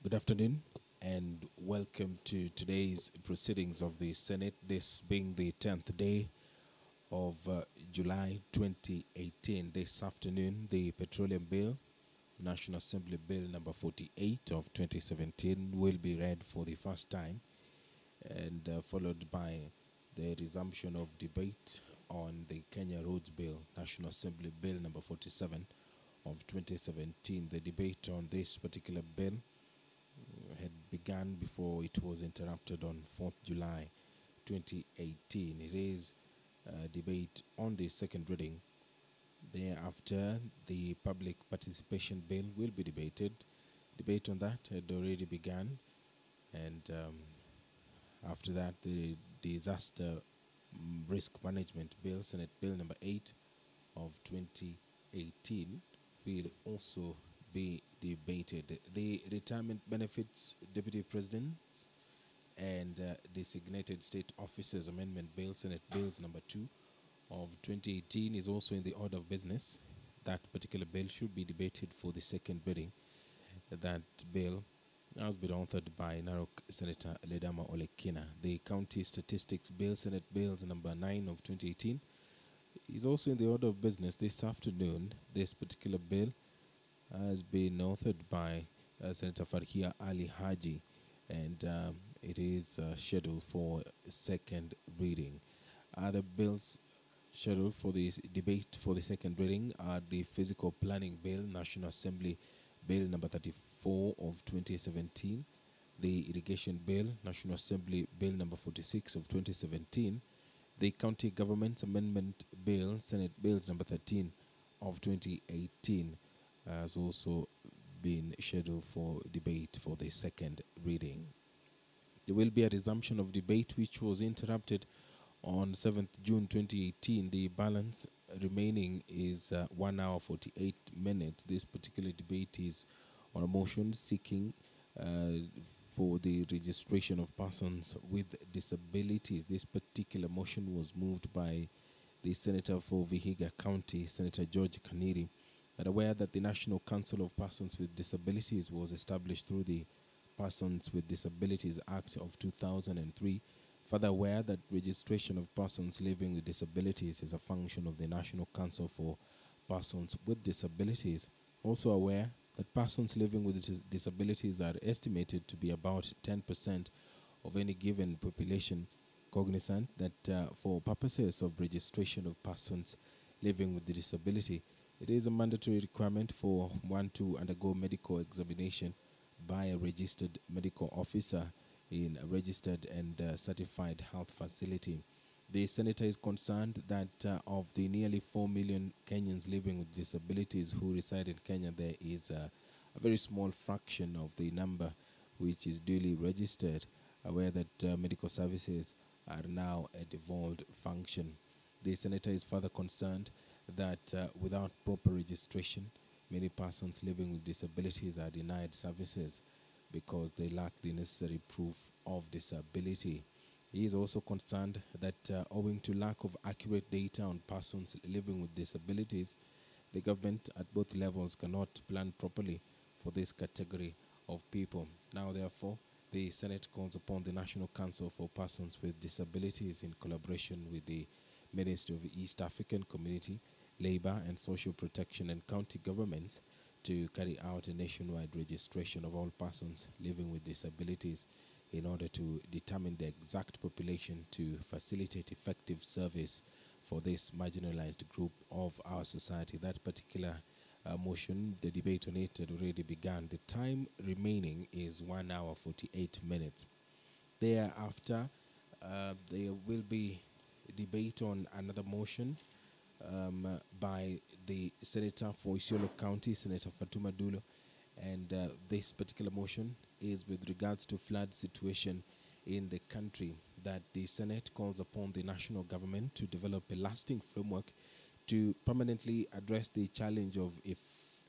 Good afternoon and welcome to today's proceedings of the Senate, this being the 10th day of July 2018. This afternoon, the Petroleum Bill, National Assembly Bill number 48 of 2017 will be read for the first time and followed by the resumption of debate on the Kenya Roads Bill, National Assembly Bill number 47 of 2017. The debate on this particular bill had begun before it was interrupted on 4th July 2018. It is a debate on the second reading. Thereafter, the public participation bill will be debated. Debate on that had already begun, and after that, the disaster risk management bill, Senate Bill number 8 of 2018, will also be debated. The retirement benefits deputy presidents and designated state officers amendment bill, Senate Bills number 2 of 2018, is also in the order of business. That particular bill should be debated for the second reading. That bill has been authored by Narok Senator Ledama Olekina. The county statistics bill, Senate Bills number 9 of 2018, is also in the order of business this afternoon. This particular bill has been authored by Senator Farhia Ali Haji, and it is scheduled for second reading. Other bills scheduled for this debate for the second reading are the Physical Planning Bill, National Assembly Bill number 34 of 2017, the Irrigation Bill, National Assembly Bill number 46 of 2017, the County Government Amendment Bill, Senate Bills number 13 of 2018, has also been scheduled for debate for the second reading. There will be a resumption of debate which was interrupted on 7th June 2018. The balance remaining is 1 hour 48 minutes. This particular debate is on a motion seeking for the registration of persons with disabilities. This particular motion was moved by the Senator for Vihiga County, Senator George Kaniri, that aware that the National Council of Persons with Disabilities was established through the Persons with Disabilities Act of 2003. Further aware that registration of persons living with disabilities is a function of the National Council for Persons with Disabilities. Also aware that persons living with disabilities are estimated to be about 10% of any given population. Cognizant that for purposes of registration of persons living with the disability, it is a mandatory requirement for one to undergo medical examination by a registered medical officer in a registered and certified health facility. The Senator is concerned that of the nearly 4 million Kenyans living with disabilities who reside in Kenya, there is a very small fraction of the number which is duly registered, aware that medical services are now a devolved function. The Senator is further concerned that without proper registration, many persons living with disabilities are denied services because they lack the necessary proof of disability. He is also concerned that owing to lack of accurate data on persons living with disabilities, the government at both levels cannot plan properly for this category of people. Now, therefore, the Senate calls upon the National Council for Persons with Disabilities in collaboration with the Ministry of East African Community, Labor and Social Protection and county governments to carry out a nationwide registration of all persons living with disabilities in order to determine the exact population to facilitate effective service for this marginalized group of our society. That particular motion, the debate on it had already begun. The time remaining is 1 hour 48 minutes. Thereafter, there will be debate on another motion by the Senator for Isiolo County, Senator Fatuma Dulo, and this particular motion is with regards to flood situation in the country, that the Senate calls upon the national government to develop a lasting framework to permanently address the challenge of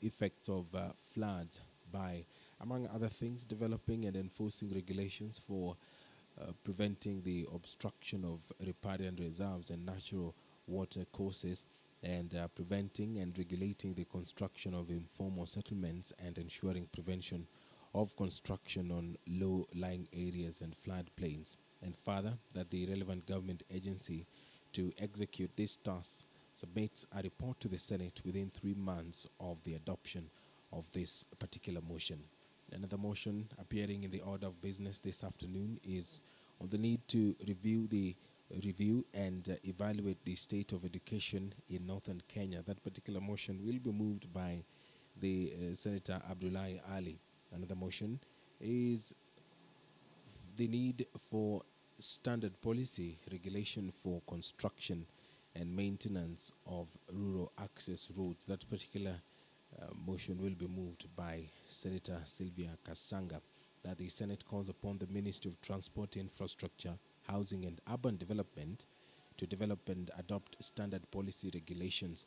effects of floods by, among other things, developing and enforcing regulations for preventing the obstruction of riparian reserves and natural water courses, and preventing and regulating the construction of informal settlements and ensuring prevention of construction on low-lying areas and floodplains, and further that the relevant government agency to execute this task submits a report to the Senate within 3 months of the adoption of this particular motion. Another motion appearing in the order of business this afternoon is on the need to review and evaluate the state of education in northern Kenya. That particular motion will be moved by the Senator Abdullahi Ali. Another motion is the need for standard policy regulation for construction and maintenance of rural access roads. That particular motion will be moved by Senator Sylvia Kasanga, that the Senate calls upon the Ministry of Transport, Infrastructure, Housing and Urban Development to develop and adopt standard policy regulations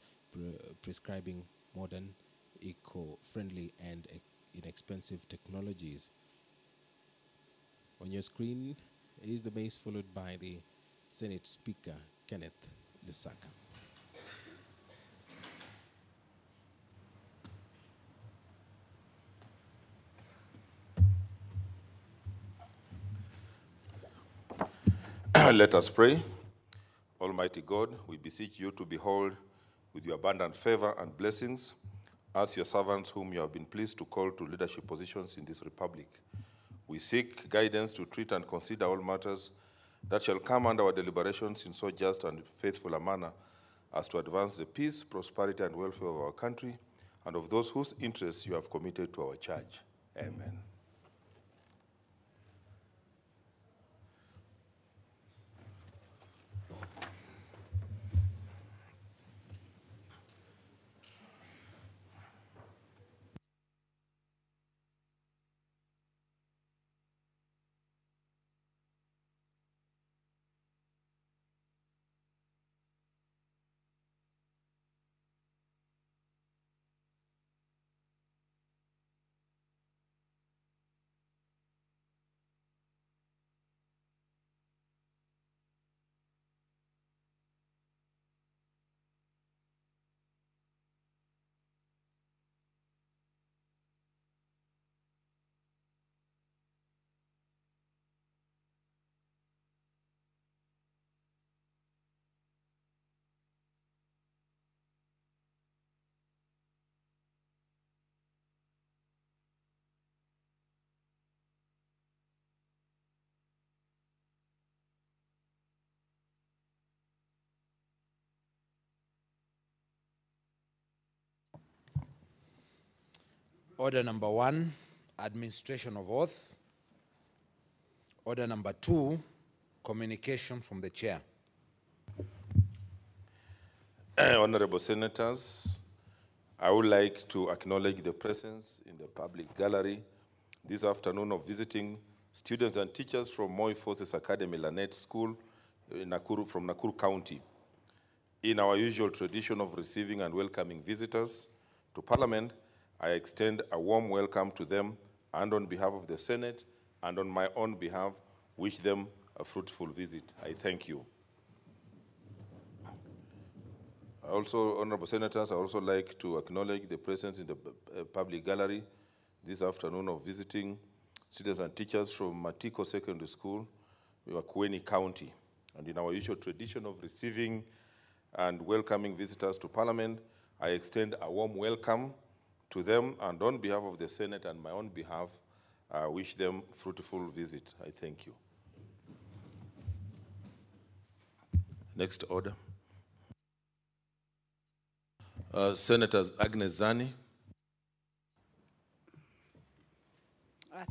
prescribing modern, eco-friendly and inexpensive technologies. On your screen is the base, followed by the Senate Speaker, Kenneth Lusaka. Let us pray. Almighty God, we beseech you to behold with your abundant favor and blessings as your servants whom you have been pleased to call to leadership positions in this republic. We seek guidance to treat and consider all matters that shall come under our deliberations in so just and faithful a manner as to advance the peace, prosperity, and welfare of our country and of those whose interests you have committed to our charge. Amen. Order number 1, administration of oath. Order number 2, communication from the chair. Honorable Senators, I would like to acknowledge the presence in the public gallery this afternoon of visiting students and teachers from Moi Forces Academy Lanet School in from Nakuru County. In our usual tradition of receiving and welcoming visitors to Parliament, I extend a warm welcome to them, and on behalf of the Senate and on my own behalf, wish them a fruitful visit. I thank you. Also, Honorable Senators, I also like to acknowledge the presence in the public gallery this afternoon of visiting students and teachers from Matiko Secondary School, Makueni County. And in our usual tradition of receiving and welcoming visitors to Parliament, I extend a warm welcome to them, and on behalf of the Senate and my own behalf, I wish them fruitful visit. I thank you. Next order. Senators Agnes Zani.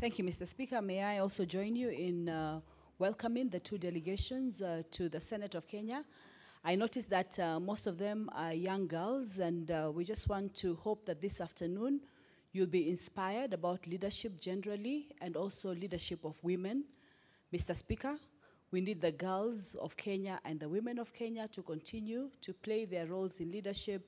Thank you, Mr. Speaker. May I also join you in welcoming the 2 delegations to the Senate of Kenya. I noticed that most of them are young girls, and we just want to hope that this afternoon you'll be inspired about leadership generally and also leadership of women. Mr. Speaker, we need the girls of Kenya and the women of Kenya to continue to play their roles in leadership,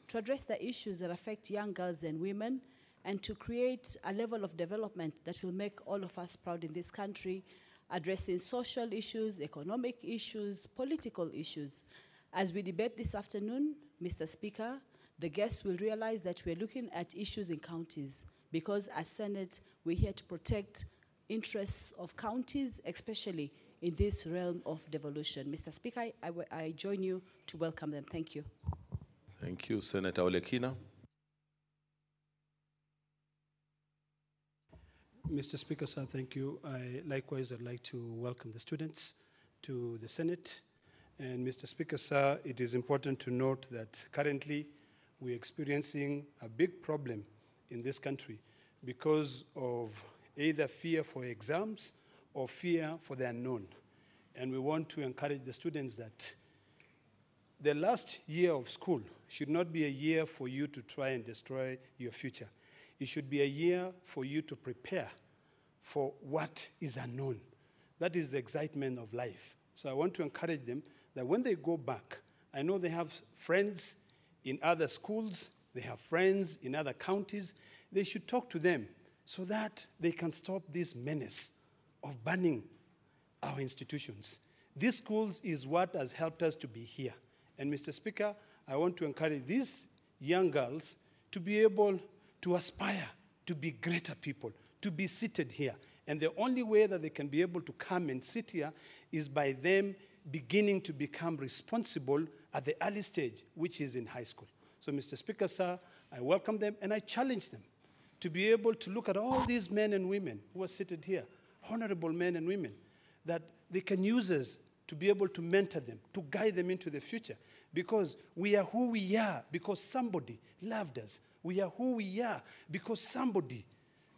to address the issues that affect young girls and women, and to create a level of development that will make all of us proud in this country, addressing social issues, economic issues, political issues. As we debate this afternoon, Mr. Speaker, the guests will realize that we're looking at issues in counties, because as Senate, we're here to protect interests of counties, especially in this realm of devolution. Mr. Speaker, I join you to welcome them. Thank you. Thank you, Senator Olekina. Mr. Speaker, sir, thank you. Likewise, I'd like to welcome the students to the Senate. And Mr. Speaker, sir, it is important to note that currently we're experiencing a big problem in this country because of either fear for exams or fear for the unknown. And we want to encourage the students that the last year of school should not be a year for you to try and destroy your future. It should be a year for you to prepare for what is unknown. That is the excitement of life. So I want to encourage them that when they go back, I know they have friends in other schools, they have friends in other counties. They should talk to them so that they can stop this menace of banning our institutions. These schools is what has helped us to be here. And Mr. Speaker, I want to encourage these young girls to be able to aspire to be greater people, to be seated here. And the only way that they can be able to come and sit here is by them beginning to become responsible at the early stage, which is in high school. So, Mr. Speaker, sir, I welcome them and I challenge them to be able to look at all these men and women who are seated here, honorable men and women, that they can use us to be able to mentor them, to guide them into the future. Because we are who we are because somebody loved us. We are who we are because somebody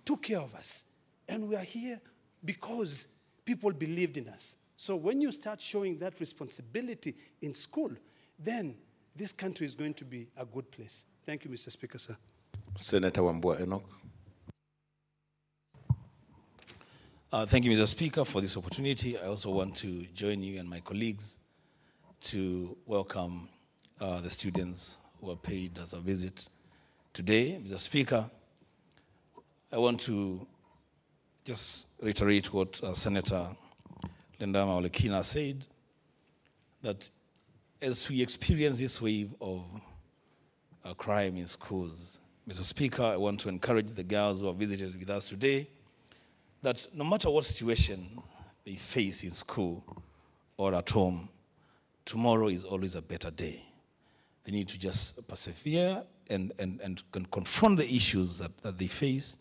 took care of us. And we are here because people believed in us. So when you start showing that responsibility in school, then this country is going to be a good place. Thank you, Mr. Speaker, sir. Senator Wambua Enoch. Thank you, Mr. Speaker, for this opportunity. I also want to join you and my colleagues to welcome the students who are paid as a visit today. Mr. Speaker, I want to just reiterate what Senator Lendama Olekina said, that as we experience this wave of crime in schools, Mr. Speaker, I want to encourage the girls who have visited with us today that no matter what situation they face in school or at home, tomorrow is always a better day. They need to just persevere and confront the issues that they face.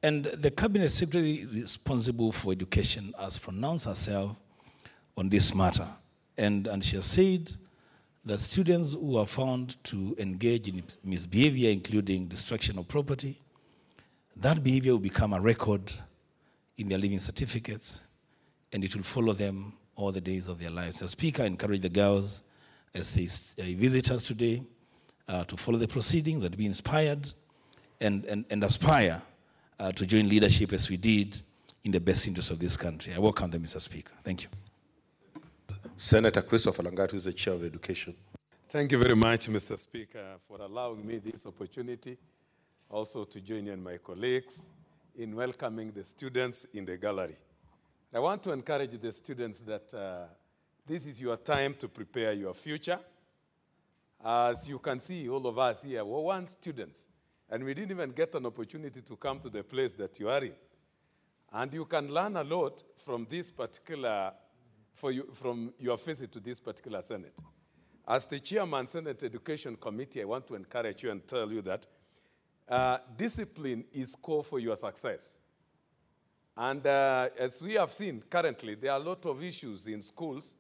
And the Cabinet Secretary responsible for education has pronounced herself on this matter. And she has said that students who are found to engage in misbehavior, including destruction of property, that behavior will become a record in their living certificates, and it will follow them all the days of their lives. The Speaker, I encourage the girls as they visit us today to follow the proceedings and be inspired and aspire to join leadership as we did in the best interest of this country. I welcome them, Mr. Speaker. Thank you. Senator Christopher Langat, who is the Chair of Education. Thank you very much, Mr. Speaker, for allowing me this opportunity also to join you and my colleagues in welcoming the students in the gallery. I want to encourage the students that this is your time to prepare your future. As you can see, all of us here were once students, and we didn't even get an opportunity to come to the place that you are in. And you can learn a lot from this particular, from your visit to this particular Senate. As the Chairman, Senate Education Committee, I want to encourage you and tell you that discipline is core for your success. And as we have seen currently, there are a lot of issues in schools,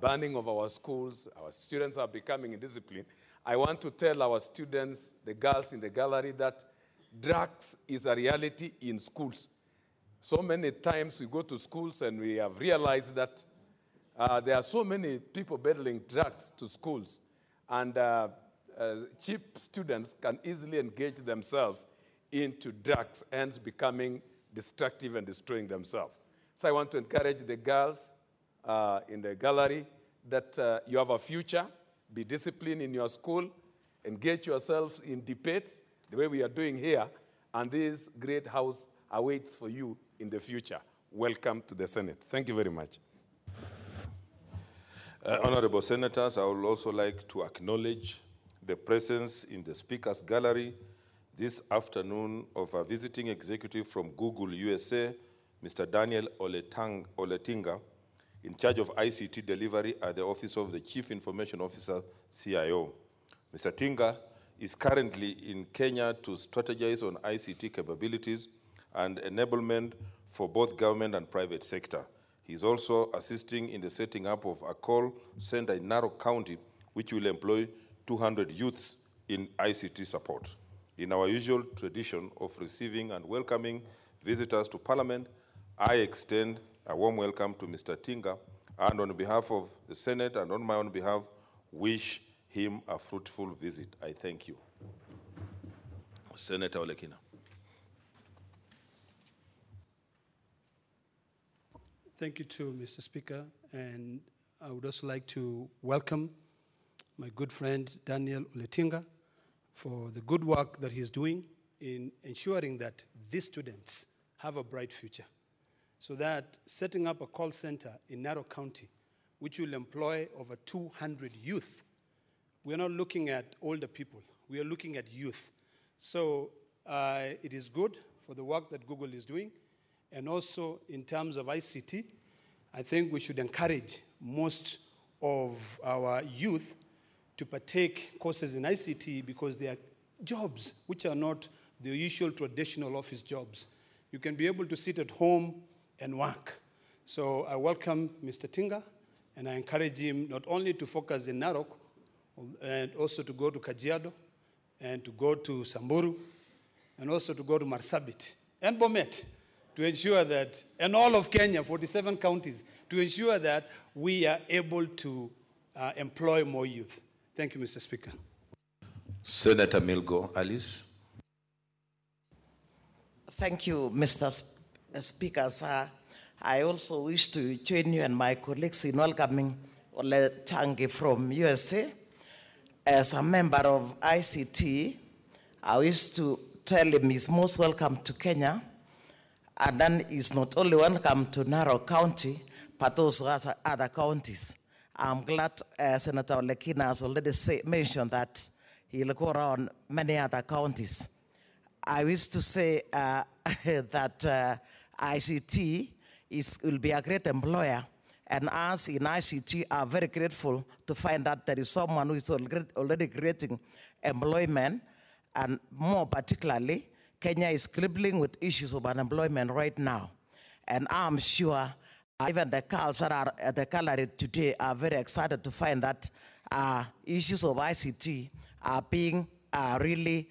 banning of our schools, our students are becoming indisciplined. I want to tell our students, the girls in the gallery, that drugs is a reality in schools. So many times we go to schools and we have realized that there are so many people peddling drugs to schools, and cheap students can easily engage themselves into drugs, hence becoming destructive and destroying themselves. So I want to encourage the girls in the gallery that you have a future, be disciplined in your school, engage yourself in debates, the way we are doing here, and this great house awaits for you in the future. Welcome to the Senate. Thank you very much. Honorable Senators, I would also like to acknowledge the presence in the Speaker's Gallery, this afternoon of a visiting executive from Google USA, Mr. Daniel Oletinga, in charge of ICT delivery at the Office of the Chief Information Officer, CIO. Mr. Tinga is currently in Kenya to strategize on ICT capabilities and enablement for both government and private sector. He is also assisting in the setting up of a call center in Narok County, which will employ 200 youths in ICT support. In our usual tradition of receiving and welcoming visitors to Parliament, I extend a warm welcome to Mr. Tinga, and on behalf of the Senate and on my own behalf, wish him a fruitful visit. I thank you. Senator Olekina. Thank you too, Mr. Speaker, and I would also like to welcome my good friend Daniel Oletinga for the good work that he's doing in ensuring that these students have a bright future. So that setting up a call center in Narok County, which will employ over 200 youth, we're not looking at older people, we are looking at youth. So it is good for the work that Google is doing. And also in terms of ICT, I think we should encourage most of our youth to partake courses in ICT because they are jobs which are not the usual traditional office jobs. You can be able to sit at home and work. So I welcome Mr. Tinga, and I encourage him not only to focus in Narok, and also to go to Kajiado, and to go to Samburu, and also to go to Marsabit and Bomet, to ensure that, and all of Kenya, 47 counties, to ensure that we are able to employ more youth. Thank you, Mr. Speaker. Senator Milgo Alice. Thank you, Mr. Speaker, sir. I also wish to join you and my colleagues in welcoming Ole Tangi from USA. As a member of ICT, I wish to tell him he's most welcome to Kenya, and then he's not only welcome to Narok County, but also other counties. I'm glad Senator Olekina has already mentioned that he'll go around many other counties. I wish to say that ICT will be a great employer, and us in ICT are very grateful to find that there is someone who is already creating employment, and more particularly, Kenya is grappling with issues of unemployment right now. And I'm sure even the girls that are at the gallery today are very excited to find that issues of ICT are being really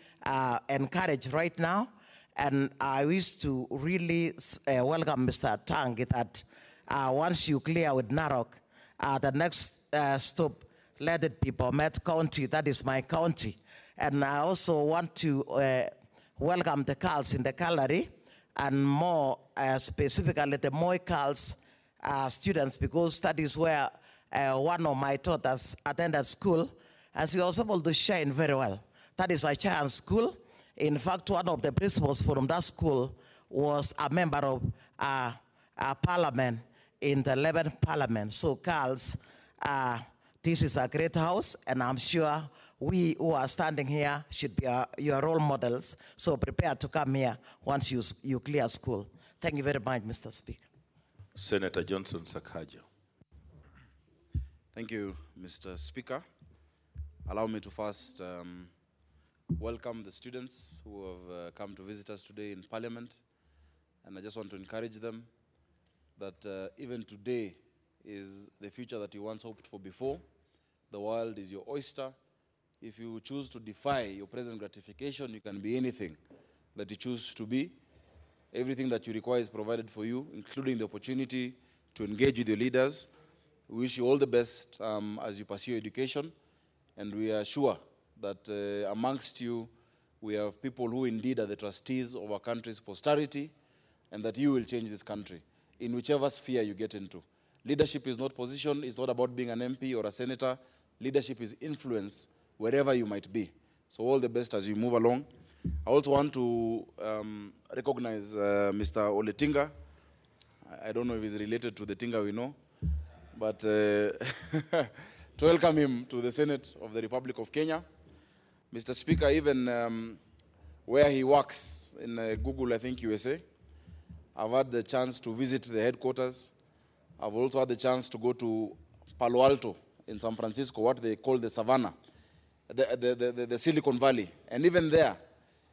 encouraged right now. And I wish to really welcome Mr. Tangi that once you clear with Narok, the next stop, let it be Bomet County. That is my county. And I also want to welcome the girls in the gallery, and more specifically the Moi girls students, because that is where one of my daughters attended school, and she was able to shine very well. That is a giant school. In fact, one of the principals from that school was a member of parliament in the 11th parliament. So girls, this is a great house, and I'm sure we who are standing here should be your role models. So prepare to come here once you clear school. Thank you very much, Mr. Speaker. Senator Johnson Sakaja. Thank you, Mr. Speaker. Allow me to first welcome the students who have come to visit us today in Parliament. And I just want to encourage them that even today is the future that you once hoped for before. The world is your oyster. If you choose to defy your present gratification, you can be anything that you choose to be. Everything that you require is provided for you, including the opportunity to engage with your leaders. We wish you all the best as you pursue your education. And we are sure that amongst you, we have people who indeed are the trustees of our country's posterity, and that you will change this country in whichever sphere you get into. Leadership is not position. It's not about being an MP or a senator. Leadership is influence wherever you might be. So all the best as you move along. I also want to recognize Mr. Oletinga. I don't know if he's related to the Tinga we know, but to welcome him to the Senate of the Republic of Kenya. Mr. Speaker, even where he works in Google, I think, USA. I've had the chance to visit the headquarters. I've also had the chance to go to Palo Alto in San Francisco, what they call the Savannah, the Silicon Valley. And even there,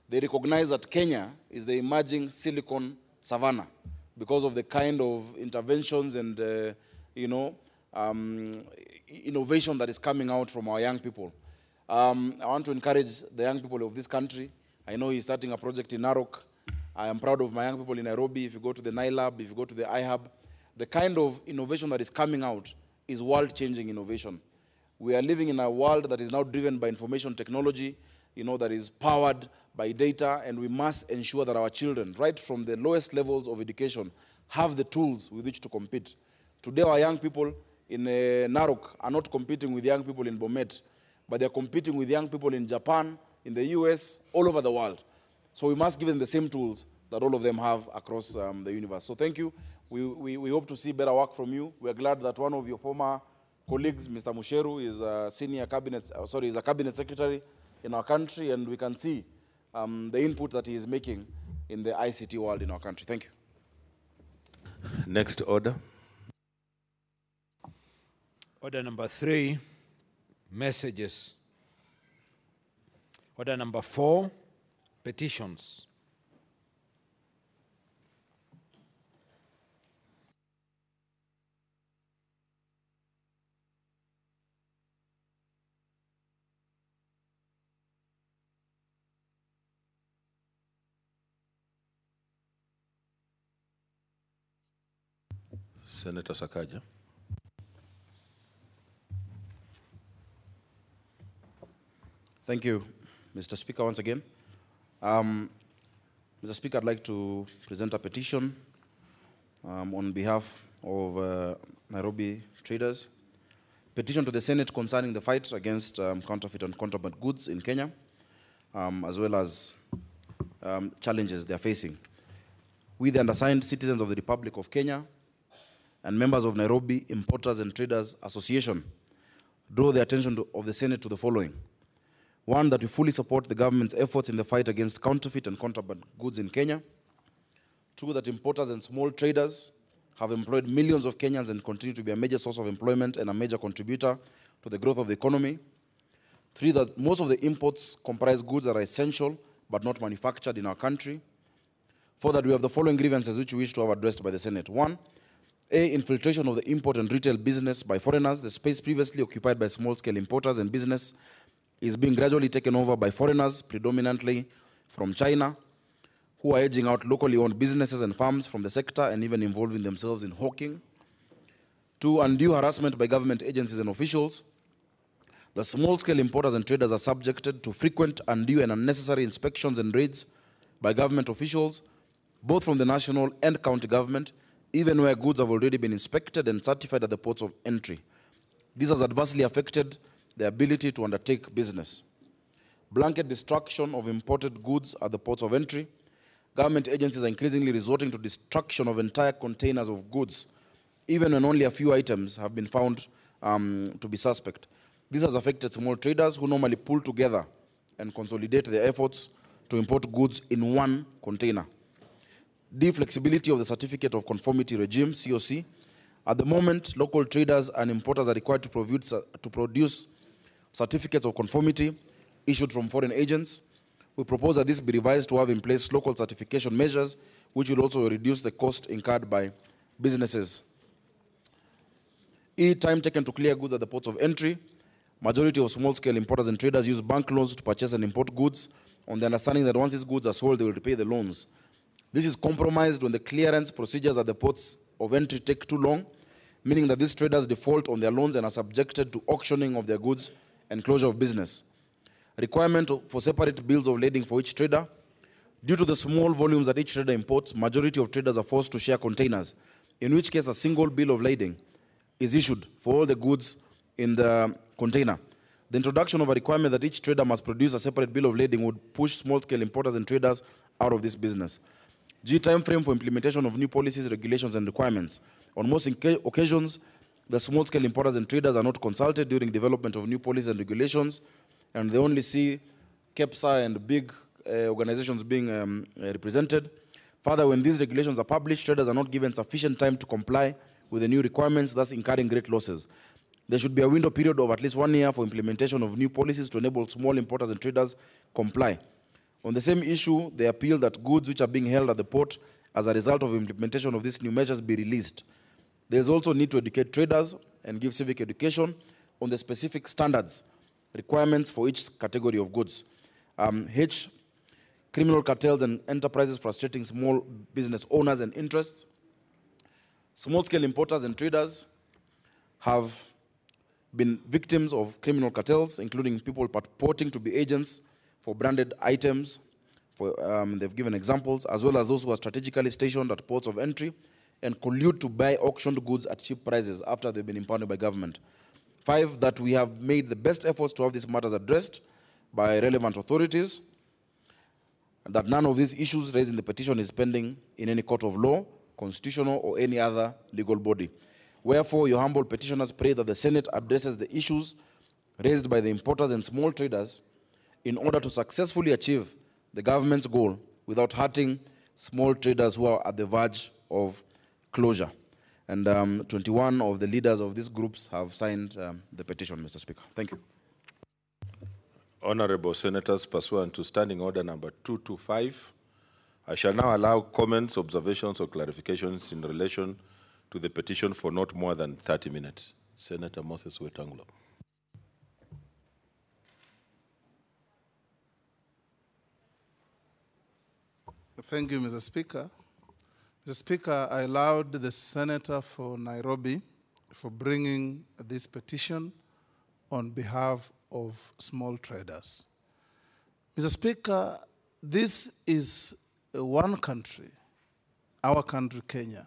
they recognize that Kenya is the emerging Silicon Savannah because of the kind of interventions and, innovation that is coming out from our young people. I want to encourage the young people of this country. I know he's starting a project in Narok. I am proud of my young people in Nairobi. If you go to the NILAB, if you go to the iHub, the kind of innovation that is coming out is world-changing innovation. We are living in a world that is now driven by information technology, that is powered by data, and we must ensure that our children, right from the lowest levels of education, have the tools with which to compete. Today, our young people in Narok are not competing with young people in Bomet, but they're competing with young people in Japan, in the US, all over the world. So we must give them the same tools that all of them have across the universe. So thank you. We hope to see better work from you. We are glad that one of your former colleagues, Mr. Musheru, is a cabinet secretary in our country, and we can see the input that he is making in the ICT world in our country. Thank you. Next order. Order number 3, messages. Order number 4, petitions. Senator Sakaja. Thank you, Mr. Speaker, once again. Mr. Speaker, I'd like to present a petition on behalf of Nairobi traders. Petition to the Senate concerning the fight against counterfeit and contraband goods in Kenya, as well as challenges they are facing. We, the undersigned citizens of the Republic of Kenya and members of Nairobi Importers and Traders Association, draw the attention of the Senate to the following. 1, that we fully support the government's efforts in the fight against counterfeit and contraband goods in Kenya. 2, that importers and small traders have employed millions of Kenyans and continue to be a major source of employment and a major contributor to the growth of the economy. 3, that most of the imports comprise goods that are essential but not manufactured in our country. 4, that we have the following grievances which we wish to have addressed by the Senate. 1, infiltration of the import and retail business by foreigners. The space previously occupied by small-scale importers and business is being gradually taken over by foreigners, predominantly from China, who are edging out locally owned businesses and farms from the sector and even involving themselves in hawking. 2, undue harassment by government agencies and officials. The small-scale importers and traders are subjected to frequent, undue and unnecessary inspections and raids by government officials, both from the national and county government, even where goods have already been inspected and certified at the ports of entry. This has adversely affected the ability to undertake business. Blanket destruction of imported goods at the ports of entry. Government agencies are increasingly resorting to destruction of entire containers of goods, even when only a few items have been found to be suspect. This has affected small traders who normally pull together and consolidate their efforts to import goods in one container. Flexibility of the Certificate of Conformity Regime, COC. At the moment, local traders and importers are required to produce certificates of conformity issued from foreign agents. We propose that this be revised to have in place local certification measures, which will also reduce the cost incurred by businesses. Time taken to clear goods at the ports of entry. Majority of small-scale importers and traders use bank loans to purchase and import goods on the understanding that once these goods are sold, they will repay the loans. This is compromised when the clearance procedures at the ports of entry take too long, meaning that these traders default on their loans and are subjected to auctioning of their goods and closure of business. Requirement for separate bills of lading for each trader. Due to the small volumes that each trader imports, majority of traders are forced to share containers, in which case a single bill of lading is issued for all the goods in the container. The introduction of a requirement that each trader must produce a separate bill of lading would push small-scale importers and traders out of this business. Time frame for implementation of new policies, regulations, and requirements. On most occasions, the small-scale importers and traders are not consulted during development of new policies and regulations, and they only see KEPSA and big organizations being represented. Further, when these regulations are published, traders are not given sufficient time to comply with the new requirements, thus incurring great losses. There should be a window period of at least 1 year for implementation of new policies to enable small importers and traders comply. On the same issue, they appeal that goods which are being held at the port as a result of implementation of these new measures be released. There is also need to educate traders and give civic education on the specific standards, requirements for each category of goods. H, criminal cartels and enterprises frustrating small business owners and interests. Small-scale importers and traders have been victims of criminal cartels, including people purporting to be agents for branded items. They've given examples, as well as those who are strategically stationed at ports of entry and collude to buy auctioned goods at cheap prices after they've been impounded by government. 5, that we have made the best efforts to have these matters addressed by relevant authorities, and that none of these issues raised in the petition is pending in any court of law, constitutional, or any other legal body. Wherefore, your humble petitioners pray that the Senate addresses the issues raised by the importers and small traders in order to successfully achieve the government's goal without hurting small traders who are at the verge of closure. And 21 of the leaders of these groups have signed the petition, Mr. Speaker. Thank you. Honorable Senators, pursuant to Standing Order number 225, I shall now allow comments, observations, or clarifications in relation to the petition for not more than 30 minutes. Senator Moses Wetangula. Thank you, Mr. Speaker. Mr. Speaker, I allowed the Senator for Nairobi for bringing this petition on behalf of small traders. Mr. Speaker, this is one country, our country, Kenya,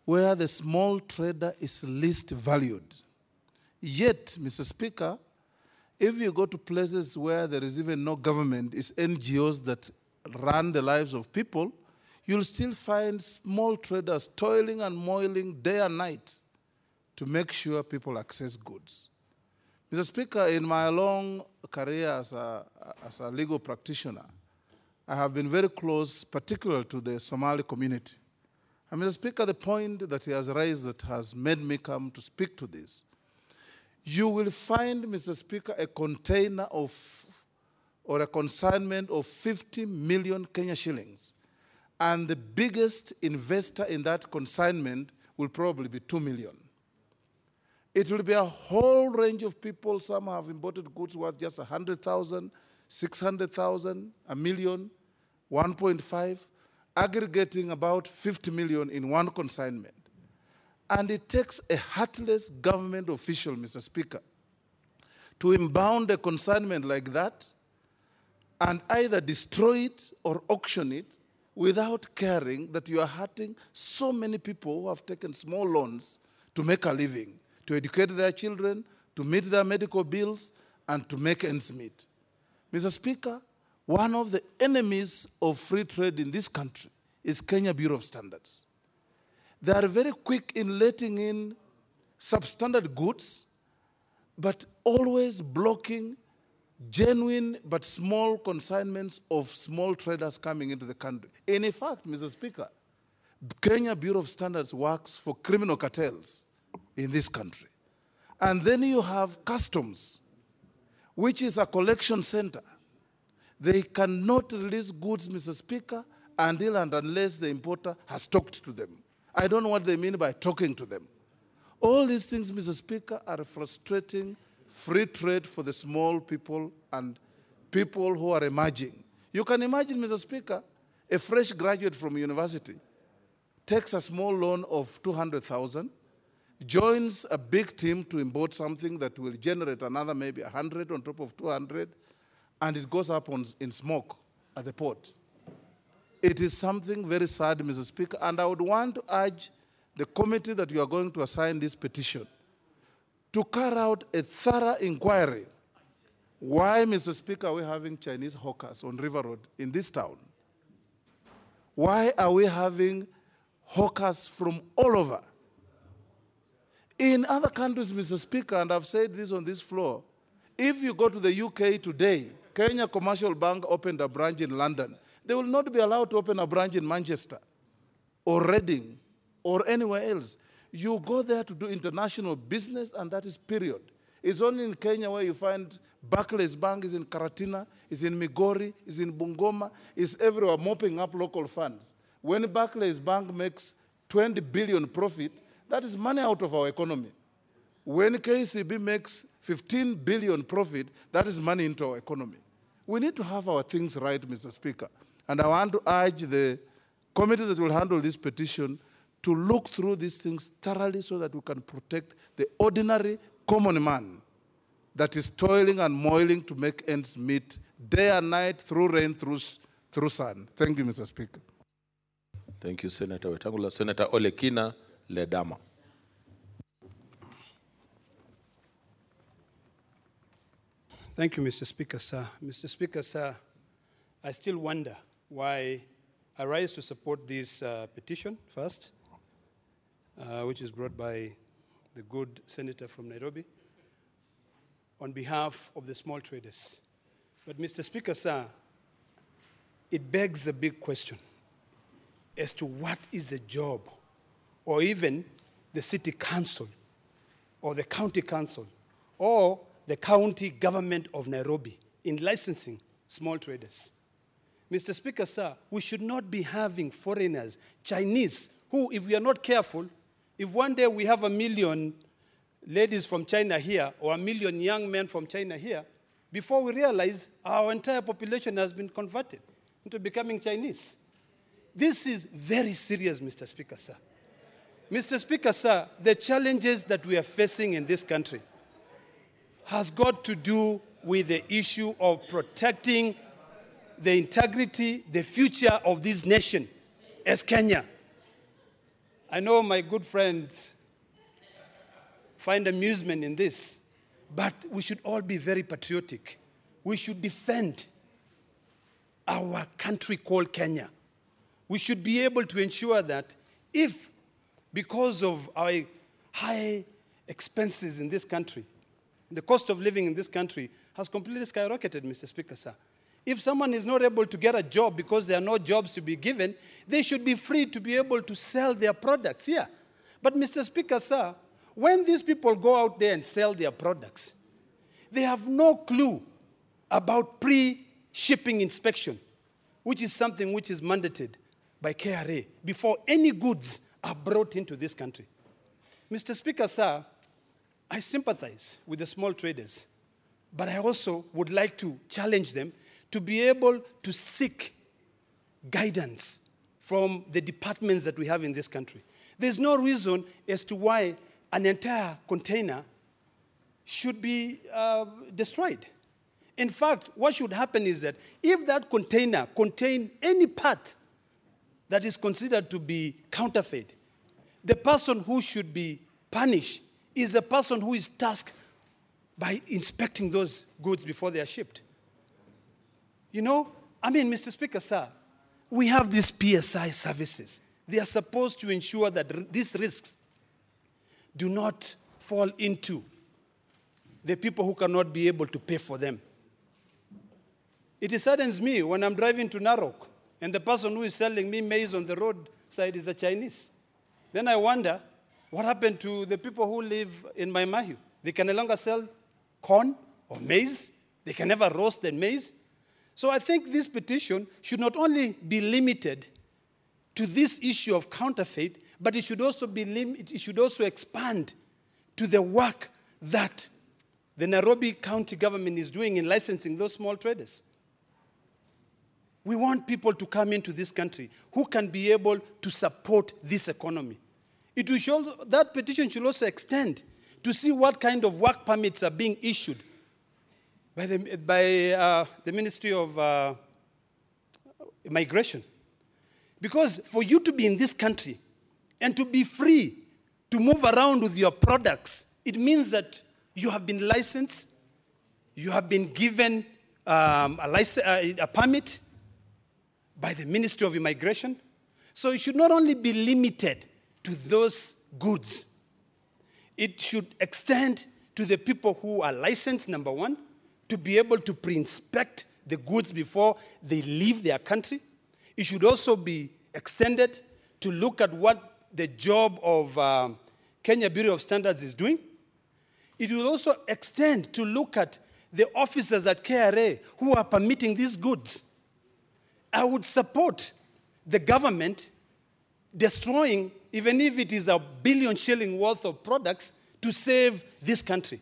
where the small trader is least valued. Yet, Mr. Speaker, if you go to places where there is even no government, it's NGOs that run the lives of people, you'll still find small traders toiling and moiling day and night to make sure people access goods. Mr. Speaker, in my long career as a legal practitioner, I have been very close, particularly to the Somali community. And Mr. Speaker, the point that he has raised that has made me come to speak to this, you will find, Mr. Speaker, a container of, or a consignment of 50 million Kenya shillings. And the biggest investor in that consignment will probably be 2 million. It will be a whole range of people. Some have imported goods worth just 100,000, 600,000, a million, 1.5, aggregating about 50 million in one consignment. And it takes a heartless government official, Mr. Speaker, to impound a consignment like that and either destroy it or auction it without caring that you are hurting so many people who have taken small loans to make a living, to educate their children, to meet their medical bills, and to make ends meet. Mr. Speaker, one of the enemies of free trade in this country is Kenya Bureau of Standards. They are very quick in letting in substandard goods, but always blocking genuine but small consignments of small traders coming into the country. And in fact, Mr. Speaker, Kenya Bureau of Standards works for criminal cartels in this country. And then you have customs, which is a collection center. They cannot release goods, Mr. Speaker, until and unless the importer has talked to them. I don't know what they mean by talking to them. All these things, Mr. Speaker, are frustrating free trade for the small people and people who are emerging. You can imagine, Mr. Speaker, a fresh graduate from university takes a small loan of 200,000, joins a big team to import something that will generate another maybe 100 on top of 200, and it goes up in smoke at the port. It is something very sad, Mr. Speaker, and I would want to urge the committee that you are going to assign this petition to carry out a thorough inquiry. Why, Mr. Speaker, are we having Chinese hawkers on River Road in this town? Why are we having hawkers from all over? In other countries, Mr. Speaker, and I've said this on this floor, if you go to the UK today, Kenya Commercial Bank opened a branch in London, they will not be allowed to open a branch in Manchester or Reading or anywhere else. You go there to do international business, and that is period. It's only in Kenya where you find Barclays Bank is in Karatina, is in Migori, is in Bungoma, is everywhere mopping up local funds. When Barclays Bank makes 20 billion profit, that is money out of our economy. When KCB makes 15 billion profit, that is money into our economy. We need to have our things right, Mr. Speaker. And I want to urge the committee that will handle this petition to look through these things thoroughly so that we can protect the ordinary common man that is toiling and moiling to make ends meet day and night, through rain, through sun. Thank you, Mr. Speaker. Thank you, Senator Wetangula. Senator Olekina Ledama. Thank you, Mr. Speaker, sir. Mr. Speaker, sir, I still wonder why I rise to support this petition first, which is brought by the good senator from Nairobi, on behalf of the small traders. But Mr. Speaker, sir, it begs a big question as to what is the job, or even the city council, or the county council, or the county government of Nairobi in licensing small traders. Mr. Speaker, sir, we should not be having foreigners, Chinese, who, if we are not careful, if one day we have 1 million ladies from China here, or 1 million young men from China here, before we realize our entire population has been converted into becoming Chinese. This is very serious, Mr. Speaker, sir. Mr. Speaker, sir, the challenges that we are facing in this country has got to do with the issue of protecting the integrity, the future of this nation as Kenya. I know my good friends find amusement in this, but we should all be very patriotic. We should defend our country called Kenya. We should be able to ensure that if, because of our high expenses in this country, the cost of living in this country has completely skyrocketed, Mr. Speaker, sir. If someone is not able to get a job because there are no jobs to be given, they should be free to be able to sell their products here. But, Mr. Speaker, sir, when these people go out there and sell their products, they have no clue about pre-shipping inspection, which is something which is mandated by KRA before any goods are brought into this country. Mr. Speaker, sir, I sympathize with the small traders, but I also would like to challenge them to be able to seek guidance from the departments that we have in this country. There's no reason as to why an entire container should be destroyed. In fact, what should happen is that if that container contains any part that is considered to be counterfeit, the person who should be punished is a person who is tasked by inspecting those goods before they are shipped. You know, I mean, Mr. Speaker, sir, we have these PSI services. They are supposed to ensure that these risks do not fall into the people who cannot be able to pay for them. It saddens me when I'm driving to Narok and the person who is selling me maize on the roadside is a Chinese. Then I wonder, what happened to the people who live in Maimahiu? They can no longer sell corn or maize. They can never roast their maize. So I think this petition should not only be limited to this issue of counterfeit, but it should also expand to the work that the Nairobi County government is doing in licensing those small traders. We want people to come into this country who can be able to support this economy. That petition should also extend to see what kind of work permits are being issued by the Ministry of Immigration. Because for you to be in this country and to be free to move around with your products, it means that you have been licensed, you have been given a permit by the Ministry of Immigration. So it should not only be limited to those goods. It should extend to the people who are licensed, number one, to be able to pre-inspect the goods before they leave their country. It should also be extended to look at what the job of Kenya Bureau of Standards is doing. It will also extend to look at the officers at KRA who are permitting these goods. I would support the government destroying, even if it is $1 billion shilling worth of products, to save this country.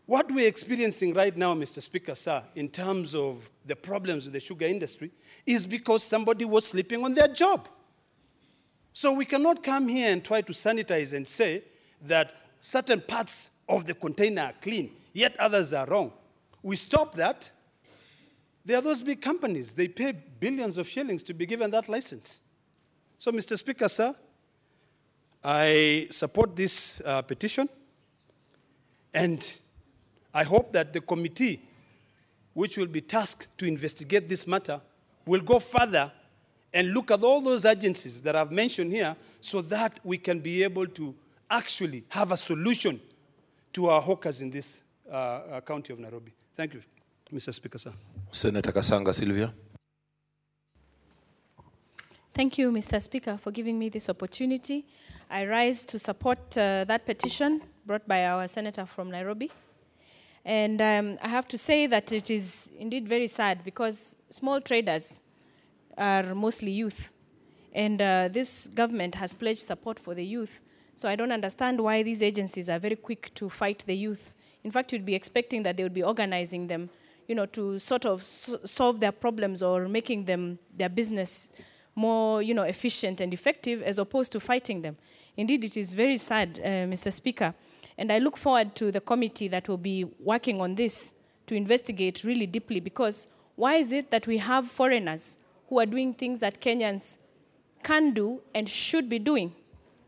What we're experiencing right now, Mr. Speaker, sir, in terms of the problems with the sugar industry, is because somebody was sleeping on their job. So we cannot come here and try to sanitize and say that certain parts of the container are clean, yet others are wrong. We stop that. There are those big companies. They pay billions of shillings to be given that license. So, Mr. Speaker, sir, I support this petition, and I hope that the committee, which will be tasked to investigate this matter, will go further and look at all those agencies that I've mentioned here so that we can be able to actually have a solution to our hawkers in this county of Nairobi. Thank you, Mr. Speaker, sir. Senator Kasanga Sylvia. Thank you, Mr. Speaker, for giving me this opportunity. I rise to support that petition brought by our senator from Nairobi. And I have to say that it is indeed very sad because small traders are mostly youth. And this government has pledged support for the youth. So I don't understand why these agencies are very quick to fight the youth. In fact, you'd be expecting that they would be organizing them, to sort of solve their problems or making them, their business more, efficient and effective as opposed to fighting them. Indeed, it is very sad, Mr. Speaker. And I look forward to the committee that will be working on this to investigate really deeply, because why is it that we have foreigners who are doing things that Kenyans can do and should be doing?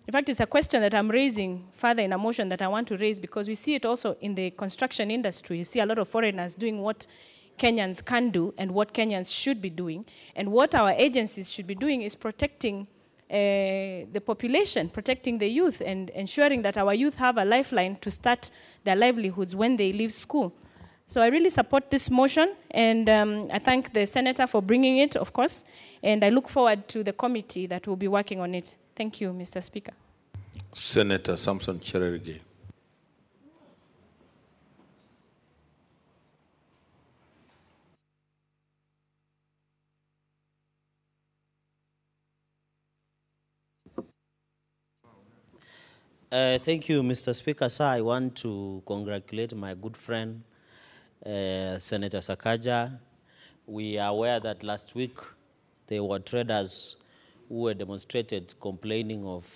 In fact, it's a question that I'm raising further in a motion that I want to raise, because we see it also in the construction industry. You see a lot of foreigners doing what Kenyans can do and what Kenyans should be doing. And what our agencies should be doing is protecting the population, protecting the youth, and ensuring that our youth have a lifeline to start their livelihoods when they leave school. So I really support this motion, and I thank the senator for bringing it, of course, and I look forward to the committee that will be working on it. Thank you, Mr. Speaker. Senator Samson Cherargei. Thank you, Mr. Speaker. Sir, I want to congratulate my good friend, Senator Sakaja. We are aware that last week there were traders who were demonstrated complaining of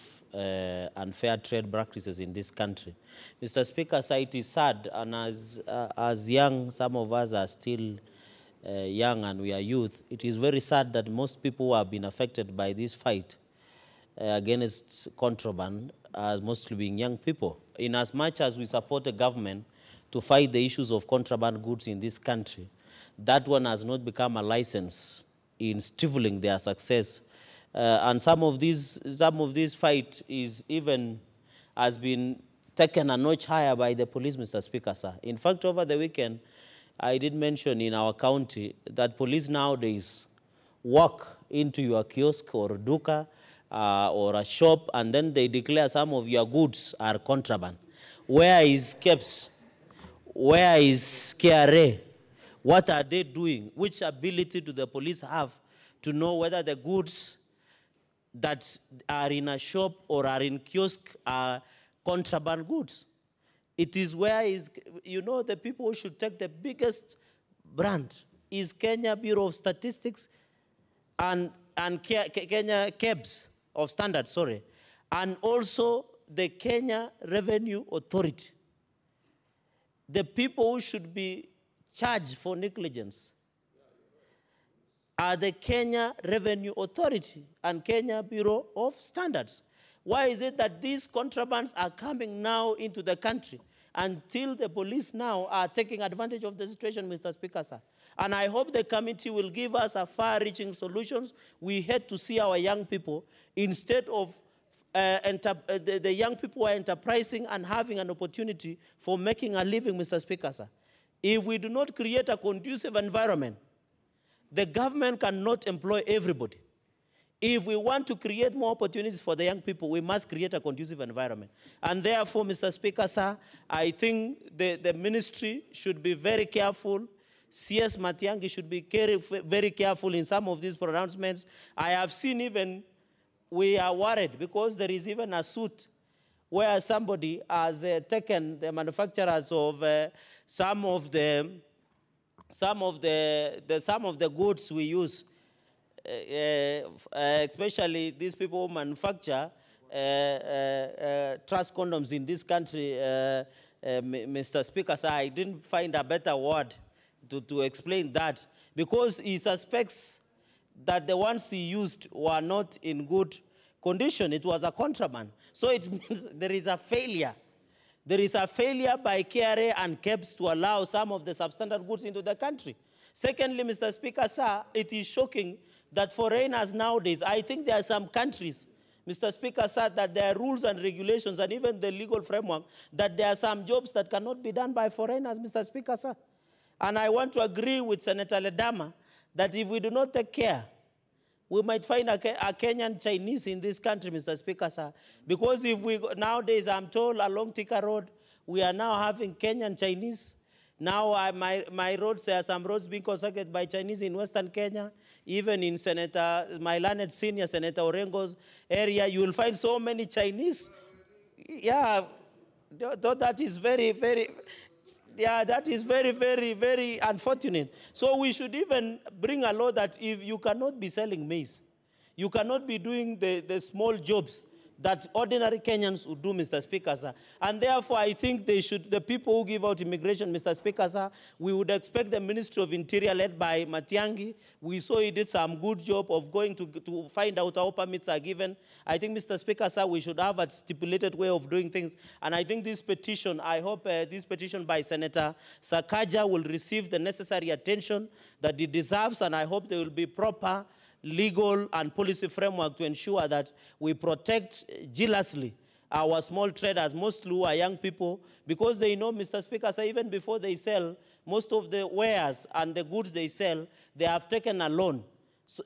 unfair trade practices in this country. Mr. Speaker, sir, it is sad, and as young, some of us are still young and we are youth, it is very sad that most people who have been affected by this fight against contraband as mostly being young people. In as much as we support the government to fight the issues of contraband goods in this country, that one has not become a license in stifling their success. And some of these fight is even has been taken a notch higher by the police, Mr. Speaker, sir. In fact, over the weekend, I did mention in our county that police nowadays walk into your kiosk or duka or a shop, and then they declare some of your goods are contraband. Where is KEPS? Where is KRA? What are they doing? Which ability do the police have to know whether the goods that are in a shop or are in kiosk are contraband goods? It is where is, the people who should take the biggest brand is Kenya Bureau of Statistics and Kenya KEBS of Standards, sorry, and also the Kenya Revenue Authority. The people who should be charged for negligence are the Kenya Revenue Authority and Kenya Bureau of Standards. Why is it that these contrabands are coming now into the country until the police now are taking advantage of the situation, Mr. Speaker, sir? And I hope the committee will give us a far-reaching solutions. We hate to see our young people, instead of the young people who are enterprising and having an opportunity for making a living, Mr. Speaker, sir. If we do not create a conducive environment, the government cannot employ everybody. If we want to create more opportunities for the young people, we must create a conducive environment. And therefore, Mr. Speaker, sir, I think the ministry should be very careful. CS Matiang'i should be very careful in some of these pronouncements. I have seen even, we are worried because there is even a suit where somebody has taken the manufacturers of some of the goods we use, especially these people who manufacture trust condoms in this country, Mr. Speaker, so I didn't find a better word to explain that, because he suspects that the ones he used were not in good condition. It was a contraband. So it means there is a failure. There is a failure by KRA and KEBS to allow some of the substandard goods into the country. Secondly, Mr. Speaker, sir, it is shocking that foreigners nowadays, I think there are some countries, Mr. Speaker, sir, that there are rules and regulations and even the legal framework that there are some jobs that cannot be done by foreigners, Mr. Speaker, sir. And I want to agree with Senator Ledama that if we do not take care, we might find a Kenyan Chinese in this country, Mr. Speaker, sir. Because if we, nowadays, I'm told along Thika Road, we are now having Kenyan Chinese. Now my roads, there are some roads being constructed by Chinese in Western Kenya. Even in my learned senior, Senator Orengo's area, you will find so many Chinese. Yeah, that is very, very, yeah, that is very, very, very unfortunate. So we should even bring a law that if you cannot be selling maize, you cannot be doing the small jobs that ordinary Kenyans would do, Mr. Speaker, sir. And therefore, I think they should, the people who give out immigration, Mr. Speaker, sir, we would expect the Ministry of Interior led by Matiang'i. We saw he did some good job of going to find out how permits are given. I think, Mr. Speaker, sir, we should have a stipulated way of doing things. And I think this petition, I hope this petition by Senator Sakaja will receive the necessary attention that it deserves, and I hope there will be proper legal and policy framework to ensure that we protect jealously our small traders, mostly who are young people, because they know, Mr. Speaker, so even before they sell, most of the wares and the goods they sell, they have taken a loan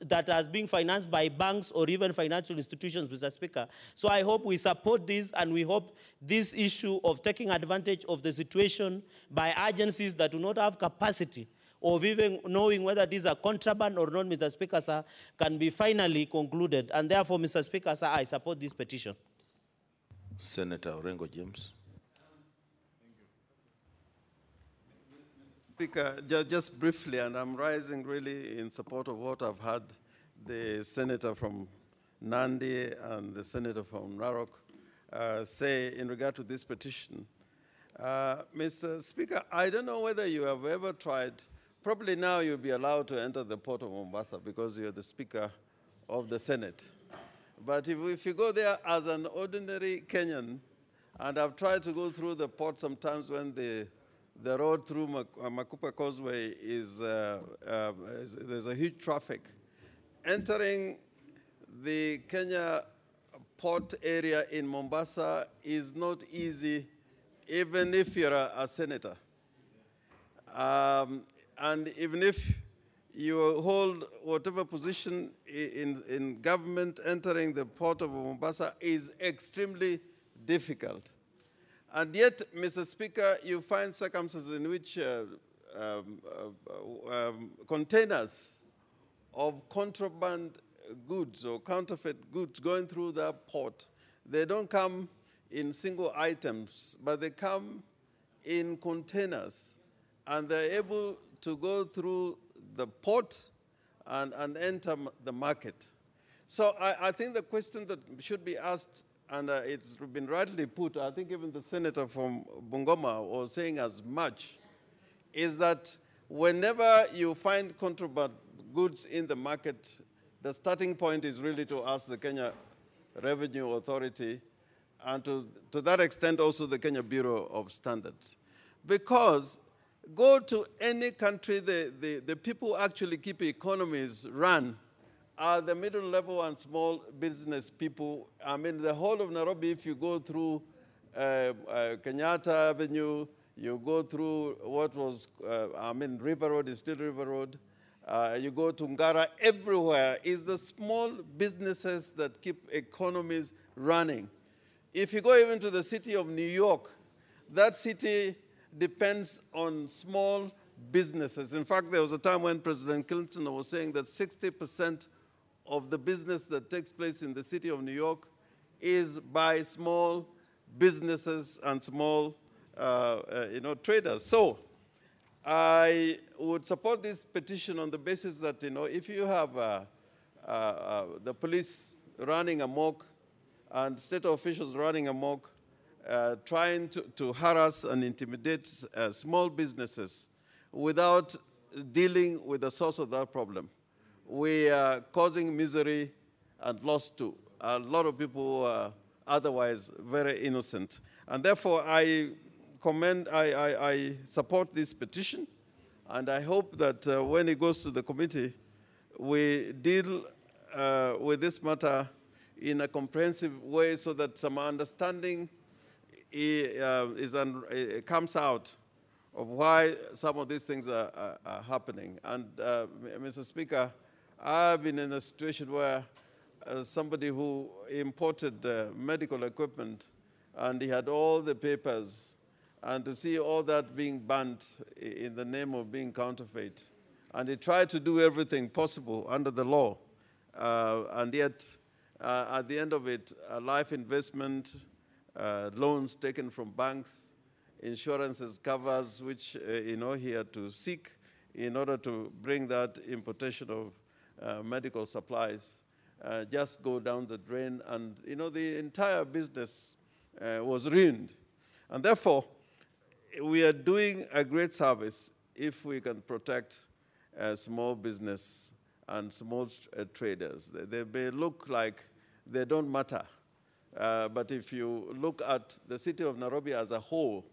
that has been financed by banks or even financial institutions, Mr. Speaker. So I hope we support this, and we hope this issue of taking advantage of the situation by agencies that do not have capacity of even knowing whether these are contraband or not, Mr. Speaker, sir, can be finally concluded. And therefore, Mr. Speaker, sir, I support this petition. Senator Orengo James. Speaker, just briefly, and I'm rising really in support of what I've had the senator from Nandi and the senator from Narok say in regard to this petition. Mr. Speaker, I don't know whether you have ever tried. Probably now you'll be allowed to enter the port of Mombasa because you're the Speaker of the Senate. But if you go there as an ordinary Kenyan, and I've tried to go through the port sometimes when the road through Makupa Causeway is, there's a huge traffic. Entering the Kenya port area in Mombasa is not easy, even if you're a senator. And even if you hold whatever position in government, entering the port of Mombasa is extremely difficult. And yet, Mr. Speaker, you find circumstances in which containers of contraband goods or counterfeit goods going through that port, they don't come in single items, but they come in containers, and they're able to go through the port and enter the market. So I think the question that should be asked, and it's been rightly put, I think even the senator from Bungoma was saying as much, is that whenever you find contraband goods in the market, the starting point is really to ask the Kenya Revenue Authority, and to that extent also the Kenya Bureau of Standards. Because go to any country, the people who actually keep economies run are the middle level and small business people. I mean, the whole of Nairobi, if you go through Kenyatta Avenue, You go through what was, River Road is still River Road. You go to Ngara, everywhere is the small businesses that keep economies running. If you go even to the city of New York, that city depends on small businesses. In fact, there was a time when President Clinton was saying that 60% of the business that takes place in the city of New York is by small businesses and small traders. So I would support this petition on the basis that, if you have the police running amok and state officials running amok, trying to harass and intimidate small businesses without dealing with the source of that problem, we are causing misery and loss to a lot of people who are otherwise very innocent. And therefore, I support this petition, and I hope that when it goes to the committee, we deal with this matter in a comprehensive way so that some understanding comes out of why some of these things are happening. And Mr. Speaker, I've been in a situation where somebody who imported medical equipment and he had all the papers, and to see all that being banned in the name of being counterfeit. And he tried to do everything possible under the law, and yet at the end of it, life investment, loans taken from banks, insurances covers which he had to seek in order to bring that importation of medical supplies just go down the drain, and the entire business was ruined. And therefore, we are doing a great service if we can protect small business and small traders. They may look like they don't matter, but if you look at the city of Nairobi as a whole,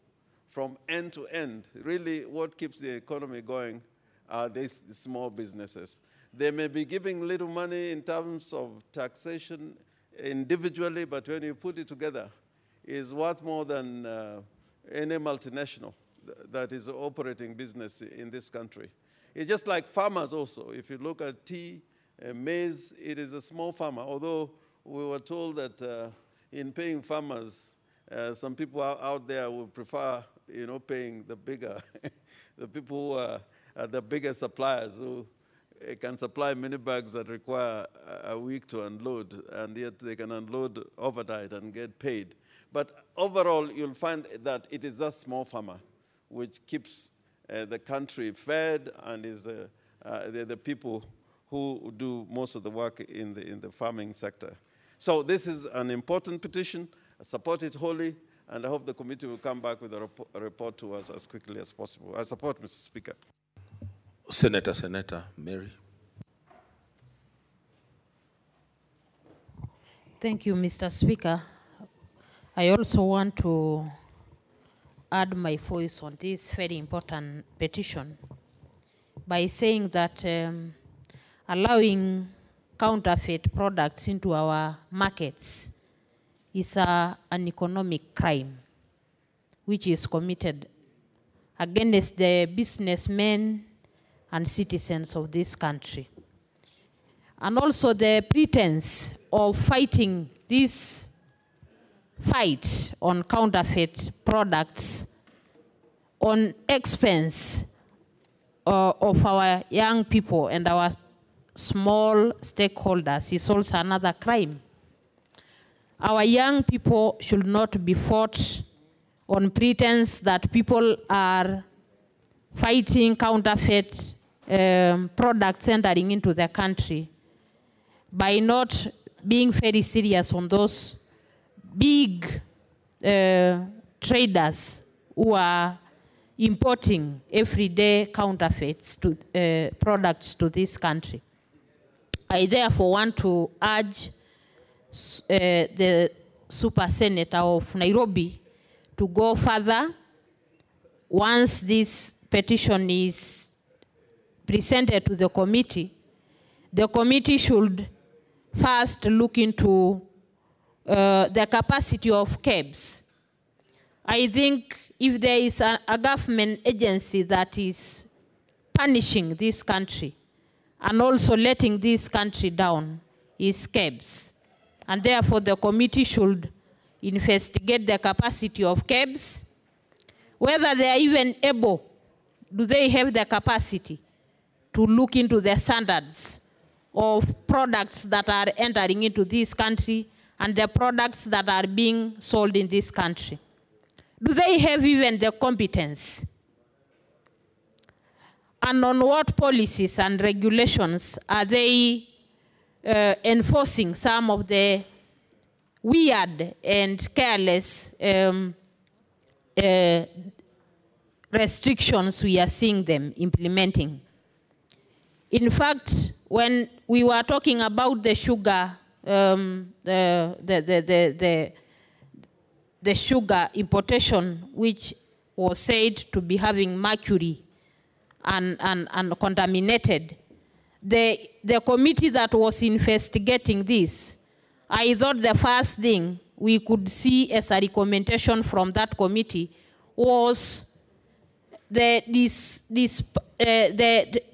from end to end, really what keeps the economy going are these small businesses. They may be giving little money in terms of taxation individually, but when you put it together, it's worth more than any multinational that is operating business in this country. It's just like farmers also. If you look at tea, maize, it is a small farmer, although we were told that in paying farmers, some people out there would prefer, paying the bigger, the people who are the bigger suppliers who can supply many bags that require a week to unload, and yet they can unload overnight and get paid. But overall, you'll find that it is a small farmer which keeps the country fed and is the people who do most of the work in the farming sector. So this is an important petition. I support it wholly, and I hope the committee will come back with a report to us as quickly as possible. I support, Mr. Speaker. Senator Mary. Thank you, Mr. Speaker. I also want to add my voice on this very important petition by saying that allowing counterfeit products into our markets is an economic crime which is committed against the businessmen and citizens of this country. And also the pretense of fighting this fight on counterfeit products on expense of our young people and our small stakeholders is also another crime. Our young people should not be fought on pretense that people are fighting counterfeit products entering into the country by not being very serious on those big traders who are importing everyday counterfeits to products to this country. I therefore want to urge the Super Senator of Nairobi to go further. Once this petition is presented to the committee should first look into the capacity of cabs. I think if there is a government agency that is punishing this country and also letting this country down, is KEBS. And therefore the committee should investigate the capacity of KEBS, whether they are even able, do they have the capacity to look into the standards of products that are entering into this country and the products that are being sold in this country. Do they have even the competence? And on what policies and regulations are they enforcing some of the weird and careless restrictions we are seeing them implementing? In fact, when we were talking about the sugar, the sugar importation, which was said to be having mercury and contaminated, the committee that was investigating this, I thought the first thing we could see as a recommendation from that committee was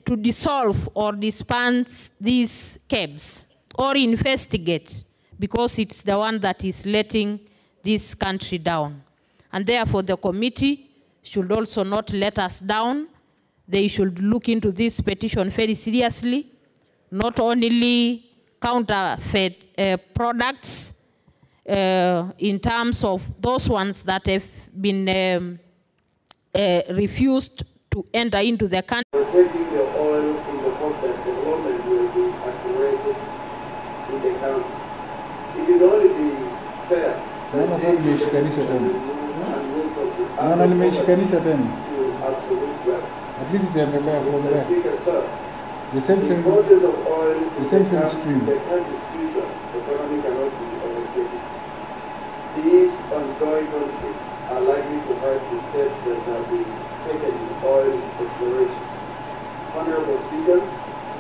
to dissolve or dispense these KEBS or investigate, because it's the one that is letting this country down. And therefore the committee should also not let us down. They should look into this petition very seriously, not only counterfeit products in terms of those ones that have been refused to enter into the country. Protecting the oil in the hope that development will be accelerated in the country. It will only be fair that they nimeshikanisha tena. Naona nimeshikanisha tena. At least itaendelea from there. The same stream. The country's future economy cannot be overstated. These ongoing conflicts are likely to hurt the steps that have been taken in oil exploration. Honorable Speaker,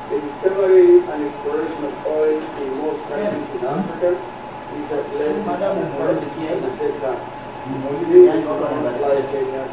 the discovery and exploration of oil in most countries in Africa is a blessing and curse at the same time. Like Kenya,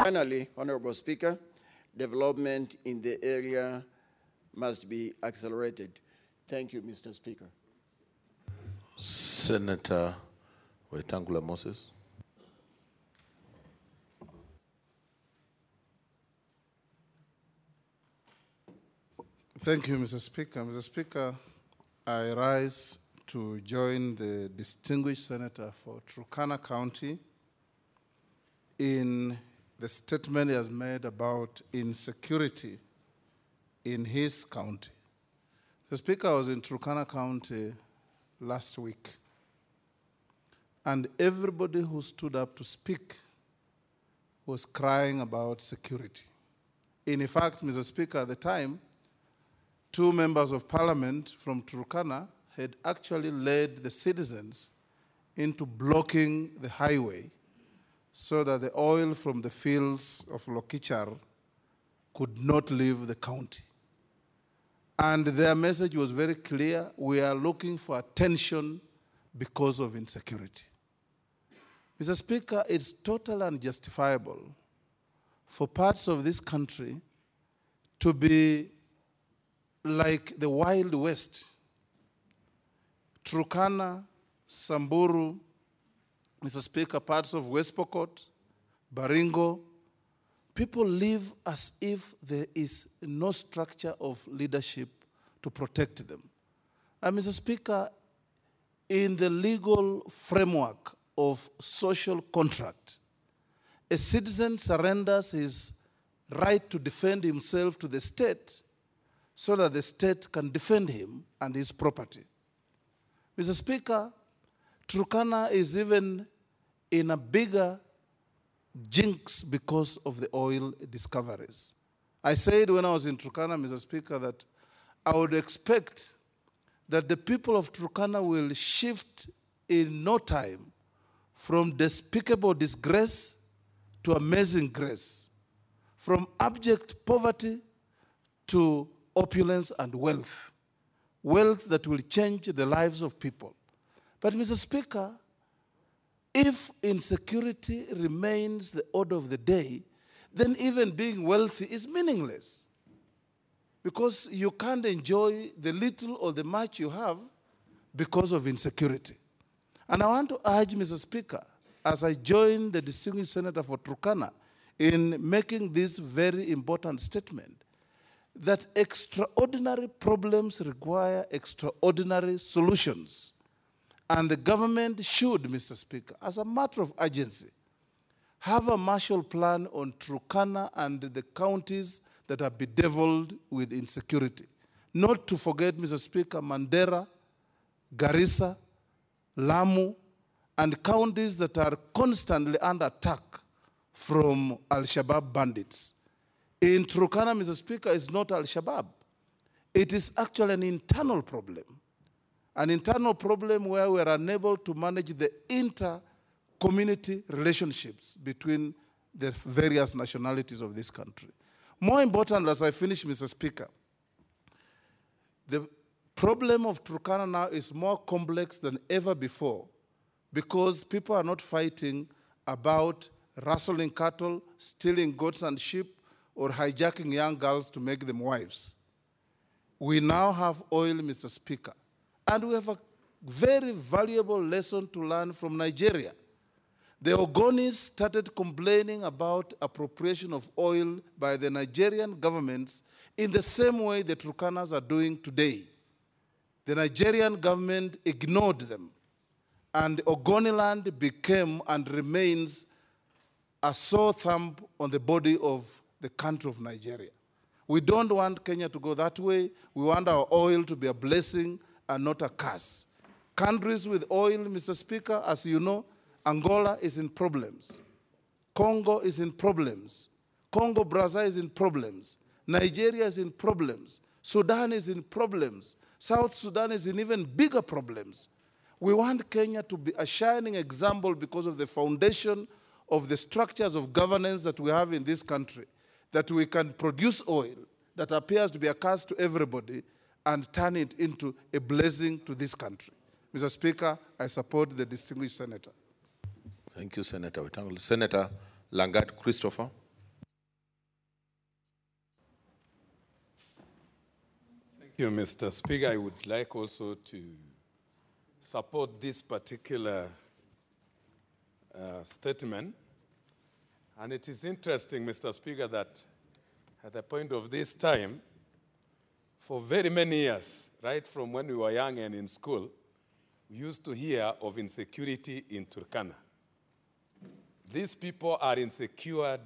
Finally, Honorable Speaker, development in the area must be accelerated. Thank you, Mr. Speaker. Senator Wetangula Moses. Thank you, Mr. Speaker. Mr. Speaker, I rise to join the distinguished senator for Turkana County in the statement he has made about insecurity in his county. The Speaker was in Turkana County last week, and everybody who stood up to speak was crying about security. In fact, Mr. Speaker, at the time, 2 members of parliament from Turkana had actually led the citizens into blocking the highway so that the oil from the fields of Lokichar could not leave the county. And their message was very clear: we are looking for attention because of insecurity. Mr. Speaker, it's totally unjustifiable for parts of this country to be like the Wild West. Turkana, Samburu, Mr. Speaker, parts of West Pokot, Baringo, people live as if there is no structure of leadership to protect them. And Mr. Speaker, in the legal framework of social contract, a citizen surrenders his right to defend himself to the state so that the state can defend him and his property. Mr. Speaker, Turkana is even in a bigger jinx because of the oil discoveries. I said when I was in Turkana, Mr. Speaker, that I would expect that the people of Turkana will shift in no time from despicable disgrace to amazing grace, from abject poverty to opulence and wealth, wealth that will change the lives of people. But Mr. Speaker, if insecurity remains the order of the day, then even being wealthy is meaningless, because you can't enjoy the little or the much you have because of insecurity. And I want to urge, Mr. Speaker, as I join the distinguished senator for Turkana in making this very important statement, that extraordinary problems require extraordinary solutions. And the government should, Mr. Speaker, as a matter of urgency, have a Marshall Plan on Turkana and the counties that are bedeviled with insecurity. Not to forget, Mr. Speaker, Mandera, Garissa, Lamu, and counties that are constantly under attack from Al-Shabaab bandits. In Turkana, Mr. Speaker, it's not Al-Shabaab. It is actually an internal problem where we are unable to manage the inter-community relationships between the various nationalities of this country. More important, as I finish, Mr. Speaker, the problem of Turkana now is more complex than ever before, because people are not fighting about rustling cattle, stealing goats and sheep, or hijacking young girls to make them wives. We now have oil, Mr. Speaker, and we have a very valuable lesson to learn from Nigeria. The Ogonis started complaining about appropriation of oil by the Nigerian governments in the same way the Turkanas are doing today. The Nigerian government ignored them, and Ogoniland became and remains a sore thumb on the body of the country of Nigeria. We don't want Kenya to go that way. We want our oil to be a blessing and not a curse. Countries with oil, Mr. Speaker, as you know, Angola is in problems. Congo is in problems. Congo-Brazza is in problems. Nigeria is in problems. Sudan is in problems. South Sudan is in even bigger problems. We want Kenya to be a shining example because of the foundation of the structures of governance that we have in this country, that we can produce oil that appears to be a curse to everybody and turn it into a blessing to this country. Mr. Speaker, I support the distinguished senator. Thank you, Senator Wetangula. Senator Langat Christopher. Thank you, Mr. Speaker. I would like also to support this particular statement. And it is interesting, Mr. Speaker, that at the point of this time, for very many years, right from when we were young and in school, we used to hear of insecurity in Turkana. These people are insecure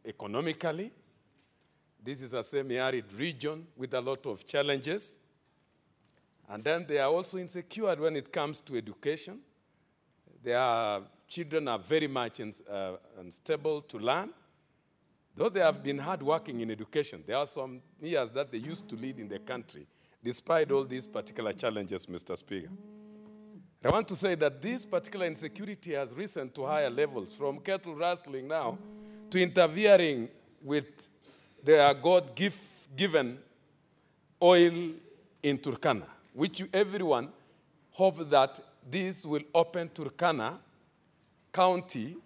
economically. This is a semi-arid region with a lot of challenges. And then they are also insecure when it comes to education. Their children are very much unstable to learn. Though they have been hard working in education, there are some years that they used to lead in the country, despite all these particular challenges, Mr. Speaker. I want to say that this particular insecurity has risen to higher levels, from cattle rustling now to interfering with their God-given oil in Turkana, which everyone hope that this will open Turkana County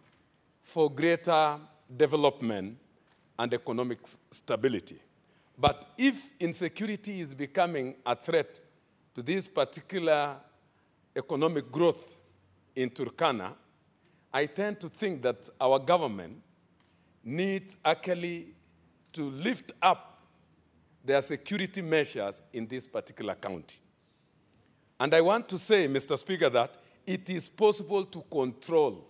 for greater development and economic stability. But if insecurity is becoming a threat to this particular economic growth in Turkana, I tend to think that our government needs actually to lift up their security measures in this particular county. And I want to say, Mr. Speaker, that it is possible to control,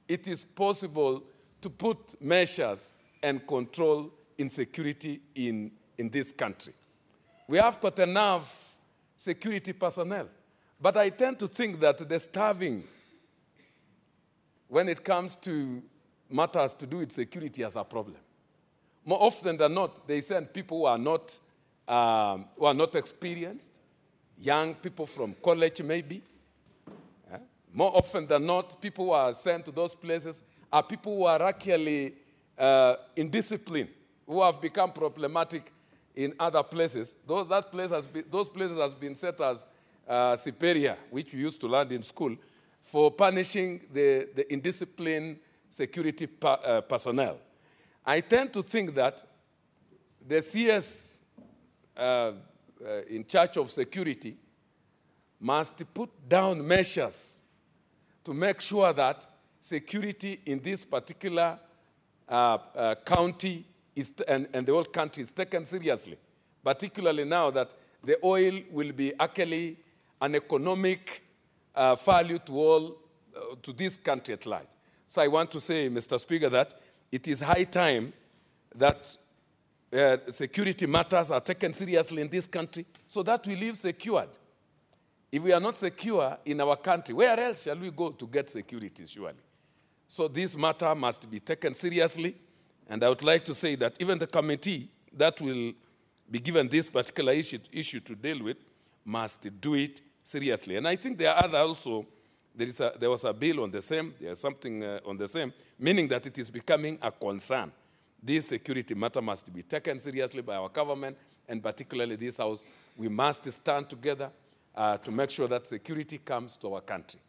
it is possible to put measures and control insecurity in this country. We have got enough security personnel. But I tend to think that the starving, when it comes to matters to do with security, as a problem. More often than not, they send people who are not experienced, young people from college maybe. More often than not, people who are sent to those places are people who are actually indisciplined, who have become problematic in other places. Those places has been set as superior, which we used to learn in school, for punishing the indisciplined security personnel. I tend to think that the CS in charge of security must put down measures to make sure that security in this particular county and the whole country is taken seriously, particularly now that the oil will be actually an economic value to this country at large. So I want to say, Mr. Speaker, that it is high time that security matters are taken seriously in this country so that we live secured. If we are not secure in our country, where else shall we go to get security, surely? So this matter must be taken seriously, and I would like to say that even the committee that will be given this particular issue to deal with must do it seriously. And I think there are other also, there was a bill on the same, there's something on the same, meaning that it is becoming a concern. This security matter must be taken seriously by our government, and particularly this House. We must stand together to make sure that security comes to our country.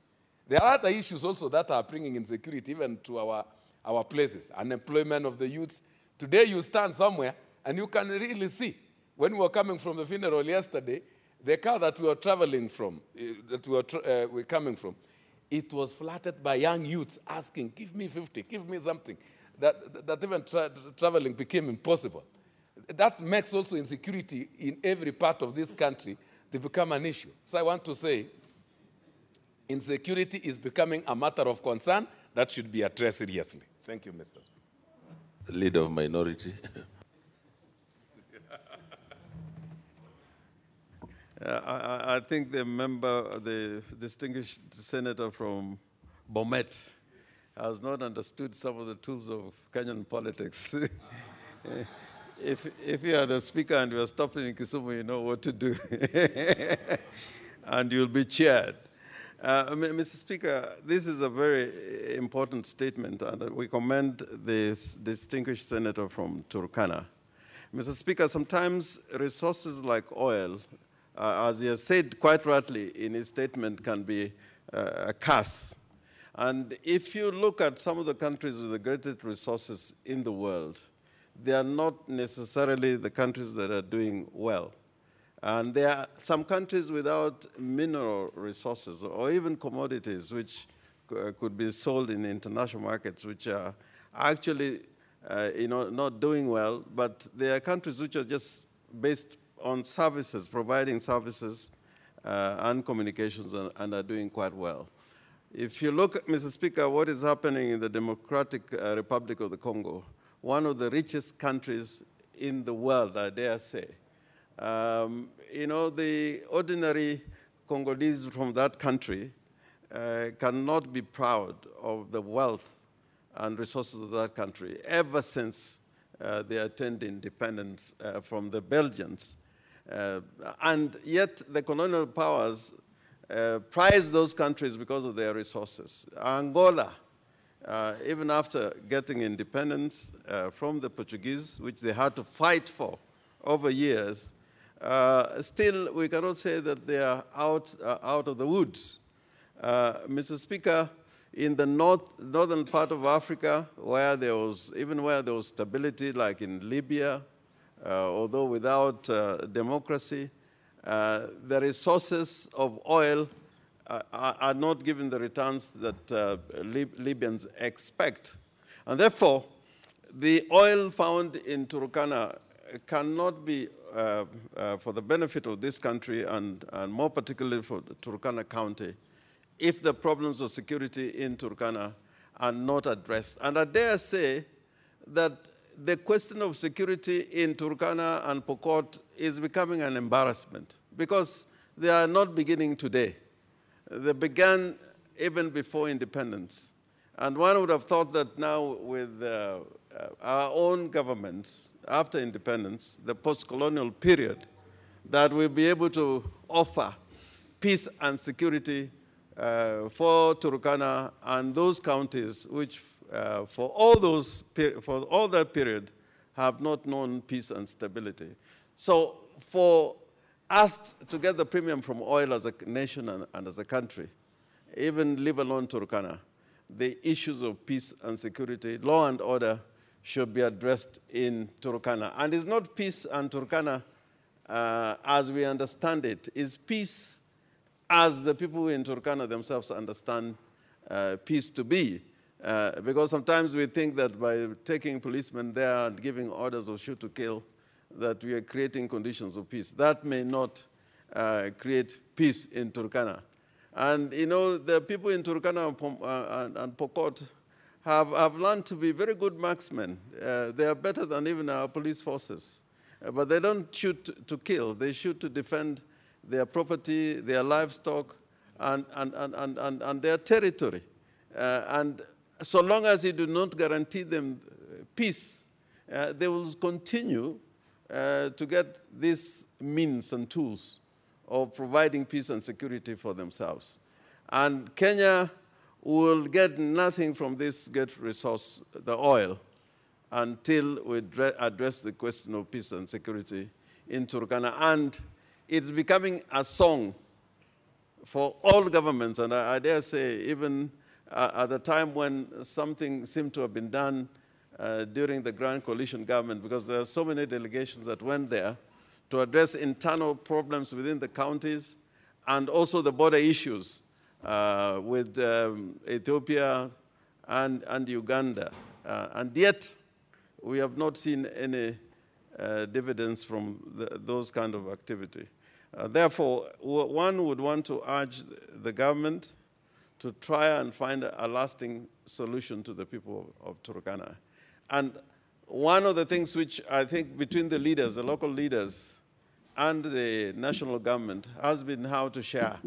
There are other issues also that are bringing insecurity even to our places. Unemployment of the youths. Today you stand somewhere and you can really see. When we were coming from the funeral yesterday, the car that we were traveling from, we're coming from, it was flooded by young youths asking, give me 50, give me something. That even traveling became impossible. That makes also insecurity in every part of this country to become an issue. So I want to say, insecurity is becoming a matter of concern that should be addressed seriously. Thank you, Mr. Speaker. Leader of minority. I think the distinguished senator from Bomet has not understood some of the tools of Kenyan politics. If you are the speaker and you are stopping in Kisumu, you know what to do. And you'll be cheered. Mr. Speaker, this is a very important statement, and we commend this distinguished senator from Turkana. Mr. Speaker, sometimes resources like oil, as he has said quite rightly in his statement, can be a curse. And if you look at some of the countries with the greatest resources in the world, they are not necessarily the countries that are doing well. And there are some countries without mineral resources or even commodities which could be sold in international markets, which are actually not doing well, but there are countries which are just based on services, providing services and communications, and are doing quite well. If you look, Mr. Speaker, what is happening in the Democratic Republic of the Congo, one of the richest countries in the world, I dare say. The ordinary Congolese from that country cannot be proud of the wealth and resources of that country ever since they attained independence from the Belgians. And yet the colonial powers prize those countries because of their resources. Angola, even after getting independence from the Portuguese, which they had to fight for over years, still we cannot say that they are out of the woods. Mr. Speaker, in the northern part of Africa, where there was stability, like in Libya, although without democracy, the resources of oil are not giving the returns that Libyans expect. And therefore, the oil found in Turkana cannot be for the benefit of this country and more particularly for Turkana County if the problems of security in Turkana are not addressed. And I dare say that the question of security in Turkana and Pokot is becoming an embarrassment because they are not beginning today. they began even before independence. And one would have thought that now with our own governments, after independence, the post-colonial period, that we'll be able to offer peace and security for Turkana and those counties which for all that period have not known peace and stability. So for us to get the premium from oil as a nation and as a country, even leave alone Turkana, the issues of peace and security, law and order should be addressed in Turkana. And it's not peace and Turkana as we understand it. It's peace as the people in Turkana themselves understand peace to be. Because sometimes we think that by taking policemen there and giving orders of shoot to kill, that we are creating conditions of peace. That may not create peace in Turkana. And you know, the people in Turkana and Pokot have learned to be very good marksmen. They are better than even our police forces. But they don't shoot to kill. They shoot to defend their property, their livestock, and their territory. And so long as you do not guarantee them peace, they will continue to get these means and tools of providing peace and security for themselves. And Kenya will get nothing from this great resource, the oil, until we address the question of peace and security in Turkana. And it's becoming a song for all governments, and I dare say even at the time when something seemed to have been done during the Grand Coalition government, because there are so many delegations that went there to address internal problems within the counties and also the border issues with Ethiopia and Uganda. And yet, we have not seen any dividends from those kind of activity. Therefore, one would want to urge the government to try and find a lasting solution to the people of Turkana. And one of the things which I think between the leaders, the local leaders, and the national government has been how to share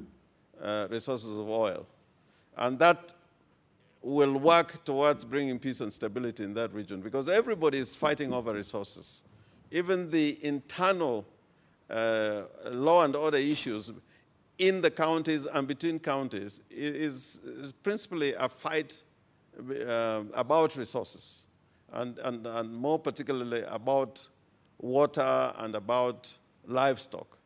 resources of oil. And that will work towards bringing peace and stability in that region, because everybody is fighting over resources. Even the internal law and order issues in the counties and between counties is principally a fight about resources, and more particularly about water and about livestock.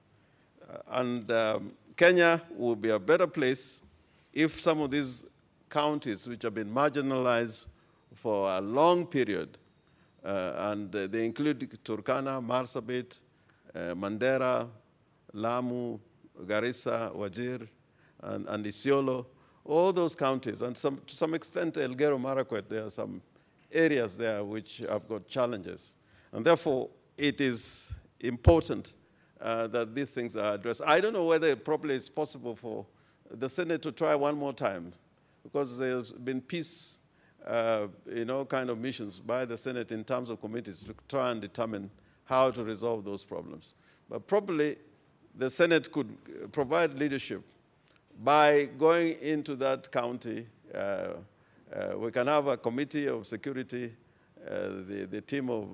Kenya will be a better place if some of these counties which have been marginalized for a long period, and they include Turkana, Marsabit, Mandera, Lamu, Garissa, Wajir, and Isiolo, all those counties, and to some extent Elgeyo Marakwet, there are some areas there which have got challenges. And therefore, it is important that these things are addressed. I don't know whether it probably is possible for the Senate to try one more time, because there's been peace, kind of missions by the Senate in terms of committees to try and determine how to resolve those problems. But probably the Senate could provide leadership by going into that county. We can have a committee of security, the team of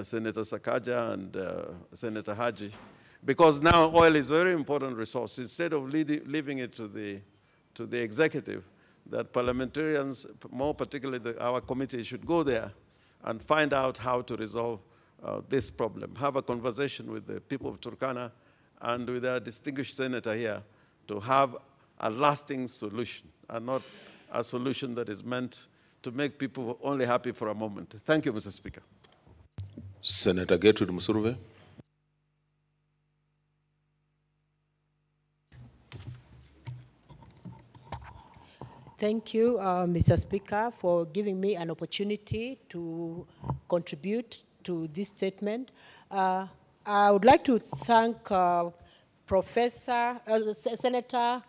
Senator Sakaja and Senator Haji, because now oil is a very important resource. Instead of leaving it to the executive, that parliamentarians, more particularly our committee, should go there and find out how to resolve this problem. Have a conversation with the people of Turkana and with our distinguished senator here to have a lasting solution, and not a solution that is meant to make people only happy for a moment. Thank you, Mr. Speaker. Senator Gertrude Musurve. Thank you, Mr. Speaker, for giving me an opportunity to contribute to this statement. I would like to thank Senator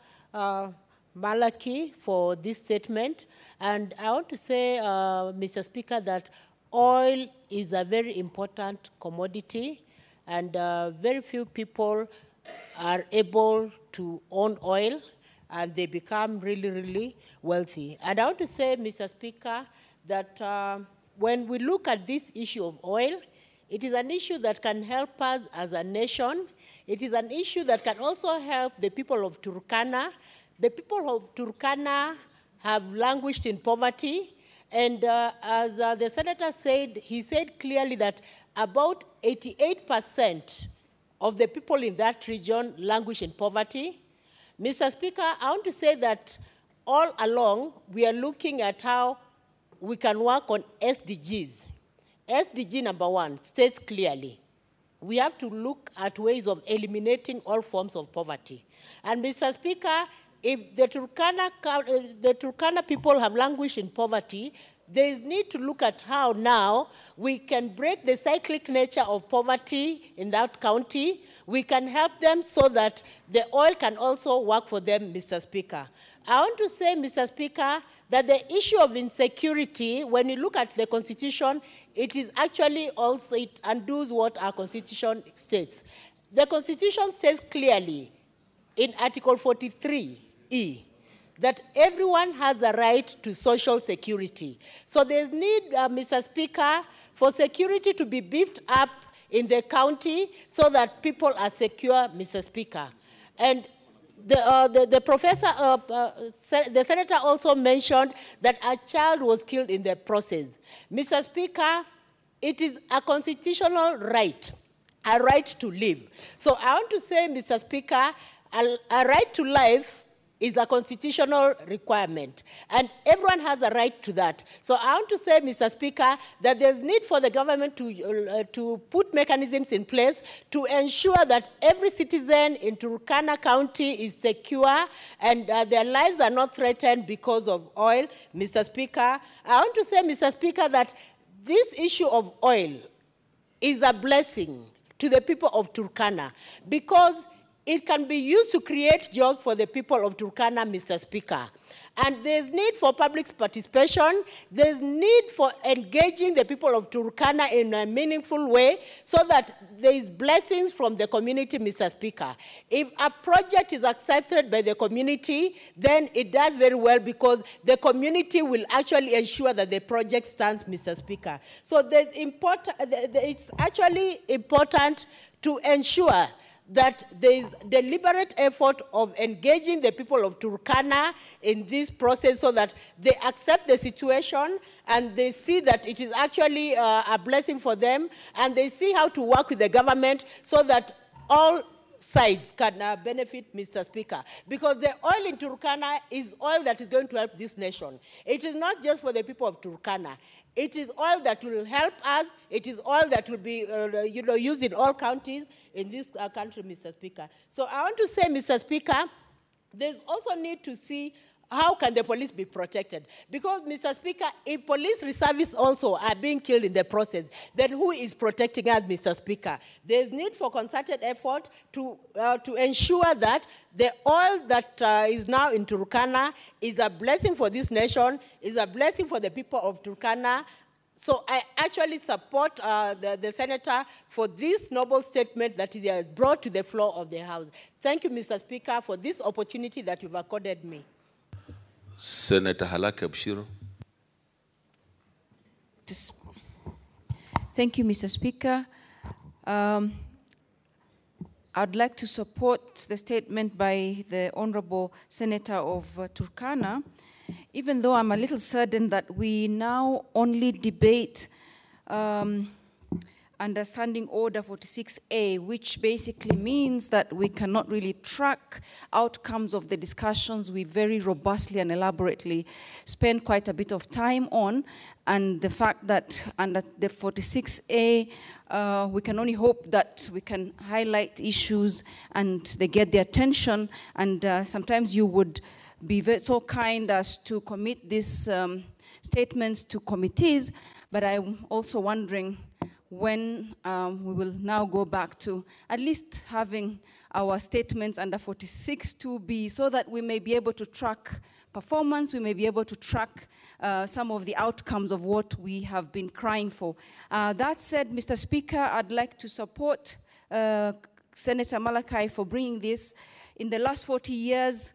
Malaki for this statement. And I want to say, Mr. Speaker, that oil is a very important commodity, and very few people are able to own oil. and they become really, really wealthy. And I want to say, Mr. Speaker, that when we look at this issue of oil, it is an issue that can help us as a nation. It is an issue that can also help the people of Turkana. The people of Turkana have languished in poverty. And as the senator said, he said clearly that about 88% of the people in that region languish in poverty. Mr. Speaker, I want to say that all along, we are looking at how we can work on SDGs. SDG number 1 states clearly, we have to look at ways of eliminating all forms of poverty. And Mr. Speaker, if the Turkana people have languished in poverty, there is need to look at how now we can break the cyclic nature of poverty in that county. We can help them so that the oil can also work for them, Mr. Speaker. I want to say, Mr. Speaker, that the issue of insecurity, when you look at the Constitution, it is actually also, it undoes what our Constitution states. The Constitution says clearly in Article 43E that everyone has a right to social security. So there's need, Mr. Speaker, for security to be beefed up in the county so that people are secure, Mr. Speaker. And the senator also mentioned that a child was killed in the process. Mr. Speaker, it is a constitutional right, a right to live. So I want to say, Mr. Speaker, a right to life is a constitutional requirement, and everyone has a right to that. So I want to say, Mr. Speaker, that there's need for the government to put mechanisms in place to ensure that every citizen in Turkana County is secure and their lives are not threatened because of oil, Mr. Speaker. I want to say, Mr. Speaker, that this issue of oil is a blessing to the people of Turkana because it can be used to create jobs for the people of Turkana, Mr. Speaker. And there's need for public participation. There's need for engaging the people of Turkana in a meaningful way so that there is blessings from the community, Mr. Speaker. If a project is accepted by the community, then it does very well because the community will actually ensure that the project stands, Mr. Speaker. So it's actually important to ensure that there is deliberate effort of engaging the people of Turkana in this process so that they accept the situation and they see that it is actually a blessing for them and they see how to work with the government so that all sides can benefit, Mr. Speaker. Because the oil in Turkana is oil that is going to help this nation. It is not just for the people of Turkana. It is oil that will help us. It is oil that will be used in all counties in this country, Mr. Speaker. So I want to say, Mr. Speaker, there's also need to see how can the police be protected? Because, Mr. Speaker, if police reservists also are being killed in the process, then who is protecting us, Mr. Speaker? There's need for concerted effort to ensure that the oil that is now in Turkana is a blessing for this nation, is a blessing for the people of Turkana. So I actually support the senator for this noble statement that is brought to the floor of the House. Thank you, Mr. Speaker, for this opportunity that you've accorded me. Senator Halaka Bshiro. Thank you, Mr. Speaker. I'd like to support the statement by the Honorable Senator of Turkana, even though I'm a little saddened that we now only debate Understanding Order 46A, which basically means that we cannot really track outcomes of the discussions we very robustly and elaborately spend quite a bit of time on, and the fact that under the 46A, we can only hope that we can highlight issues and they get the attention, and sometimes you would be so kind as to commit these statements to committees, but I'm also wondering when we will now go back to at least having our statements under 46(2)B so that we may be able to track performance, we may be able to track some of the outcomes of what we have been crying for. That said, Mr. Speaker, I'd like to support Senator Malachi for bringing this. In the last 40 years,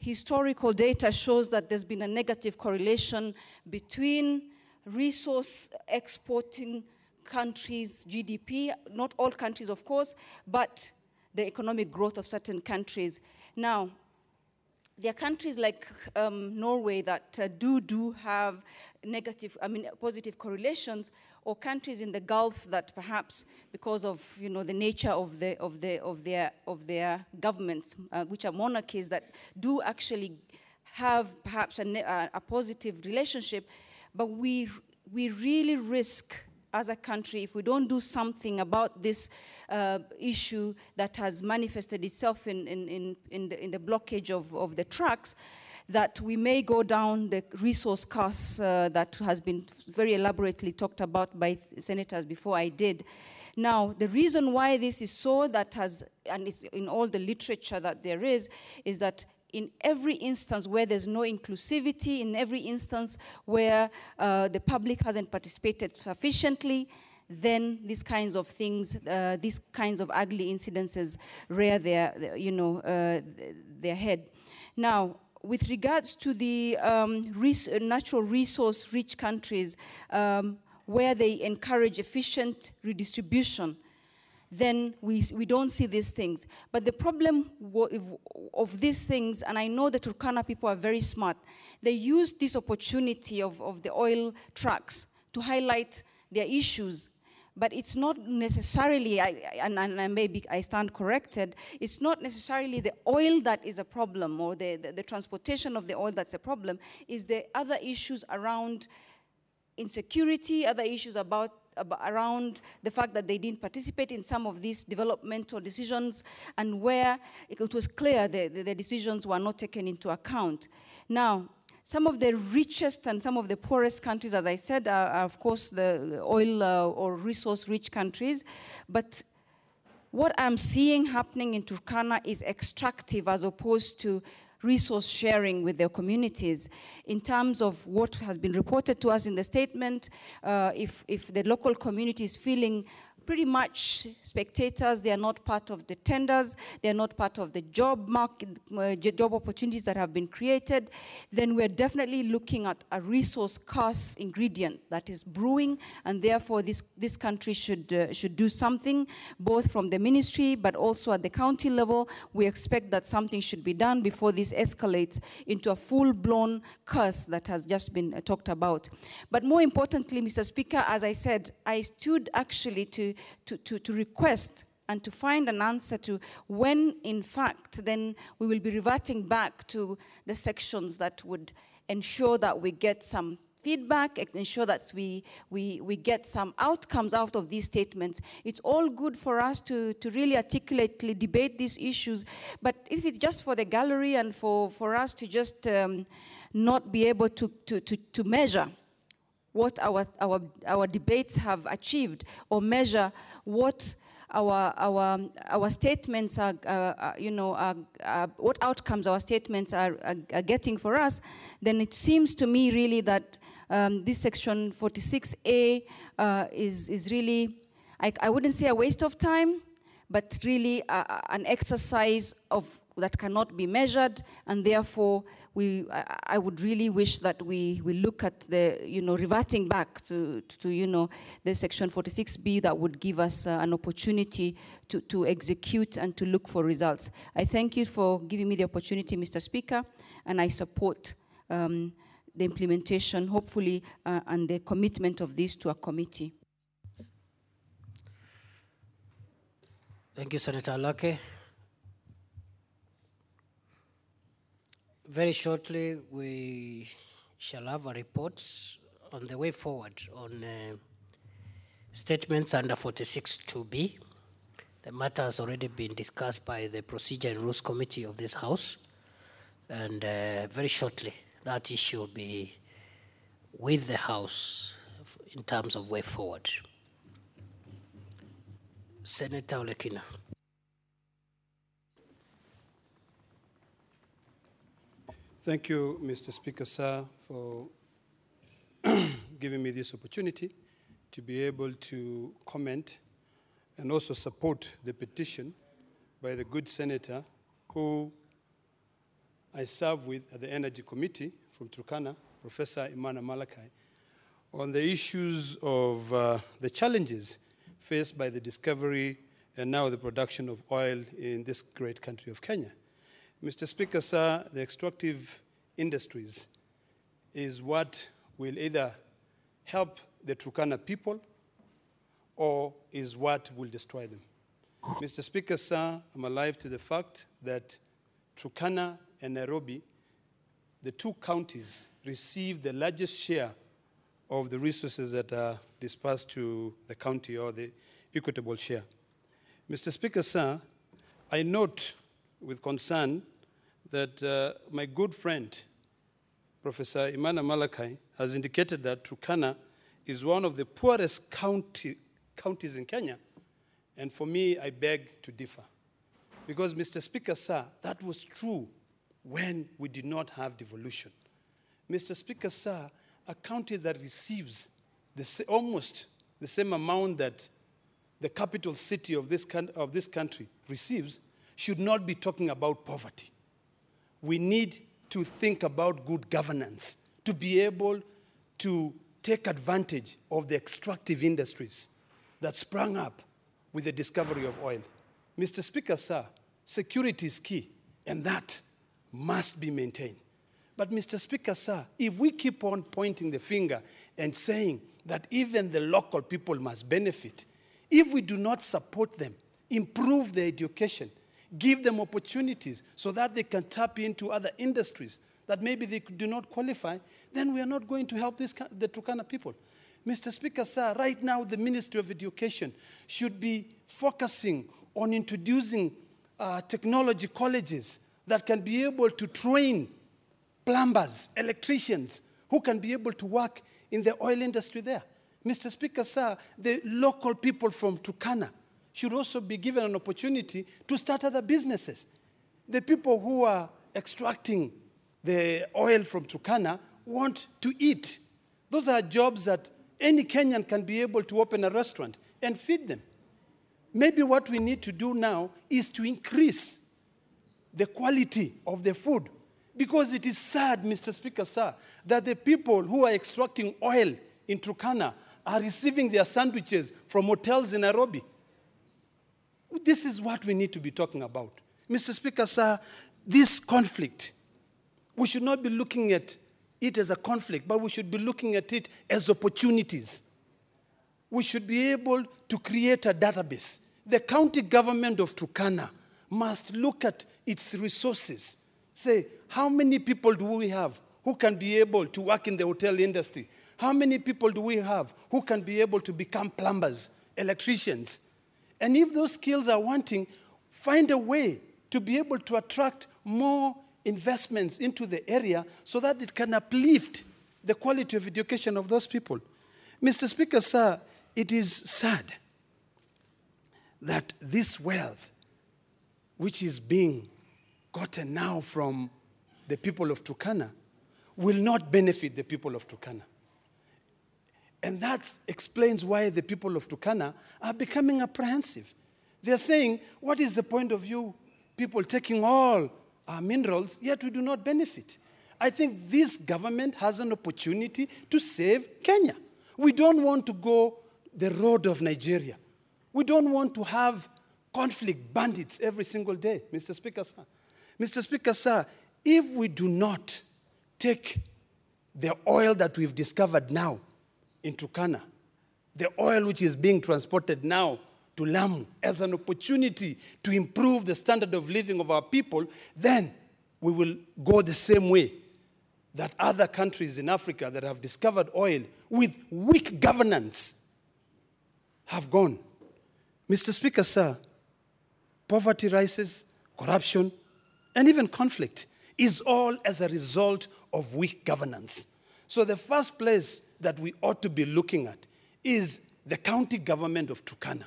historical data shows that there's been a negative correlation between resource exporting countries' GDP, not all countries, of course, but the economic growth of certain countries. Now, there are countries like Norway that do have positive correlations, or countries in the Gulf that perhaps, because of the nature of their governments, which are monarchies, that do actually have perhaps a positive relationship, but we really risk as a country, if we don't do something about this issue that has manifested itself in the blockage of the trucks, that we may go down the resource costs that has been very elaborately talked about by senators before I did. Now, the reason why this is so, and it's in all the literature that there is that in every instance where there's no inclusivity, in every instance where the public hasn't participated sufficiently, then these kinds of things, these kinds of ugly incidences rear their head. Now, with regards to the natural resource-rich countries where they encourage efficient redistribution, then we don't see these things. But the problem of these things, and I know the Turkana people are very smart, they use this opportunity of the oil trucks to highlight their issues. But it's not necessarily, and maybe I stand corrected, it's not necessarily the oil that is a problem, or the transportation of the oil that's a problem. Is the other issues around insecurity, other issues around the fact that they didn't participate in some of these developmental decisions, and where it was clear the decisions were not taken into account. Now, some of the richest and some of the poorest countries, as I said, are of course the oil or resource-rich countries. But what I'm seeing happening in Turkana is extractive as opposed to resource sharing with their communities. In terms of what has been reported to us in the statement, if the local community is feeling pretty much spectators, they are not part of the tenders, they are not part of the job market, job opportunities that have been created, then we're definitely looking at a resource cost ingredient that is brewing, and therefore this country should do something, both from the ministry but also at the county level. We expect that something should be done before this escalates into a full-blown curse that has just been talked about. But more importantly, Mr. Speaker, as I said, I stood actually to request and to find an answer to when, in fact, then we will be reverting back to the sections that would ensure that we get some feedback, ensure that we get some outcomes out of these statements. It's all good for us to really articulately debate these issues, but if it's just for the gallery and for us to just not be able to measure what our debates have achieved, or measure what our statements are, what outcomes our statements are getting for us, then it seems to me really that this section 46A is really, I wouldn't say a waste of time, but really an exercise that cannot be measured, and therefore I would really wish that we look at the, reverting back to the section 46B that would give us an opportunity to execute and to look for results. I thank you for giving me the opportunity, Mr. Speaker, and I support the implementation, hopefully, and the commitment of this to a committee. Thank you, Senator Lake. Very shortly, we shall have a report on the way forward on statements under 46(2)B. The matter has already been discussed by the Procedure and Rules Committee of this House, and very shortly, that issue will be with the House in terms of way forward. Senator Olekina. Thank you, Mr. Speaker, sir, for giving me this opportunity to be able to comment and also support the petition by the good senator who I serve with at the Energy Committee from Turkana, Professor Imana Malakai, on the issues of the challenges faced by the discovery and now the production of oil in this great country of Kenya. Mr. Speaker, sir, the extractive industries is what will either help the Turkana people or is what will destroy them. Mr. Speaker, sir, I'm alive to the fact that Turkana and Nairobi, the two counties, receive the largest share of the resources that are dispersed to the county, or the equitable share. Mr. Speaker, sir, I note with concern that my good friend, Professor Imana Malakai, has indicated that Turkana is one of the poorest counties in Kenya. And for me, I beg to differ. Because, Mr. Speaker, sir, that was true when we did not have devolution. Mr. Speaker, sir, a county that receives almost the same amount that the capital city of this country receives should not be talking about poverty. We need to think about good governance to be able to take advantage of the extractive industries that sprang up with the discovery of oil. Mr. Speaker, sir, security is key, and that must be maintained. But, Mr. Speaker, sir, if we keep on pointing the finger and saying that even the local people must benefit, if we do not support them, improve their education, give them opportunities so that they can tap into other industries that maybe they do not qualify, then we are not going to help the Turkana people. Mr. Speaker, sir, right now the Ministry of Education should be focusing on introducing technology colleges that can be able to train plumbers, electricians, who can be able to work in the oil industry there. Mr. Speaker, sir, the local people from Turkana should also be given an opportunity to start other businesses. The people who are extracting the oil from Turkana want to eat. Those are jobs that any Kenyan can be able to open a restaurant and feed them. Maybe what we need to do now is to increase the quality of the food, because it is sad, Mr. Speaker, sir, that the people who are extracting oil in Turkana are receiving their sandwiches from hotels in Nairobi. This is what we need to be talking about. Mr. Speaker, sir, this conflict, we should not be looking at it as a conflict, but we should be looking at it as opportunities. We should be able to create a database. The county government of Turkana must look at its resources. Say, how many people do we have who can be able to work in the hotel industry? How many people do we have who can be able to become plumbers, electricians? And if those skills are wanting, find a way to be able to attract more investments into the area so that it can uplift the quality of education of those people. Mr. Speaker, sir, it is sad that this wealth, which is being gotten now from the people of Turkana, will not benefit the people of Turkana. And that explains why the people of Turkana are becoming apprehensive. They're saying, what is the point of you people taking all our minerals, yet we do not benefit? I think this government has an opportunity to save Kenya. We don't want to go the road of Nigeria. We don't want to have conflict bandits every single day, Mr. Speaker, sir. Mr. Speaker, sir, if we do not take the oil that we've discovered now in Turkana, the oil which is being transported now to Lamu as an opportunity to improve the standard of living of our people, then we will go the same way that other countries in Africa that have discovered oil with weak governance have gone. Mr. Speaker, sir, poverty rises, corruption, and even conflict is all as a result of weak governance. So the first place that we ought to be looking at is the county government of Turkana.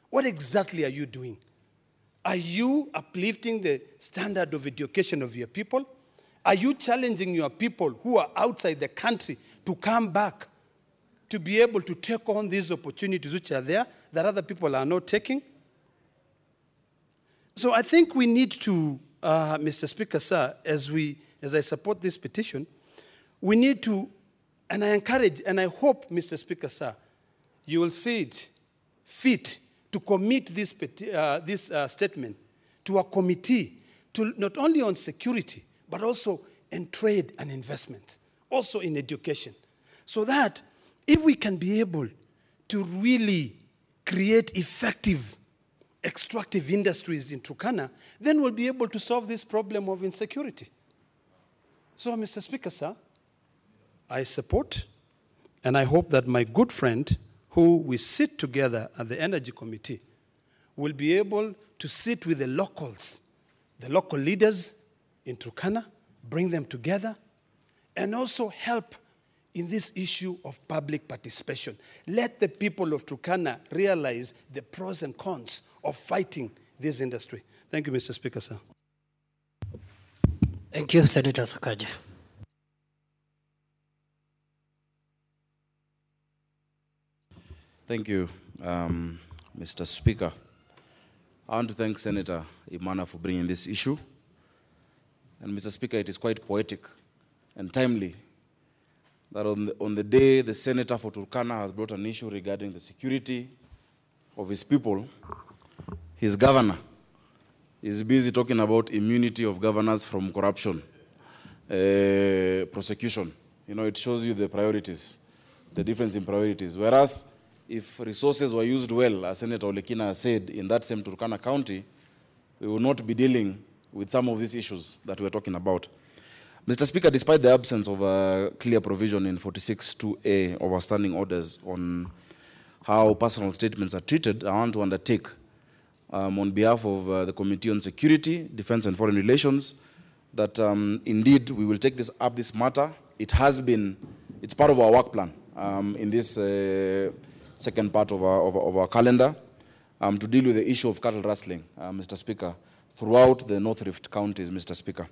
What exactly are you doing? Are you uplifting the standard of education of your people? Are you challenging your people who are outside the country to come back to be able to take on these opportunities which are there that other people are not taking? So I think we need to Mr. Speaker, sir, as I support this petition, we need to, and I encourage, and I hope, Mr. Speaker, sir, you will see it fit to commit this statement to a committee, to not only on security, but also in trade and investments, also in education, so that if we can be able to really create effective extractive industries in Turkana, then we'll be able to solve this problem of insecurity. So, Mr. Speaker, sir, I support, and I hope that my good friend, who we sit together at the Energy Committee, will be able to sit with the locals, the local leaders in Turkana, bring them together, and also help in this issue of public participation. Let the people of Turkana realize the pros and cons of fighting this industry. Thank you, Mr. Speaker, sir. Thank you, Senator Sakaja. Thank you, Mr. Speaker. I want to thank Senator Imana for bringing this issue. And Mr. Speaker, it is quite poetic and timely that on the day the Senator for Turkana has brought an issue regarding the security of his people, his governor is busy talking about immunity of governors from corruption, prosecution. You know, it shows you the priorities, the difference in priorities. Whereas, if resources were used well, as Senator Olekina said, in that same Turkana County, we will not be dealing with some of these issues that we're talking about. Mr. Speaker, despite the absence of a clear provision in 46(2)(a) of our standing orders on how personal statements are treated, I want to undertake, on behalf of the Committee on Security, Defense and Foreign Relations, that indeed we will take this matter. It's part of our work plan in this second part of our calendar, to deal with the issue of cattle rustling, Mr. Speaker, throughout the North Rift counties, Mr. Speaker.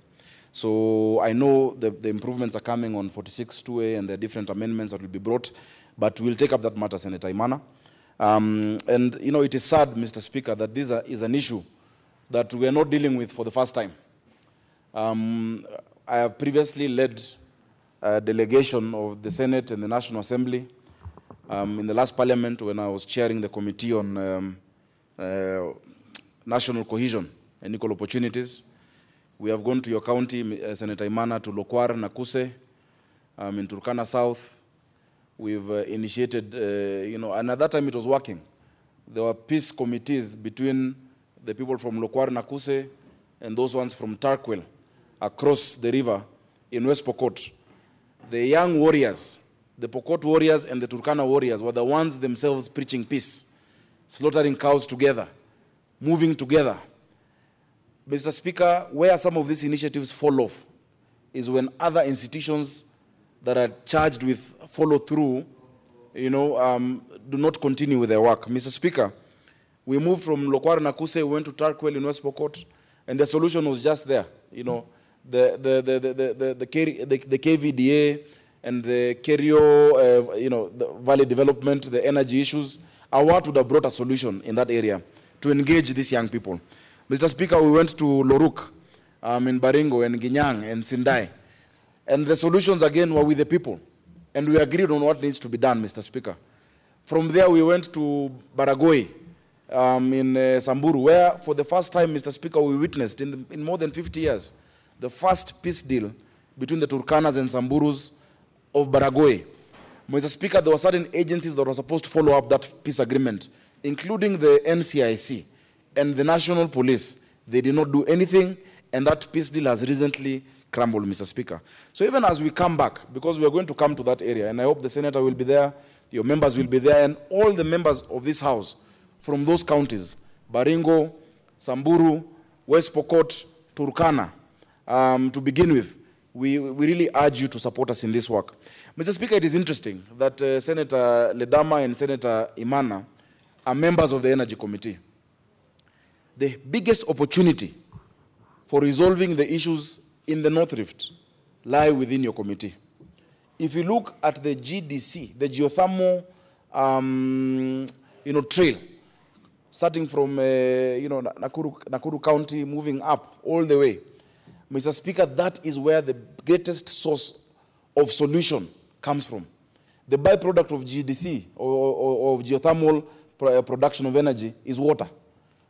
So I know the improvements are coming on 46(2)(a) and the different amendments that will be brought, but we'll take up that matter, Senator Imana. And, you know, it is sad, Mr. Speaker, that this is an issue that we are not dealing with for the first time. I have previously led a delegation of the Senate and the National Assembly in the last parliament when I was chairing the Committee on National Cohesion and Equal Opportunities. We have gone to your county, Senator Imana, to Lokwar, Nakuse, in Turkana South. We've initiated, you know, and at that time it was working. There were peace committees between the people from Lokwar, Nakuse, and those ones from Tarkwel, across the river in West Pokot. The young warriors, the Pokot warriors and the Turkana warriors were the ones themselves preaching peace, slaughtering cows together, moving together. Mr. Speaker, where some of these initiatives fall off is when other institutions that are charged with follow-through, you know, do not continue with their work. Mr. Speaker, we moved from Lokwar Nakuse, we went to Tarkwel in West Pokot, and the solution was just there. You know, the KVDA and the Kerio, you know, the valley development, the energy issues, are what would have brought a solution in that area to engage these young people. Mr. Speaker, we went to Loruk, in Baringo and Ginyang and Sindai. And the solutions, again, were with the people. And we agreed on what needs to be done, Mr. Speaker. From there, we went to Baragoi in Samburu, where for the first time, Mr. Speaker, we witnessed in more than 50 years, the first peace deal between the Turkanas and Samburus of Baragoi. Mr. Speaker, there were certain agencies that were supposed to follow up that peace agreement, including the NCIC and the National Police. They did not do anything, and that peace deal has recently crumbled, Mr. Speaker. So even as we come back, because we are going to come to that area, and I hope the Senator will be there, your members will be there, and all the members of this House from those counties, Baringo, Samburu, West Pokot, Turkana, to begin with, we really urge you to support us in this work. Mr. Speaker, it is interesting that Senator Ledama and Senator Imana are members of the Energy Committee. The biggest opportunity for resolving the issues in the North Rift lie within your committee. If you look at the GDC, the geothermal trail starting from Nakuru County, moving up all the way. Mr. Speaker, that is where the greatest source of solution comes from. The byproduct of GDC, or of geothermal production of energy, is water,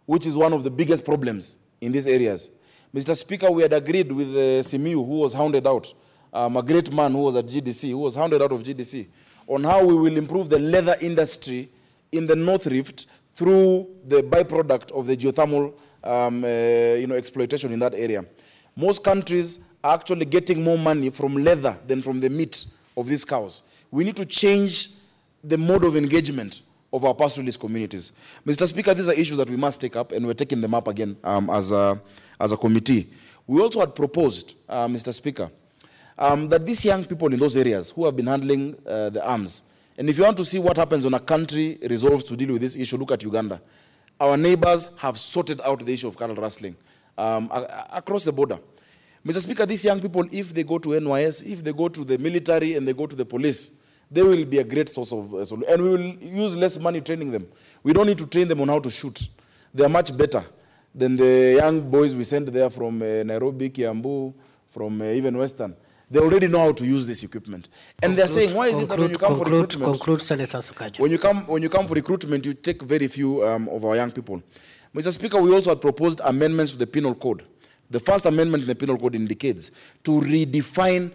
which is one of the biggest problems in these areas. Mr. Speaker, we had agreed with Simiyu, who was hounded out, a great man who was at GDC, who was hounded out of GDC, on how we will improve the leather industry in the North Rift through the byproduct of the geothermal exploitation in that area. Most countries are actually getting more money from leather than from the meat of these cows. We need to change the mode of engagement of our pastoralist communities. Mr. Speaker, these are issues that we must take up, and we're taking them up again as a committee. We also had proposed, Mr. Speaker, that these young people in those areas who have been handling the arms, and if you want to see what happens when a country resolves to deal with this issue, look at Uganda. Our neighbors have sorted out the issue of cattle rustling across the border. Mr. Speaker, these young people, if they go to NYS, if they go to the military and they go to the police, they will be a great source of solution. And we will use less money training them. We don't need to train them on how to shoot. They are much better than the young boys we send there from Nairobi, Kiambu, from even Western. They already know how to use this equipment. And they're saying, why is it that when you come for recruitment, when you come for recruitment, you take very few of our young people? Mr. Speaker, we also had proposed amendments to the penal code. The first amendment in the penal code indicates to redefine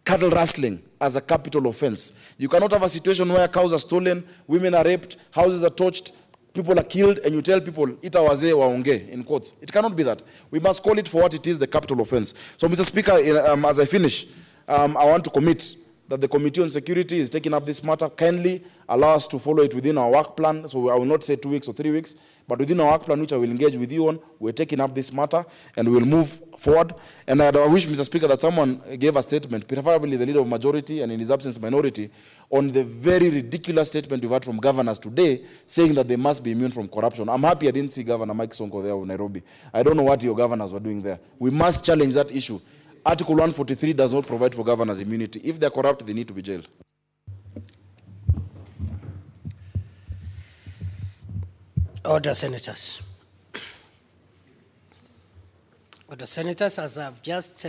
cattle rustling as a capital offense. You cannot have a situation where cows are stolen, women are raped, houses are torched, people are killed, and you tell people, ita wazee waonge, in quotes. It cannot be that. We must call it for what it is, the capital offense. So, Mr. Speaker, as I finish, I want to commit that the Committee on Security is taking up this matter. Kindly allow us to follow it within our work plan. So I will not say 2 weeks or 3 weeks, but within our work plan, which I will engage with you on, we're taking up this matter and we will move forward. And I wish, Mr. Speaker, that someone gave a statement, preferably the leader of majority and in his absence minority, on the very ridiculous statement we've had from governors today, saying that they must be immune from corruption. I'm happy I didn't see Governor Mike Sonko there of Nairobi. I don't know what your governors were doing there. We must challenge that issue. Article 143 does not provide for governors immunity. If they're corrupt, they need to be jailed. Order, Senators. Order, Senators, as I've just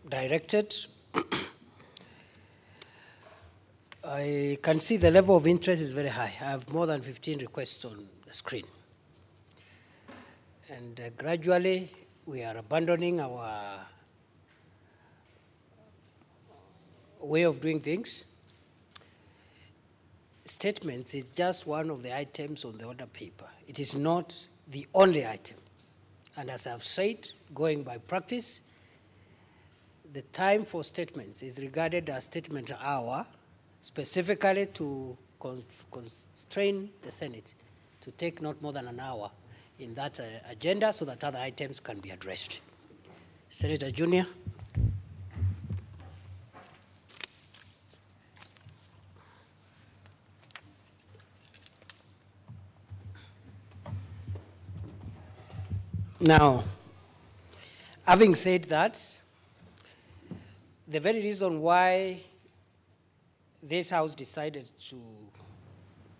directed, I can see the level of interest is very high. I have more than 15 requests on the screen. And gradually, we are abandoning our way of doing things. Statements is just one of the items on the order paper. It is not the only item. And as I've said, going by practice, the time for statements is regarded as statement hour, specifically to constrain the Senate to take not more than an hour in that agenda so that other items can be addressed. Senator Junior. Now, having said that, the very reason why this House decided to,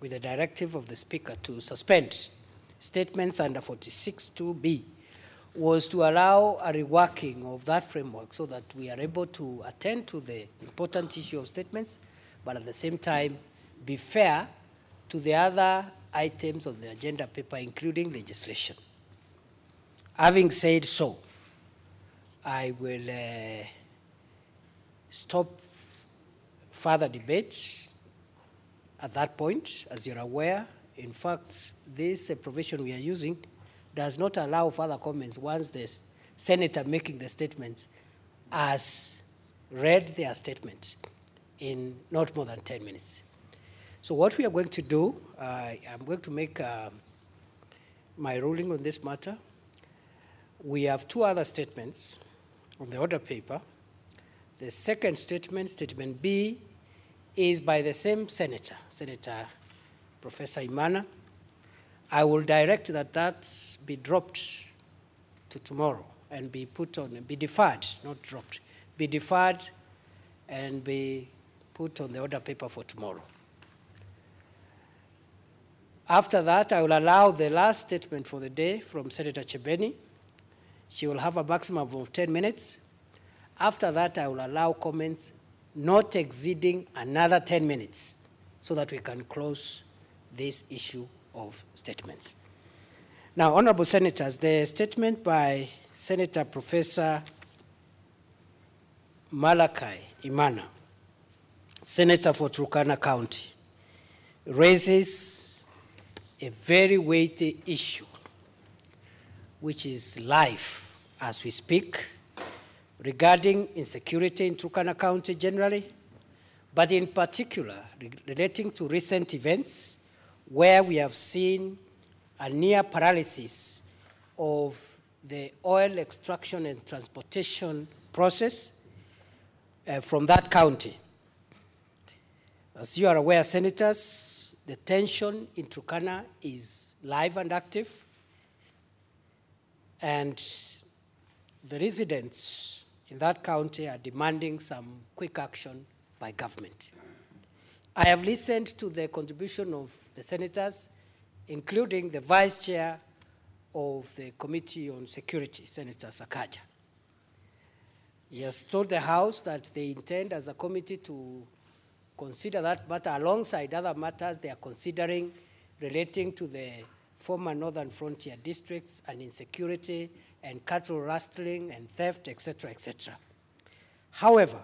with the directive of the Speaker, to suspend statements under 46(2)(b was to allow a reworking of that framework so that we are able to attend to the important issue of statements, but at the same time be fair to the other items on the agenda paper, including legislation. Having said so, I will stop further debate at that point. As you're aware, in fact, this provision we are using does not allow further comments once the senator making the statements has read their statement in not more than 10 minutes. So what we are going to do, I'm going to make my ruling on this matter. We have two other statements on the order paper. The second statement, Statement B, is by the same senator, Senator Professor Imana. I will direct that that be dropped to tomorrow and be put on, be deferred, not dropped, be deferred and be put on the order paper for tomorrow. After that, I will allow the last statement for the day from Senator Chebeni. She will have a maximum of 10 minutes. After that, I will allow comments not exceeding another 10 minutes so that we can close this issue of statements. Now, honorable senators, the statement by Senator Professor Malachi Imana, Senator for Turkana County, raises a very weighty issue, which is life as we speak, regarding insecurity in Turkana County generally, but in particular relating to recent events where we have seen a near paralysis of the oil extraction and transportation process from that county. As you are aware, senators, the tension in Turkana is live and active, and the residents in that county are demanding some quick action by government. I have listened to the contribution of the senators, including the vice chair of the Committee on Security, Senator Sakaja. He has told the House that they intend as a committee to consider that matter alongside other matters they are considering relating to the former Northern Frontier districts and insecurity and cattle rustling and theft, etc., etc. However,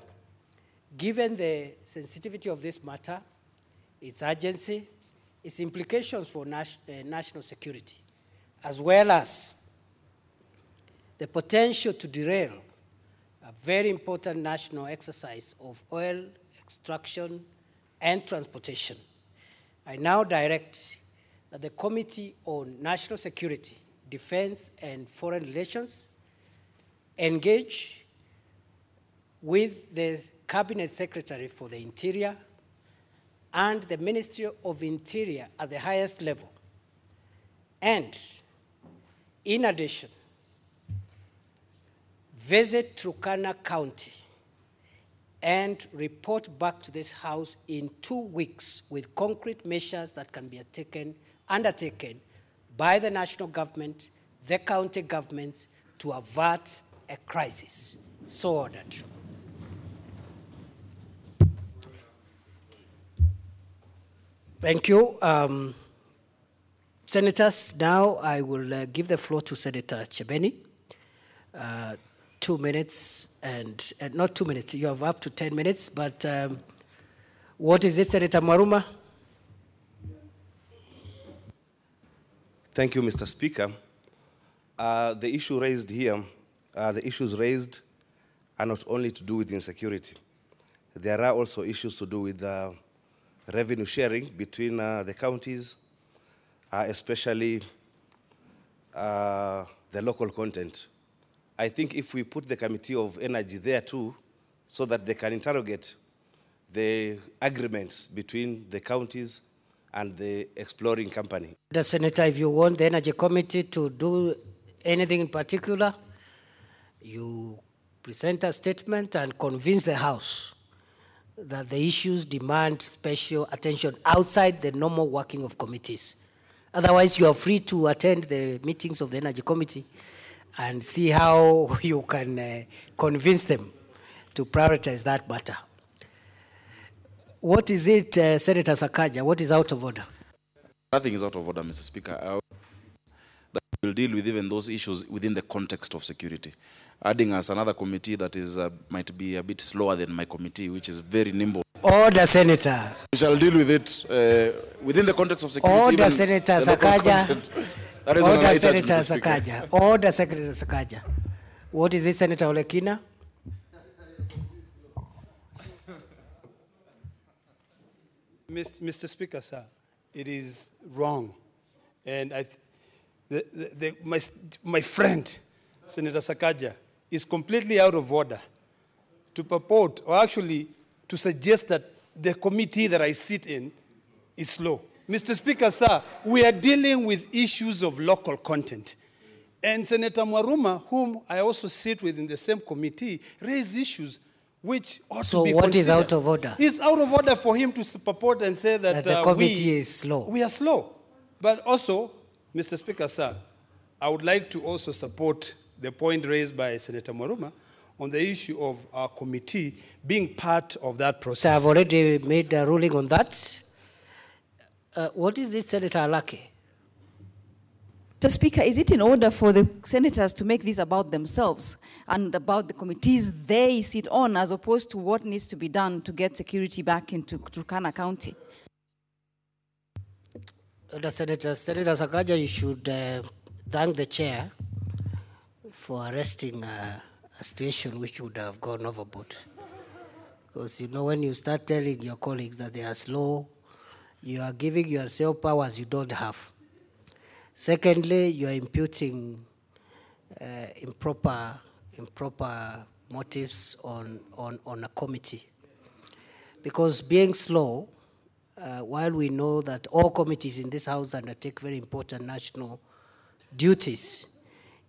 given the sensitivity of this matter, its urgency, its implications for national security, as well as the potential to derail a very important national exercise of oil extraction and transportation, I now direct that the Committee on National Security, Defense and Foreign Relations engage with the Cabinet Secretary for the Interior and the Ministry of Interior at the highest level. And in addition, visit Turkana County and report back to this House in 2 weeks with concrete measures that can be undertaken by the national government, the county governments, to avert a crisis. So ordered. Thank you. Senators, now I will give the floor to Senator Chebeni. 2 minutes, and not 2 minutes, you have up to 10 minutes, but what is it, Senator Maruma? Thank you, Mr. Speaker. The issue raised here, the issues raised are not only to do with insecurity. There are also issues to do with revenue sharing between the counties, especially the local content. I think if we put the Committee of Energy there too, so that they can interrogate the agreements between the counties and the exploring company. The Senator, if you want the Energy Committee to do anything in particular, you present a statement and convince the House that the issues demand special attention outside the normal working of committees. Otherwise, you are free to attend the meetings of the Energy Committee and see how you can convince them to prioritize that matter. What is it, Senator Sakaja? What is out of order? Nothing is out of order, Mr. Speaker. That will deal with even those issues within the context of security. Adding us another committee that is might be a bit slower than my committee, which is very nimble. Order, Senator. We shall deal with it within the context of security. Order, Senator Sakaja. Order, Senator Sakaja. Order, Secretary Sakaja. What is it, Senator Olekina? Mr. Speaker, sir, it is wrong. And my friend, Senator Sakaja, is completely out of order to purport, or actually to suggest that the committee that I sit in is slow. Mr. Speaker, sir, we are dealing with issues of local content. And Senator Maruma, whom I also sit with in the same committee, raised issues which ought to be considered. So what is out of order? It's out of order for him to purport and say that the committee is slow. We are slow. But also, Mr. Speaker, sir, I would like to also support the point raised by Senator Moruma on the issue of our committee being part of that process. I've already made a ruling on that. What is it, Senator Alake? Mr. Speaker, is it in order for the senators to make this about themselves and about the committees they sit on, as opposed to what needs to be done to get security back into Turkana County? Senator Sakaja, you should thank the chair for arresting a situation which would have gone overboard. Because, you know, when you start telling your colleagues that they are slow, you are giving yourself powers you don't have. Secondly, you are imputing improper motives on a committee. Because being slow, while we know that all committees in this House undertake very important national duties,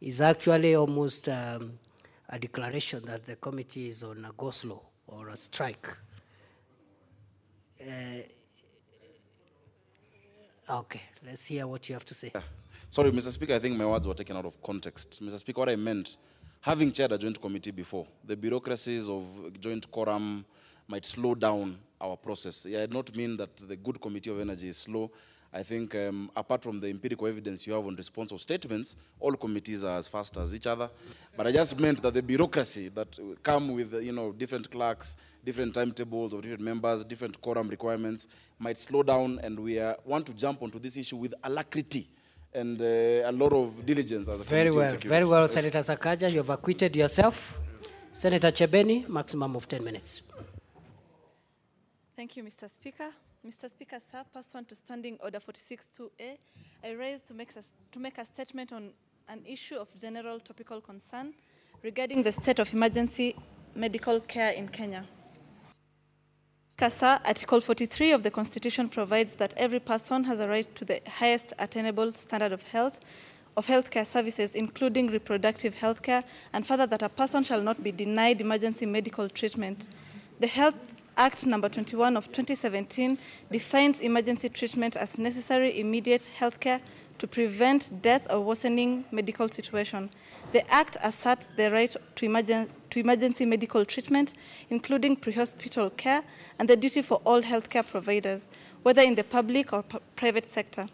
is actually almost a declaration that the committee is on a go-slow or a strike. Okay, let's hear what you have to say. Sorry, Mr. Speaker, I think my words were taken out of context. Mr. Speaker, what I meant, having chaired a joint committee before, the bureaucracies of joint quorum might slow down our process. I did not mean that the good committee of energy is slow. I think apart from the empirical evidence you have on response of statements, all committees are as fast as each other. But I just meant that the bureaucracy that come with, you know, different clerks, different timetables of different members, different quorum requirements might slow down, and we want to jump onto this issue with alacrity and a lot of diligence as a very committee well, on security. very well, Senator Sakaja, you have acquitted yourself. Senator Chebeni, maximum of 10 minutes. Thank you, Mr. Speaker. Mr. Speaker, sir, pursuant to Standing Order 46-2A, I rise to make a statement on an issue of general topical concern regarding the state of emergency medical care in Kenya. Sir, Article 43 of the Constitution provides that every person has a right to the highest attainable standard of healthcare services, including reproductive health care, and further that a person shall not be denied emergency medical treatment. The Health Act number 21 of 2017 defines emergency treatment as necessary immediate health care to prevent death or worsening medical situation. The Act asserts the right to emergency medical treatment, including pre-hospital care, and the duty for all healthcare providers, whether in the public or private sector,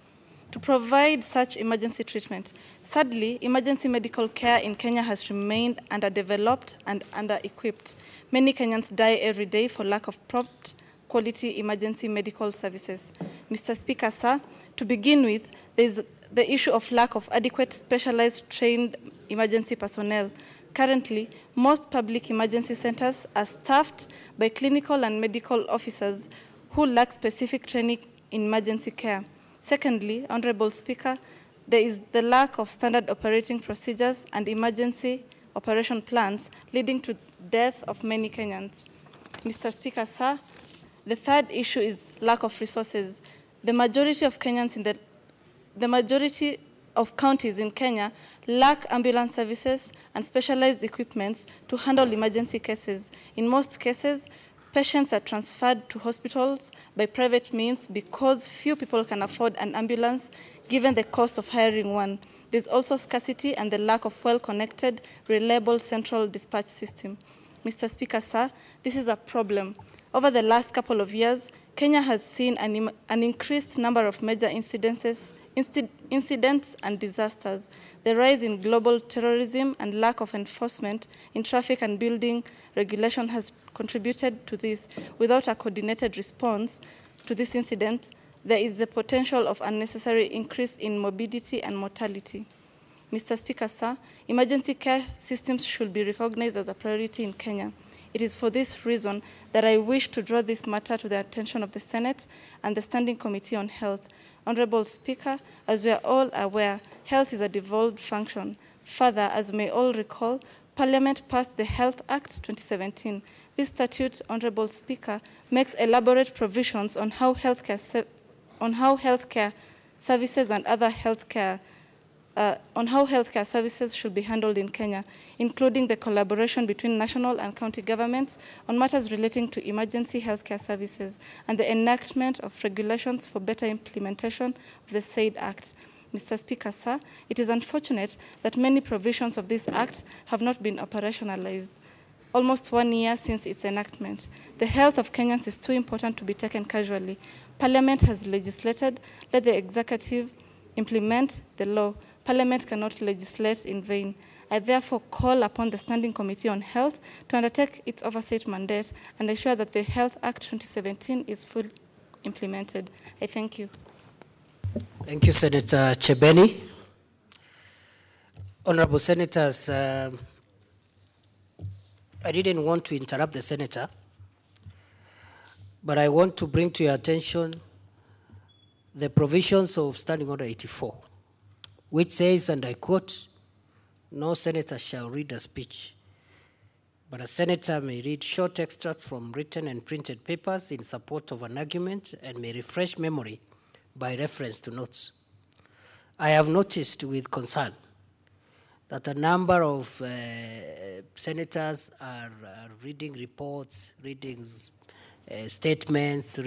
to provide such emergency treatment. Sadly, emergency medical care in Kenya has remained underdeveloped and under-equipped. Many Kenyans die every day for lack of prompt, quality emergency medical services. Mr. Speaker, sir, to begin with, there is the issue of lack of adequate specialized trained emergency personnel. Currently, most public emergency centers are staffed by clinical and medical officers who lack specific training in emergency care. Secondly, Honorable Speaker, there is the lack of standard operating procedures and emergency operation plans, leading to death of many Kenyans. Mr. Speaker, sir, the third issue is lack of resources. The majority of counties in Kenya lack ambulance services and specialized equipments to handle emergency cases. In most cases, patients are transferred to hospitals by private means because few people can afford an ambulance given the cost of hiring one. There's also scarcity and the lack of well-connected, reliable central dispatch system. Mr. Speaker, sir, this is a problem. Over the last couple of years, Kenya has seen an increased number of major incidents and disasters. The rise in global terrorism and lack of enforcement in traffic and building regulation has contributed to this. Without a coordinated response to these incidents, there is the potential of unnecessary increase in morbidity and mortality. Mr. Speaker, sir, emergency care systems should be recognized as a priority in Kenya. It is for this reason that I wish to draw this matter to the attention of the Senate and the Standing Committee on Health. Honorable Speaker, as we are all aware, health is a devolved function. Further, as may all recall, Parliament passed the Health Act 2017. This statute, Honorable Speaker, makes elaborate provisions on how healthcare services and other healthcare on how healthcare services should be handled in Kenya, including the collaboration between national and county governments on matters relating to emergency healthcare services and the enactment of regulations for better implementation of the said Act. Mr. Speaker, sir, it is unfortunate that many provisions of this Act have not been operationalized. Almost 1 year since its enactment. The health of Kenyans is too important to be taken casually. Parliament has legislated, let the executive implement the law. Parliament cannot legislate in vain. I therefore call upon the Standing Committee on Health to undertake its oversight mandate and ensure that the Health Act 2017 is fully implemented. I thank you. Thank you, Senator Chebeni. Honorable Senators, I didn't want to interrupt the senator, but I want to bring to your attention the provisions of Standing Order 84, which says, and I quote, "No senator shall read a speech, but a senator may read short extracts from written and printed papers in support of an argument and may refresh memory by reference to notes." I have noticed with concern that a number of senators are reading reports, reading statements,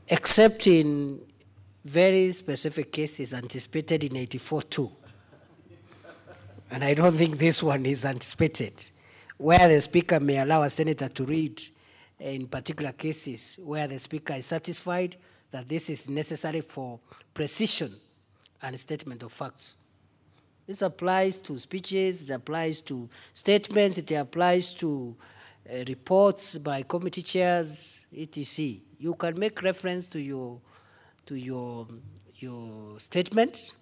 except in very specific cases anticipated in 84-2. And I don't think this one is anticipated, where the Speaker may allow a senator to read in particular cases where the Speaker is satisfied that this is necessary for precision and statement of facts. This applies to speeches, it applies to statements, it applies to reports by committee chairs, etc. You can make reference to your statement.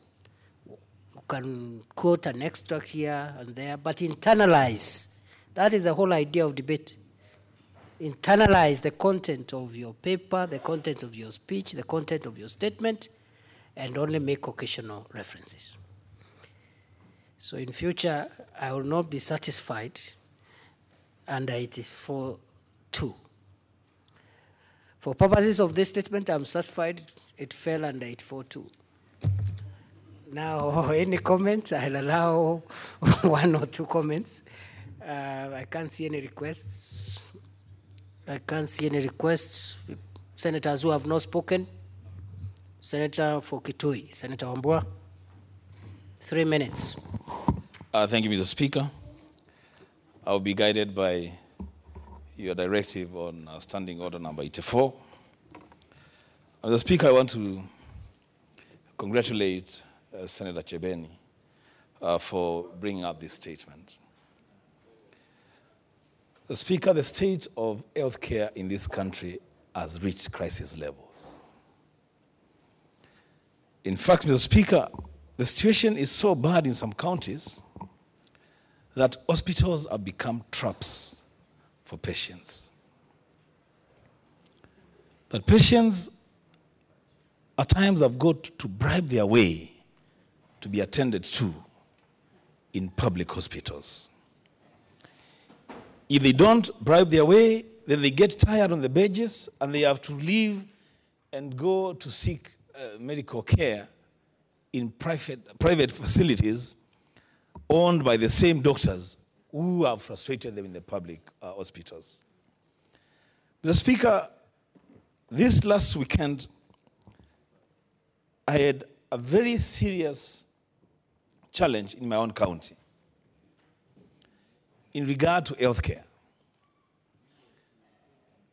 You can quote an extract here and there, but internalize. That is the whole idea of debate. Internalize the content of your paper, the content of your speech, the content of your statement, and only make occasional references. So in future, I will not be satisfied under 84-2. For purposes of this statement, I'm satisfied it fell under 84-2. Now, any comments? I'll allow 1 or 2 comments. I can't see any requests. Senators who have not spoken. Senator for Kitui, Senator Wambua, 3 minutes. Thank you, Mr. Speaker. I'll be guided by your directive on Standing Order number 84. Mr. Speaker, I want to congratulate Senator Chebeni for bringing up this statement. The Speaker, the state of healthcare in this country has reached crisis levels. In fact, Mr. Speaker, the situation is so bad in some counties that hospitals have become traps for patients. That patients at times have got to bribe their way to be attended to in public hospitals. If they don't bribe their way, then they get tired on the benches and they have to leave and go to seek medical care in private facilities owned by the same doctors who have frustrated them in the public hospitals. Mr. Speaker, this last weekend, I had a very serious challenge in my own county in regard to healthcare.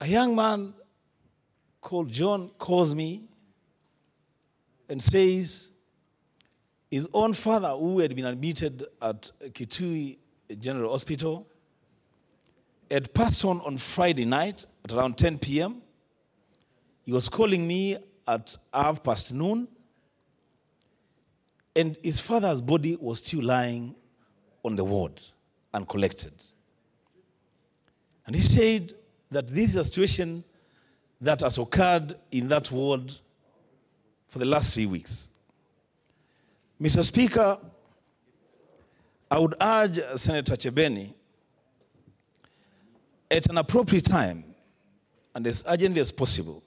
A young man called John calls me and says his own father, who had been admitted at Kitui General Hospital, had passed on Friday night at around 10 p.m. He was calling me at 12:30, and his father's body was still lying on the ward, uncollected. And he said that this is a situation that has occurred in that ward for the last 3 weeks. Mr. Speaker, I would urge Senator Chebeni at an appropriate time and as urgently as possible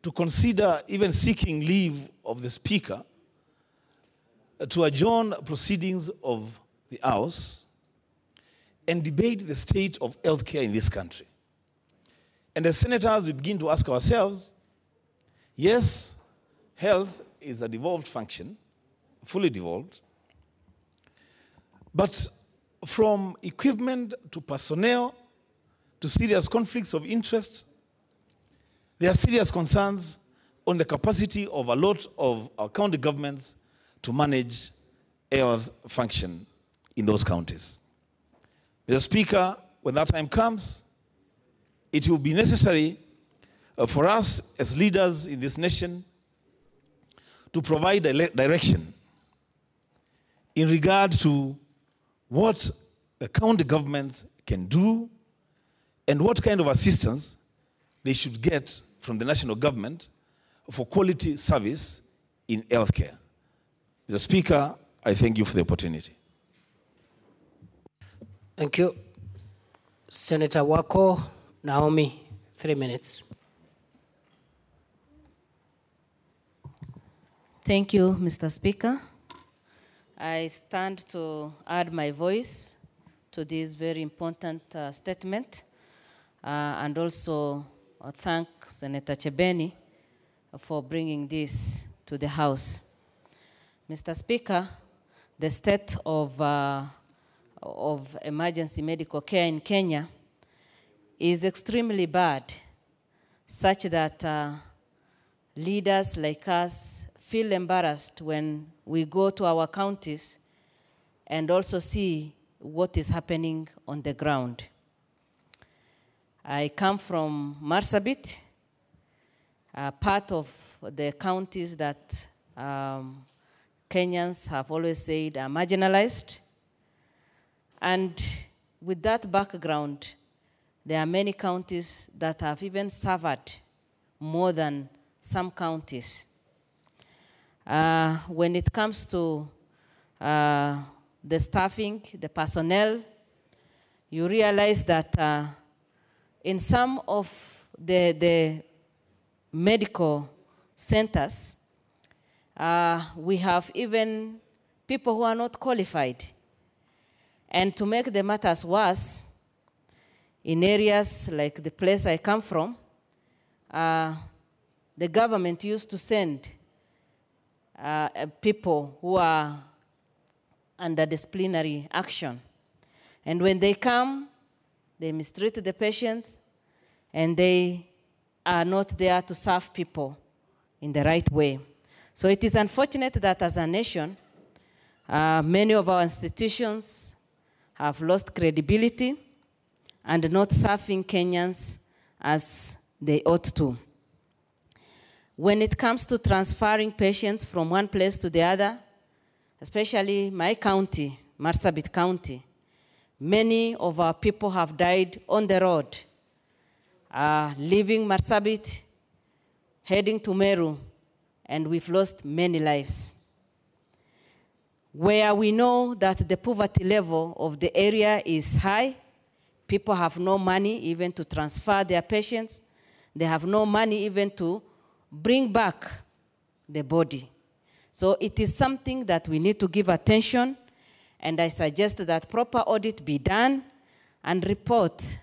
to to consider even seeking leave of the Speaker to adjourn proceedings of the House and debate the state of healthcare in this country. And as senators, we begin to ask ourselves, yes, health is a devolved function, fully devolved, but from equipment to personnel to serious conflicts of interest, there are serious concerns on the capacity of a lot of our county governments to manage health function in those counties. Mr. Speaker, when that time comes, it will be necessary for us as leaders in this nation to provide direction in regard to what the county governments can do and what kind of assistance they should get from the national government for quality service in healthcare. Mr. Speaker, I thank you for the opportunity. Thank you. Senator Wako, Naomi, 3 minutes. Thank you, Mr. Speaker. I stand to add my voice to this very important statement and also thank Senator Chebeni for bringing this to the House. Mr. Speaker, the state of emergency medical care in Kenya is extremely bad, such that leaders like us feel embarrassed when we go to our counties and also see what is happening on the ground. I come from Marsabit, part of the counties that Kenyans have always said are marginalized. And with that background, there are many counties that have even suffered more than some counties. When it comes to the staffing, the personnel, you realize that in some of the medical centers, we have even people who are not qualified. And to make the matters worse, in areas like the place I come from, the government used to send people who are under disciplinary action. And when they come, they mistreat the patients, and they are not there to serve people in the right way. So it is unfortunate that as a nation, many of our institutions have lost credibility and not serving Kenyans as they ought to. When it comes to transferring patients from one place to the other, especially my county, Marsabit County, many of our people have died on the road, leaving Marsabit, heading to Meru, and we've lost many lives. Where we know that the poverty level of the area is high, people have no money even to transfer their patients. They have no money even to bring back the body. So it is something that we need to give attention, and I suggest that proper audit be done and report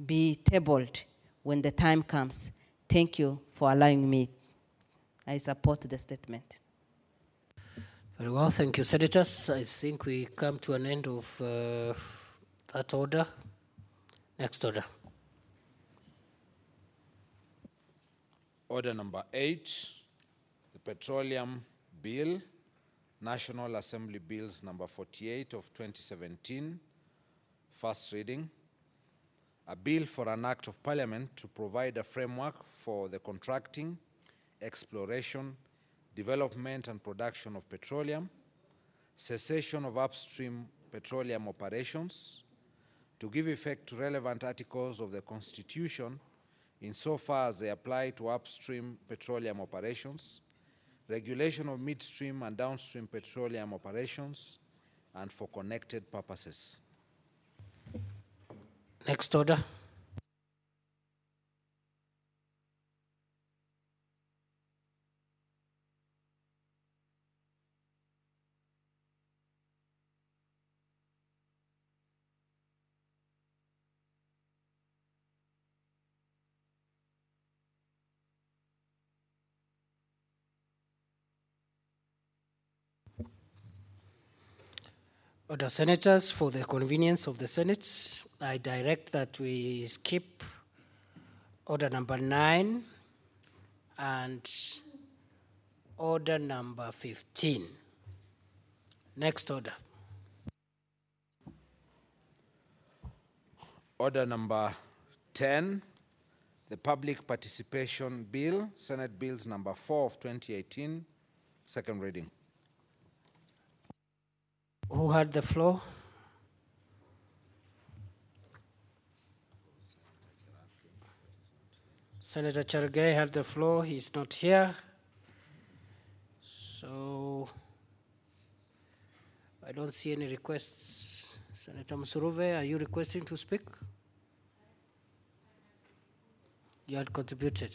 be tabled when the time comes. Thank you for allowing me. I support the statement. Very well, thank you, Senators. I think we come to an end of that order. Next order. Order number 8, the Petroleum Bill, National Assembly Bills number 48 of 2017, first reading. A bill for an act of parliament to provide a framework for the contracting, exploration, development and production of petroleum, cessation of upstream petroleum operations, to give effect to relevant articles of the Constitution insofar as they apply to upstream petroleum operations, regulation of midstream and downstream petroleum operations, and for connected purposes. Next order. Order, Senators, for the convenience of the Senate, I direct that we skip order number 9 and order number 15. Next order. Order number 10, the Public Participation Bill, Senate Bills number 4 of 2018, second reading. Who had the floor? Senator Chergay had the floor. He's not here. So I don't see any requests. Senator Musuruve, are you requesting to speak? You had contributed.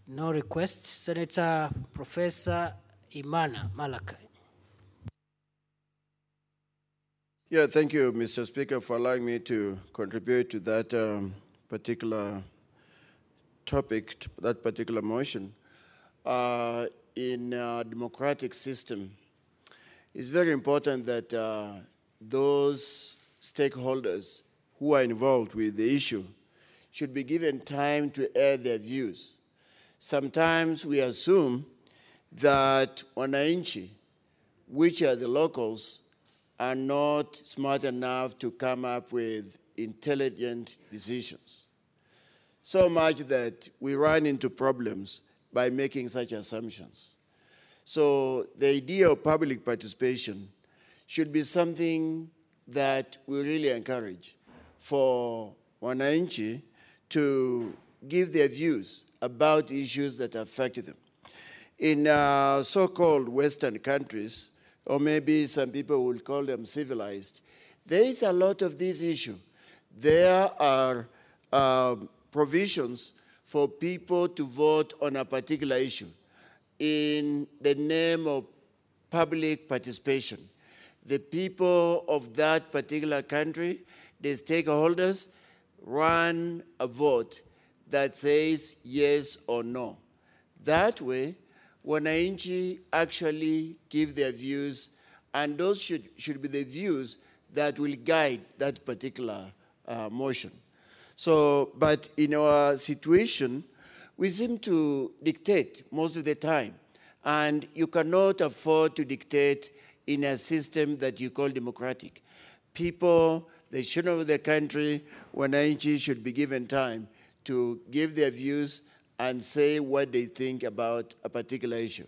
No requests. Senator Professor Imana Malakai. Yeah, thank you, Mr. Speaker, for allowing me to contribute to that particular topic, that particular motion. In a democratic system, it's very important that those stakeholders who are involved with the issue should be given time to air their views. Sometimes we assume that wananchi, which are the locals, are not smart enough to come up with intelligent decisions. So much that we run into problems by making such assumptions. So the idea of public participation should be something that we really encourage for wananchi to give their views about issues that affect them. In so-called Western countries, or maybe some people will call them civilized, there is a lot of this issue. There are provisions for people to vote on a particular issue in the name of public participation. The people of that particular country, the stakeholders, run a vote that says yes or no. That way, wananchi actually give their views, and those should be the views that will guide that particular motion. So, but in our situation, we seem to dictate most of the time, and you cannot afford to dictate in a system that you call democratic. People, the children of the country, wananchi should be given time to give their views and say what they think about a particular issue.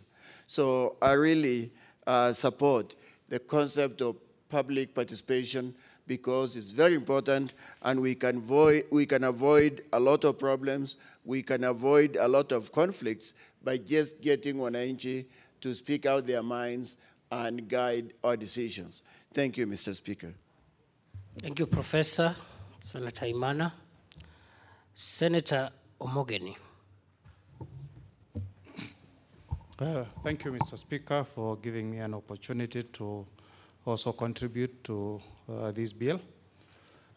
So I really support the concept of public participation because it's very important, and we can avoid a lot of problems, we can avoid a lot of conflicts by just getting wananchi to speak out their minds and guide our decisions. Thank you, Mr. Speaker. Thank you, Professor. Senator Imana. Senator Omogeni. Thank you, Mr. Speaker, for giving me an opportunity to also contribute to this bill.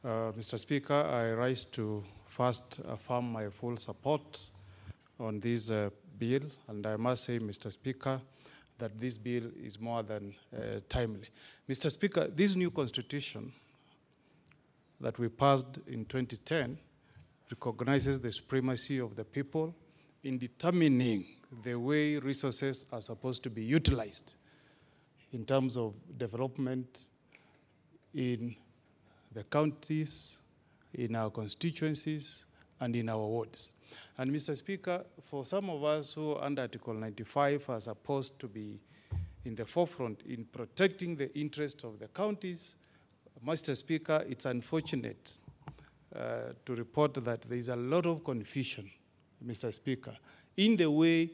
Mr. Speaker, I rise to first affirm my full support on this bill, and I must say, Mr. Speaker, that this bill is more than timely. Mr. Speaker, this new constitution that we passed in 2010 recognizes the supremacy of the people in determining the way resources are supposed to be utilized in terms of development in the counties, in our constituencies, and in our wards. And Mr. Speaker, for some of us who under Article 95 are supposed to be in the forefront in protecting the interests of the counties, Mr. Speaker, it's unfortunate to report that there is a lot of confusion, Mr. Speaker, in the way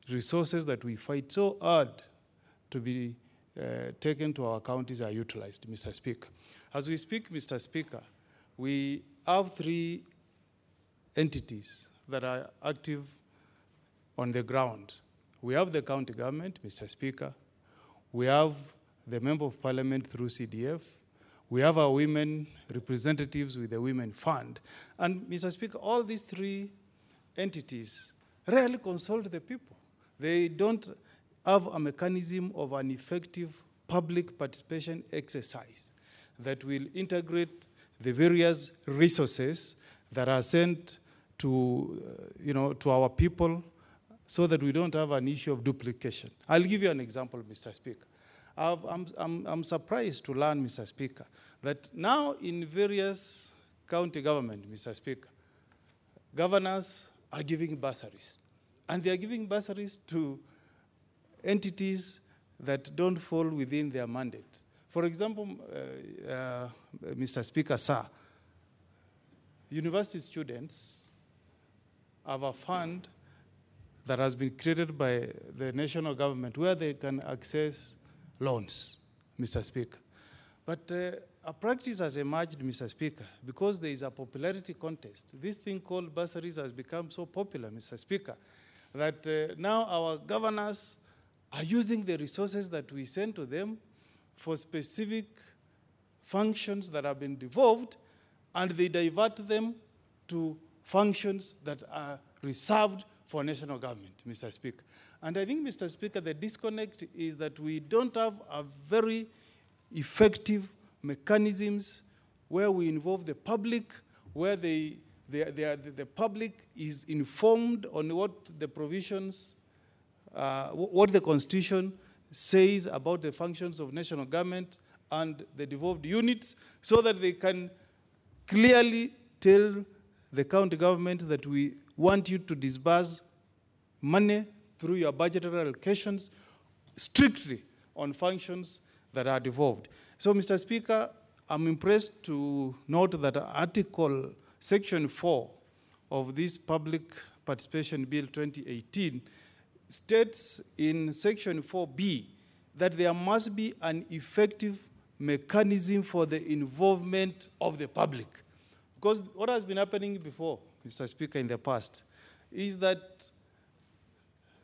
resources that we fight so hard to be taken to our counties are utilized, Mr. Speaker. As we speak, Mr. Speaker, we have 3 entities that are active on the ground. We have the county government, Mr. Speaker. We have the Member of Parliament through CDF. We have our women representatives with the Women Fund. And, Mr. Speaker, all these 3 entities rarely consult the people. They don't have a mechanism of an effective public participation exercise that will integrate the various resources that are sent to, to our people, so that we don't have an issue of duplication. I'll give you an example, Mr. Speaker. I'm surprised to learn, Mr. Speaker, that now in various county government, Mr. Speaker, governors are giving bursaries. And they are giving bursaries to entities that don't fall within their mandate. For example, Mr. Speaker, sir, university students have a fund that has been created by the national government where they can access loans, Mr. Speaker. But a practice has emerged, Mr. Speaker, because there is a popularity contest. This thing called bursaries has become so popular, Mr. Speaker, that now our governors are using the resources that we send to them for specific functions that have been devolved, and they divert them to functions that are reserved for national government, Mr. Speaker. And I think, Mr. Speaker, the disconnect is that we don't have a very effective mechanisms where we involve the public, where the public is informed on what the provisions, what the Constitution says about the functions of national government and the devolved units, so that they can clearly tell the county government that we want you to disburse money through your budgetary allocations strictly on functions that are devolved. So, Mr. Speaker, I'm impressed to note that Article Section 4 of this Public Participation Bill 2018 states in Section 4B that there must be an effective mechanism for the involvement of the public. Because what has been happening before, Mr. Speaker, in the past, is that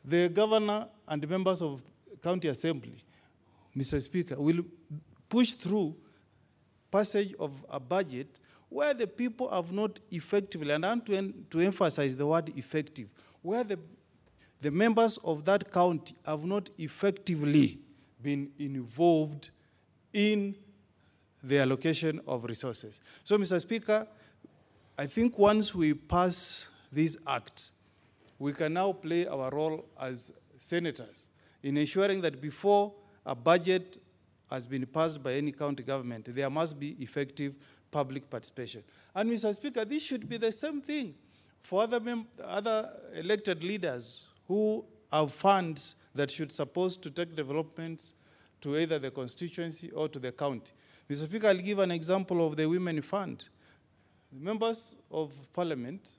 the governor and members of county assembly, Mr. Speaker, will push through passage of a budget where the people have not effectively, and I want to emphasize the word effective, where the members of that county have not effectively been involved in the allocation of resources. So, Mr. Speaker, I think once we pass this act, we can now play our role as senators in ensuring that before a budget has been passed by any county government, there must be effective public participation. And, Mr. Speaker, this should be the same thing for other elected leaders who have funds that should supposed to take developments to either the constituency or to the county. Mr. Speaker, I'll give an example of the Women Fund. The members of Parliament,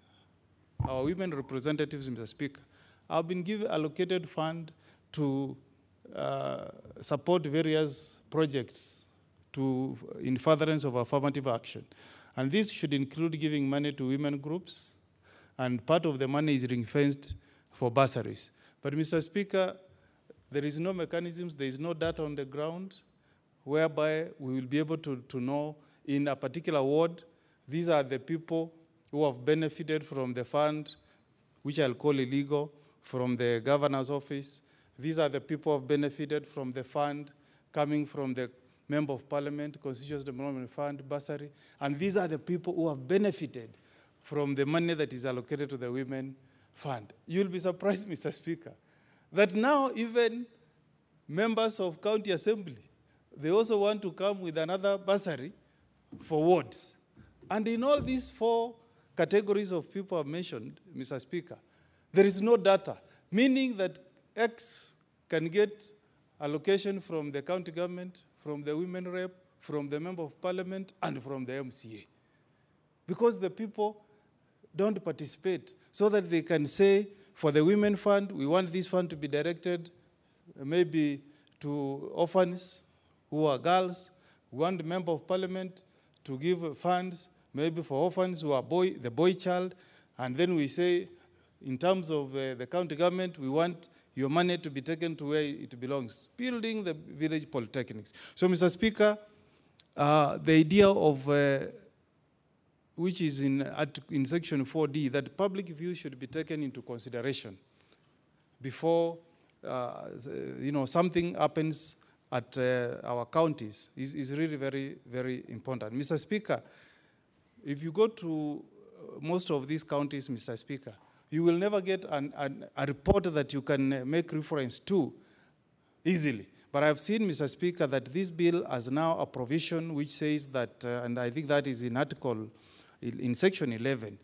our women representatives, Mr. Speaker, have been given allocated fund to support various projects in furtherance of affirmative action. And this should include giving money to women groups, and part of the money is ring-fenced for bursaries. But, Mr. Speaker, there is no mechanisms, there is no data on the ground whereby we will be able to know in a particular ward, these are the people who have benefited from the fund, which I'll call illegal, from the governor's office. These are the people who have benefited from the fund coming from the Member of Parliament, Constituency Development Fund, bursary. And these are the people who have benefited from the money that is allocated to the Women Fund. You'll be surprised, Mr. Speaker, that now even members of county assembly, they also want to come with another bursary for wards. And in all these four categories of people I've mentioned, Mr. Speaker, there is no data, meaning that X can get allocation from the county government, from the women rep, from the Member of Parliament, and from the MCA. Because the people don't participate, so that they can say, for the Women Fund, we want this fund to be directed maybe to orphans who are girls. We want the Member of Parliament to give funds maybe for orphans who are the boy child. And then we say, in terms of the county government, we want your money to be taken to where it belongs, building the village polytechnics. So, Mr. Speaker, the idea of, which is in Section 4D, that public view should be taken into consideration before something happens at our counties is really very, very important. Mr. Speaker, if you go to most of these counties, Mr. Speaker, you will never get a report that you can make reference to easily. But I've seen, Mr. Speaker, that this bill has now a provision which says that, and I think that is in in section 11,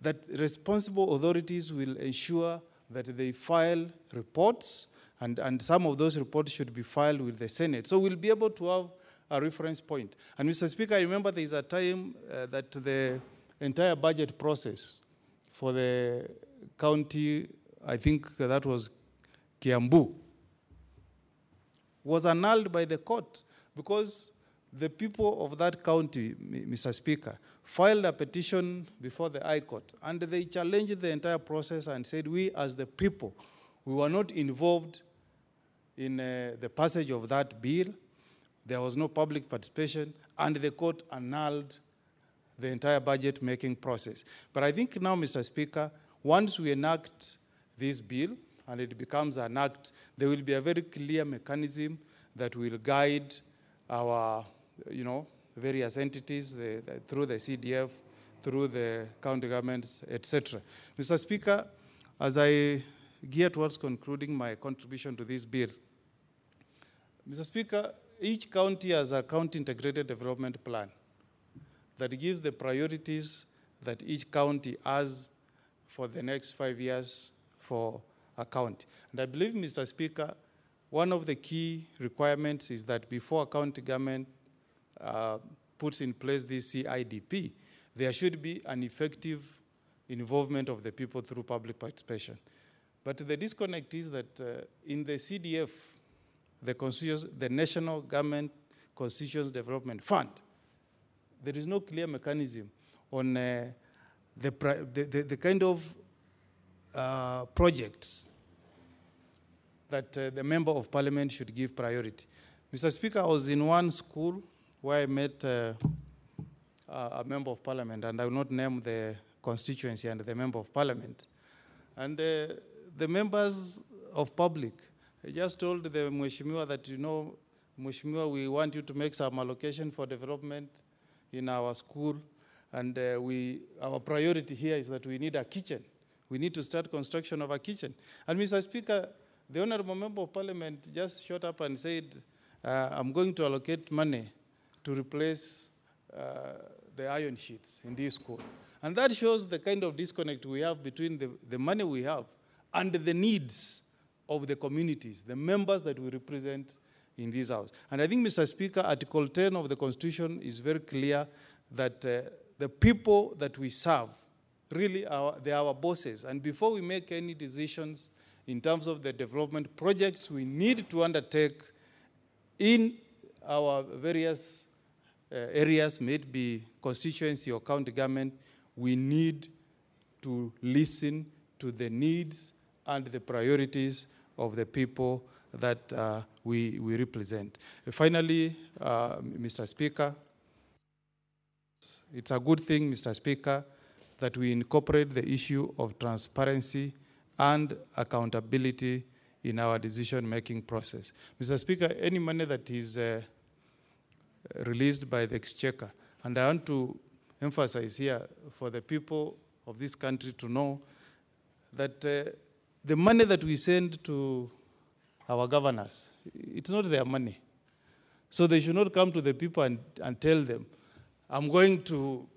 that responsible authorities will ensure that they file reports, and some of those reports should be filed with the Senate. So we'll be able to have a reference point. And Mr. Speaker, I remember there is a time that the entire budget process for the county, I think that was Kiambu, was annulled by the court because the people of that county, Mr. Speaker, filed a petition before the High Court, and they challenged the entire process and said, we as the people, we were not involved in the passage of that bill. There was no public participation, and the court annulled the entire budget-making process. But I think now, Mr. Speaker, once we enact this bill, and it becomes an act, there will be a very clear mechanism that will guide our, various entities through the CDF, through the county governments, etc. Mr. Speaker, as I gear towards concluding my contribution to this bill, Mr. Speaker, each county has a county integrated development plan that gives the priorities that each county has for the next 5 years for a county. And I believe, Mr. Speaker, one of the key requirements is that before a county government puts in place this CIDP, there should be an effective involvement of the people through public participation. But the disconnect is that in the CDF, the National Government Constitutions Development Fund, there is no clear mechanism on the kind of projects that the member of parliament should give priority. Mr. Speaker, I was in one school where I met a member of parliament, and I will not name the constituency and the member of parliament. And the members of public just told the Mheshimiwa that, Mheshimiwa, we want you to make some allocation for development in our school, and our priority here is that we need a kitchen. We need to start construction of a kitchen. And Mr. Speaker, the Honorable Member of Parliament just shot up and said, I'm going to allocate money to replace the iron sheets in this school. And that shows the kind of disconnect we have between the money we have and the needs of the communities, the members that we represent in this house. And I think, Mr. Speaker, Article 10 of the Constitution is very clear that the people that we serve, really, they are our bosses. And before we make any decisions in terms of the development projects we need to undertake in our various areas, may it be constituency or county government, we need to listen to the needs and the priorities of the people that we represent. Finally, Mr. Speaker, it's a good thing, Mr. Speaker, that we incorporate the issue of transparency and accountability in our decision-making process. Mr. Speaker, any money that is released by the Exchequer, and I want to emphasize here for the people of this country to know that the money that we send to our governors, it's not their money. So they should not come to the people and tell them, I'm going to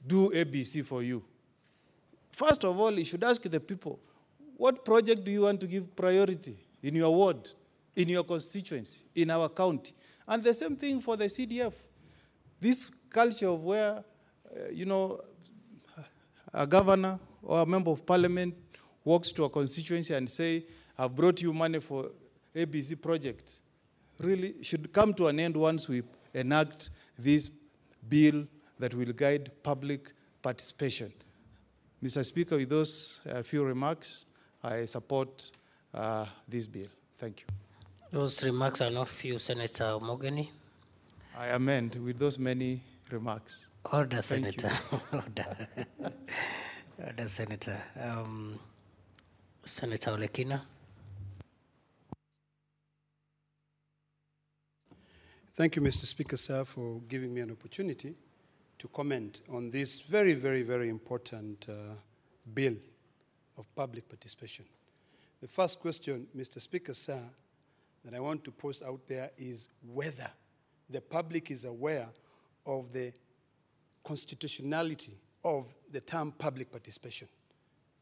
do ABC for you. First of all, you should ask the people, what project do you want to give priority in your ward, in your constituency, in our county? And the same thing for the CDF. This culture of where, a governor or a member of parliament walks to a constituency and say, I've brought you money for ABC project, really should come to an end once we enact this bill that will guide public participation. Mr. Speaker, with those few remarks, I support this bill. Thank you. Those remarks are not few, Senator Mogeni. I amend with those many remarks. Order, Senator. Order. Order, Senator. Senator Olekina. Thank you, Mr. Speaker, sir, for giving me an opportunity to comment on this very, very, very important bill of public participation. The first question, Mr. Speaker, sir, that I want to pose out there is whether the public is aware of the constitutionality of the term public participation.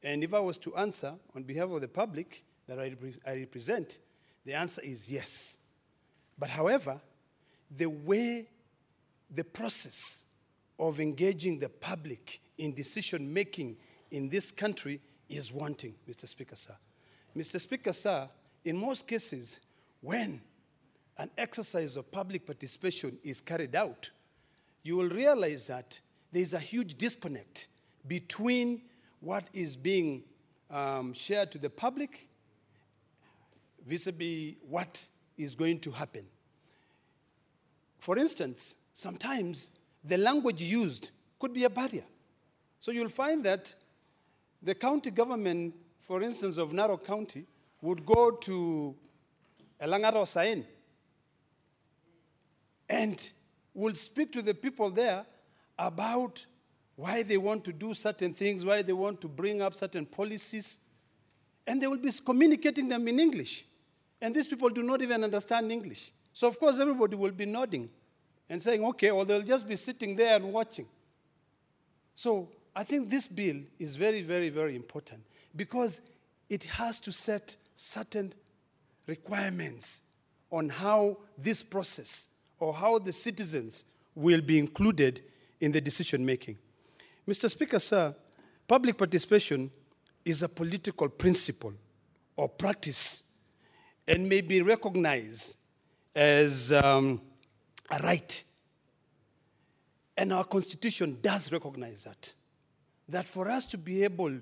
And if I was to answer on behalf of the public that I represent, the answer is yes. But however, the way, the process of engaging the public in decision-making in this country is wanting, Mr. Speaker, sir. Mr. Speaker, sir, in most cases, when an exercise of public participation is carried out, you will realize that there is a huge disconnect between what is being shared to the public vis-a-vis what is going to happen. For instance, sometimes the language used could be a barrier. So you'll find that the county government, for instance, of Narok County, would go to Elangaro Sain and will speak to the people there about why they want to do certain things, why they want to bring up certain policies, and they will be communicating them in English. And these people do not even understand English. So of course everybody will be nodding and saying, okay, or they'll just be sitting there and watching. So I think this bill is very, very, very important because it has to set certain requirements on how this process or how the citizens will be included in the decision-making. Mr. Speaker, sir, public participation is a political principle or practice and may be recognized as a right. And our Constitution does recognize that for us to be able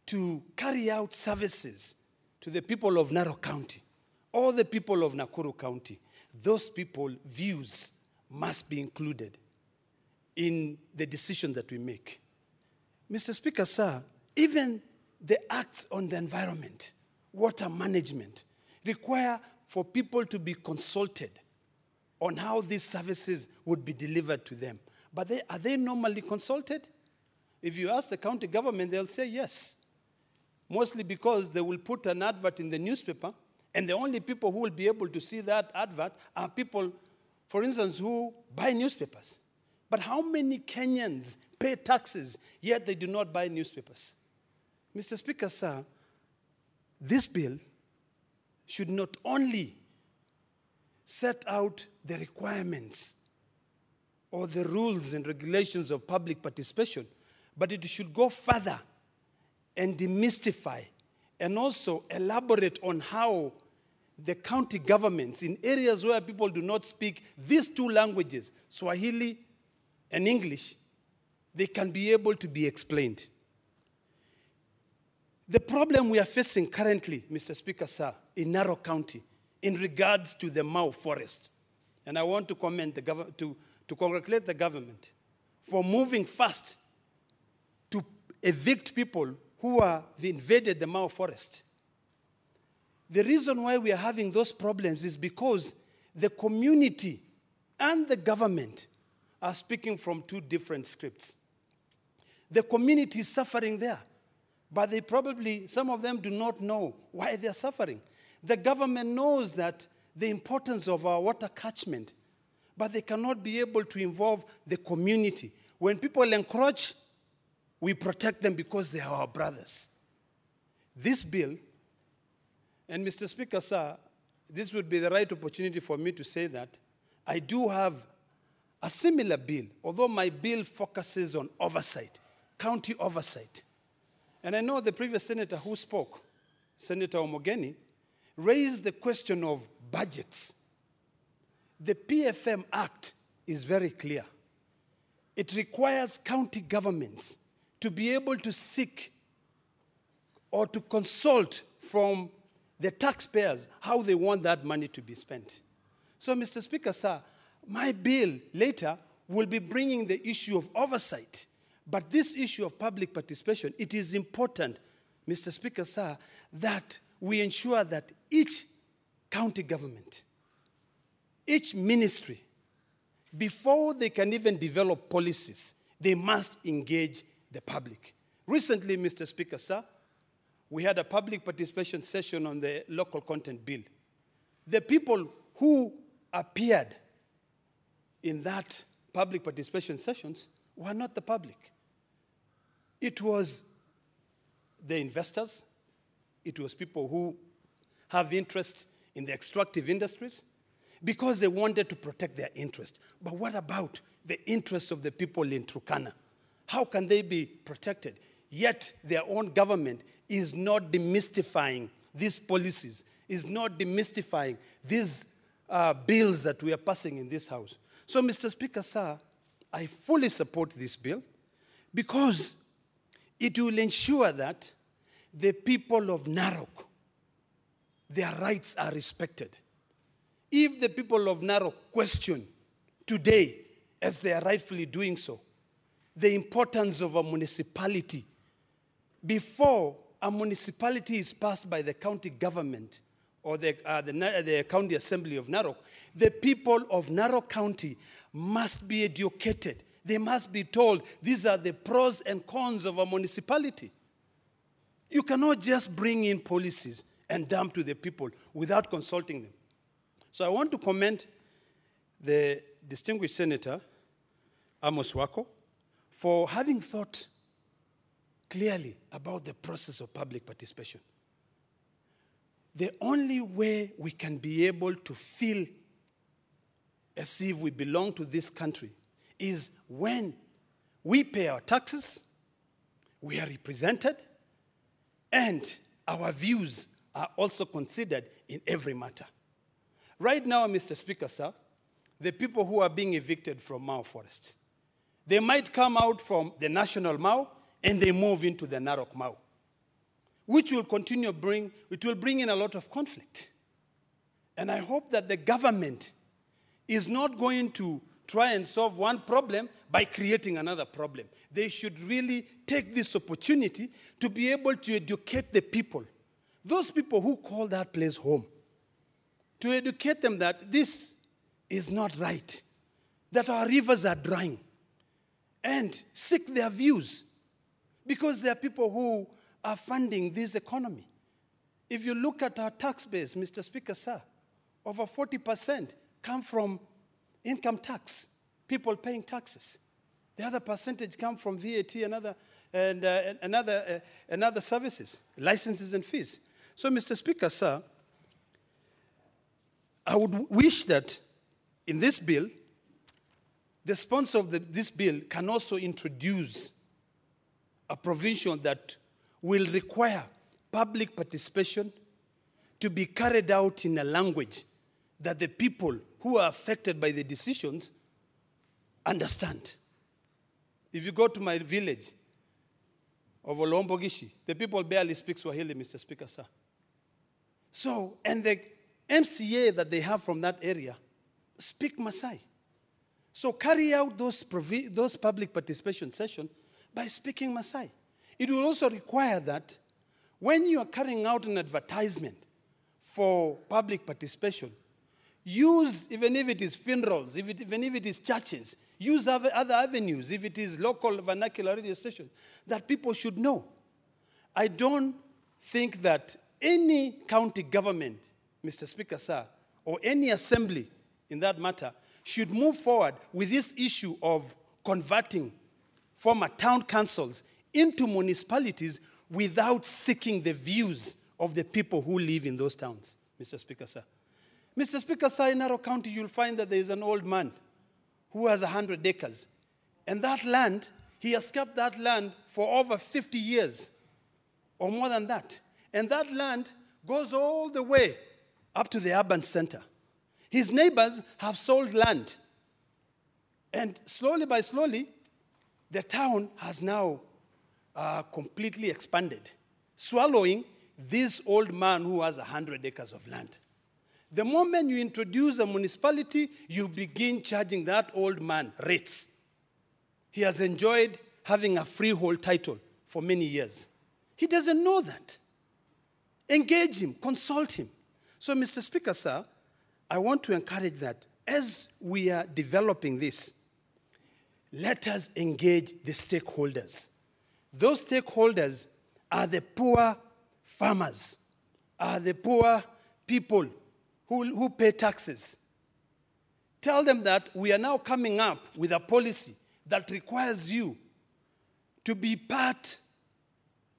to carry out services to the people of Narok County or the people of Nakuru County, those people's views must be included in the decision that we make. Mr. Speaker, sir, even the acts on the environment, water management, require for people to be consulted on how these services would be delivered to them. But are they normally consulted? If you ask the county government, they'll say yes. Mostly because they will put an advert in the newspaper, and the only people who will be able to see that advert are people, for instance, who buy newspapers. But how many Kenyans pay taxes, yet they do not buy newspapers? Mr. Speaker, sir, this bill should not only set out the requirements or the rules and regulations of public participation, but it should go further and demystify and also elaborate on how the county governments in areas where people do not speak these two languages, Swahili and English, they can be able to be explained. The problem we are facing currently, Mr. Speaker, sir, in Narok County, in regards to the Mau forest, and I want to to congratulate the government for moving fast to evict people who have invaded the Mau forest. The reason why we are having those problems is because the community and the government are speaking from two different scripts. The community is suffering there, but they probably, some of them do not know why they're suffering. The government knows that the importance of our water catchment, but they cannot be able to involve the community. When people encroach, we protect them because they are our brothers. This bill, and Mr. Speaker, sir, this would be the right opportunity for me to say that I do have a similar bill, although my bill focuses on oversight, county oversight. And I know the previous senator who spoke, Senator Omogeni, raised the question of budgets. The PFM Act is very clear. It requires county governments to be able to seek or to consult from the taxpayers how they want that money to be spent. So, Mr. Speaker, sir, my bill later will be bringing the issue of oversight. But this issue of public participation, it is important, Mr. Speaker, sir, that we ensure that each county government each ministry, before they can even develop policies, they must engage the public. Recently, Mr. Speaker, sir, we had a public participation session on the local content bill. The people who appeared in that public participation sessions were not the public. It was the investors. It was people who have interest in the extractive industries because they wanted to protect their interest. But what about the interests of the people in Turkana? How can they be protected? Yet their own government is not demystifying these policies, is not demystifying these bills that we are passing in this House. So, Mr. Speaker, sir, I fully support this bill because it will ensure that the people of Narok, their rights are respected. If the people of Narok question today, as they are rightfully doing so, the importance of a municipality, before a municipality is passed by the county government or the county assembly of Narok, the people of Narok County must be educated. They must be told these are the pros and cons of a municipality. You cannot just bring in policies and dump to the people without consulting them. So I want to commend the distinguished Senator Amos Wako for having thought clearly about the process of public participation. The only way we can be able to feel as if we belong to this country is when we pay our taxes, we are represented, and our views are also considered in every matter. Right now, Mr. Speaker, sir, the people who are being evicted from Mau Forest, they might come out from the national Mau and they move into the Narok Mau, which will continue it will bring in a lot of conflict. And I hope that the government is not going to try and solve one problem by creating another problem. They should really take this opportunity to be able to educate the people, those people who call that place home, to educate them that this is not right, that our rivers are drying, and seek their views, because there are people who are funding this economy. If you look at our tax base, Mr. Speaker, sir, over 40% come from income tax, people paying taxes. The other percentage come from VAT and other services, licenses and fees. So, Mr. Speaker, sir, I would wish that in this bill, the sponsor of this bill can also introduce a provision that will require public participation to be carried out in a language that the people who are affected by the decisions understand. If you go to my village of Olombogishi, the people barely speak Swahili, Mr. Speaker, sir. So, and the MCA that they have from that area speak Maasai. So carry out those public participation sessions by speaking Maasai. It will also require that when you are carrying out an advertisement for public participation, use, even if it is funerals, even if it is churches, use other avenues, if it is local vernacular radio stations, that people should know. I don't think that any county government, Mr. Speaker, sir, or any assembly in that matter should move forward with this issue of converting former town councils into municipalities without seeking the views of the people who live in those towns, Mr. Speaker, sir. Mr. Speaker, sir, in Narok County, you'll find that there is an old man who has 100 acres. And that land, he has kept that land for over 50 years or more than that. And that land goes all the way up to the urban center. His neighbors have sold land. And slowly by slowly, the town has now completely expanded, swallowing this old man who has 100 acres of land. The moment you introduce a municipality, you begin charging that old man rates. He has enjoyed having a freehold title for many years. He doesn't know that. Engage him, consult him. So, Mr. Speaker, sir, I want to encourage that as we are developing this, let us engage the stakeholders. Those stakeholders are the poor farmers, are the poor people who pay taxes. Tell them that we are now coming up with a policy that requires you to be part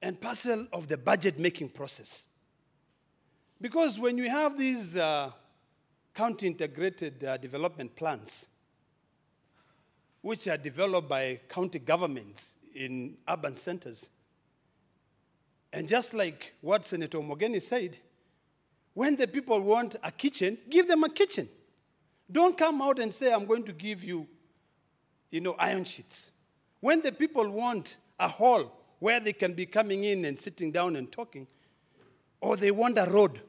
and parcel of the budget-making process. Because when you have these county-integrated development plans, which are developed by county governments in urban centers, and just like what Senator Omogeni said, when the people want a kitchen, give them a kitchen. Don't come out and say, I'm going to give you, iron sheets. When the people want a hall where they can be coming in and sitting down and talking, or they want a road.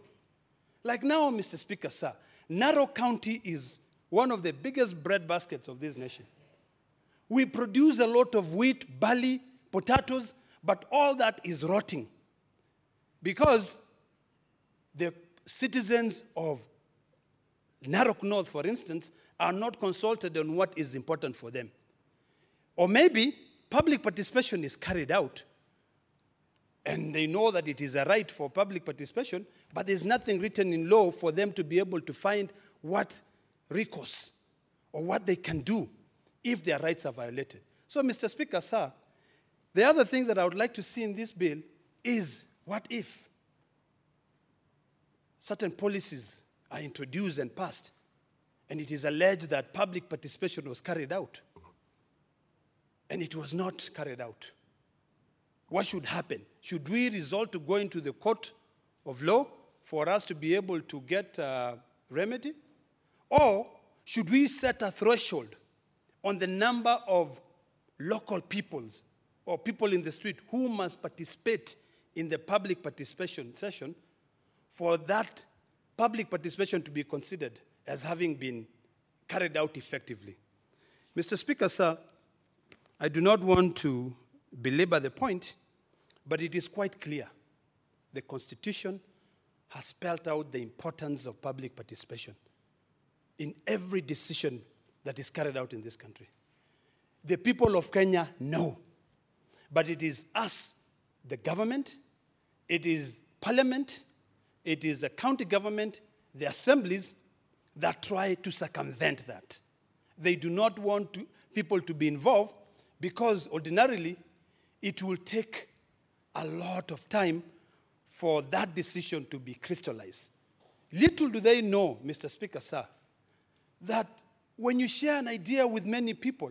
Like now, Mr. Speaker, sir, Narok County is one of the biggest bread baskets of this nation. We produce a lot of wheat, barley, potatoes, but all that is rotting because the citizens of Narok North, for instance, are not consulted on what is important for them. Or maybe public participation is carried out, and they know that it is a right for public participation, but there's nothing written in law for them to be able to find what recourse or what they can do if their rights are violated. So, Mr. Speaker, sir, the other thing that I would like to see in this bill is what if certain policies are introduced and passed, and it is alleged that public participation was carried out, and it was not carried out. What should happen? Should we resort to going to the court of law for us to be able to get a remedy? Or should we set a threshold on the number of local peoples or people in the street who must participate in the public participation session for that public participation to be considered as having been carried out effectively? Mr. Speaker, sir, I do not want to belabor the point, but it is quite clear. The Constitution has spelled out the importance of public participation in every decision that is carried out in this country. The people of Kenya know, but it is us, the government, it is parliament, it is the county government, the assemblies that try to circumvent that. They do not want people to be involved because ordinarily it will take a lot of time for that decision to be crystallized. Little do they know, Mr. Speaker, sir, that when you share an idea with many people,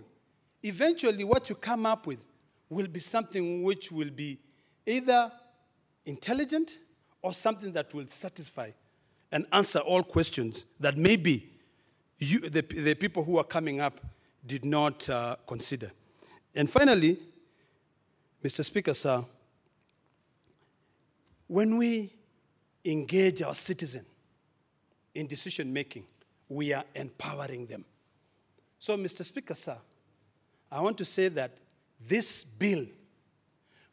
eventually what you come up with will be something which will be either intelligent or something that will satisfy and answer all questions that maybe the people who are coming up did not consider. And finally, Mr. Speaker, sir, when we engage our citizens in decision-making, we are empowering them. So, Mr. Speaker, sir, I want to say that this bill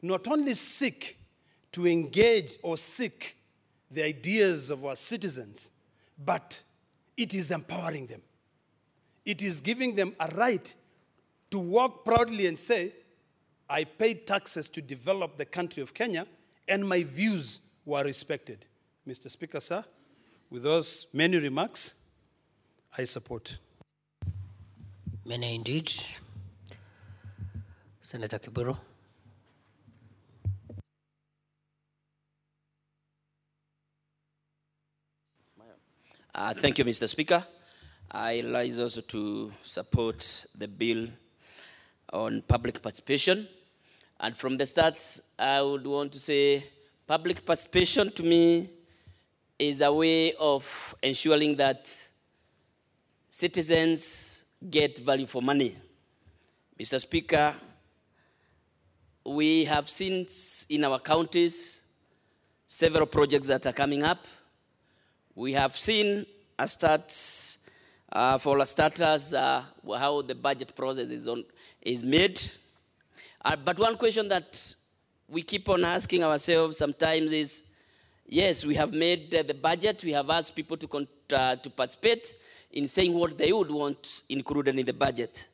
not only seek to engage or seek the ideas of our citizens, but it is empowering them. It is giving them a right to walk proudly and say, I paid taxes to develop the country of Kenya, and my views were respected. Mr. Speaker, sir, with those many remarks, I support. Many indeed. Senator Kiburo. Thank you, Mr. Speaker. I rise also to support the bill on public participation. And from the start, I would want to say public participation to me is a way of ensuring that citizens get value for money. Mr. Speaker, we have seen in our counties several projects that are coming up. We have seen a start for our starters, how the budget process is made. But one question that we keep on asking ourselves sometimes is, yes, we have made the budget, we have asked people to to participate in saying what they would want included in the budget.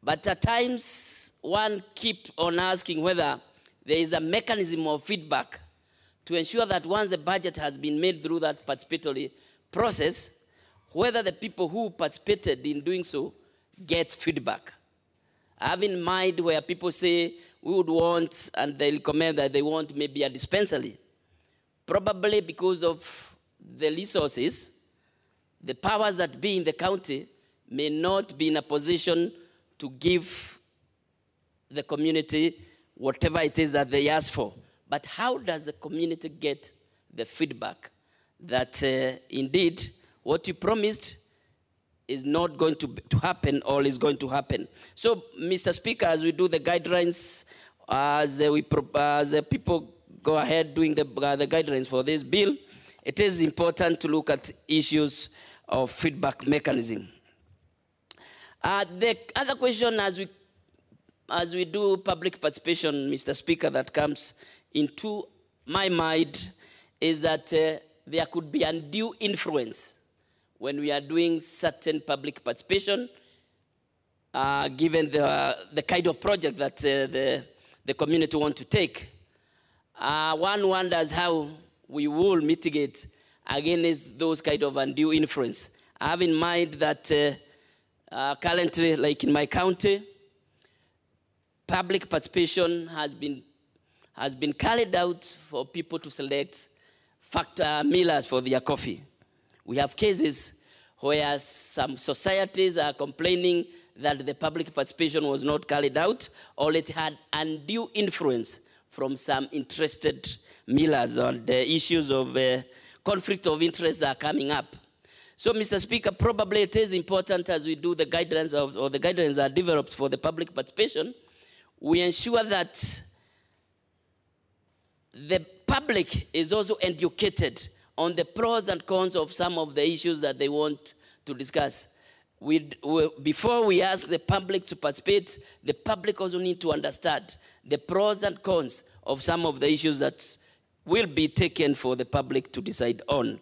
But at times, one keeps on asking whether there is a mechanism of feedback to ensure that once the budget has been made through that participatory process, whether the people who participated in doing so get feedback. I have in mind where people say we would want, and they recommend that they want maybe a dispensary. Probably because of the resources, the powers that be in the county may not be in a position to give the community whatever it is that they ask for. But how does the community get the feedback that indeed what you promised is not going to happen or is going to happen? So, Mr. Speaker, as we do the guidelines, as the people go ahead doing the guidelines for this bill, it is important to look at issues of feedback mechanism. The other question as we do public participation, Mr. Speaker, that comes into my mind is that there could be undue influence when we are doing certain public participation, given the kind of project that the community want to take. One wonders how we will mitigate against those kind of undue influence. I have in mind that currently, like in my county, public participation has been carried out for people to select millers for their coffee. We have cases where some societies are complaining that the public participation was not carried out, or it had undue influence from some interested millers, or the issues of conflict of interest are coming up. So, Mr. Speaker, probably it is important as we do the guidelines or the guidelines are developed for the public participation, we ensure that the public is also educated on the pros and cons of some of the issues that they want to discuss. Before we ask the public to participate, the public also need to understand the pros and cons of some of the issues that will be taken for the public to decide on.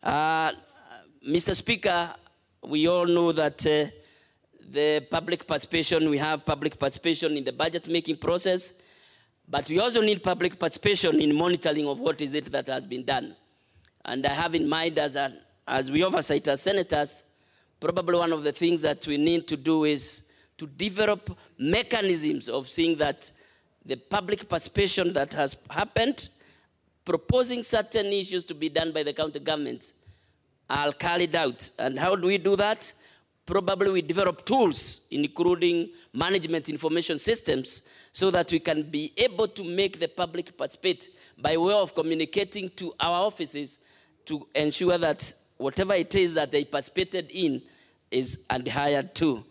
Mr. Speaker, we all know that the public participation, we have public participation in the budget making process, but we also need public participation in monitoring of what is it that has been done. And I have in mind as we oversight as senators, probably one of the things that we need to do is to develop mechanisms of seeing that the public participation that has happened, proposing certain issues to be done by the county governments, are carried out. And how do we do that? Probably we develop tools, including management information systems, so that we can be able to make the public participate by way of communicating to our offices to ensure that whatever it is that they participated in is adhered to.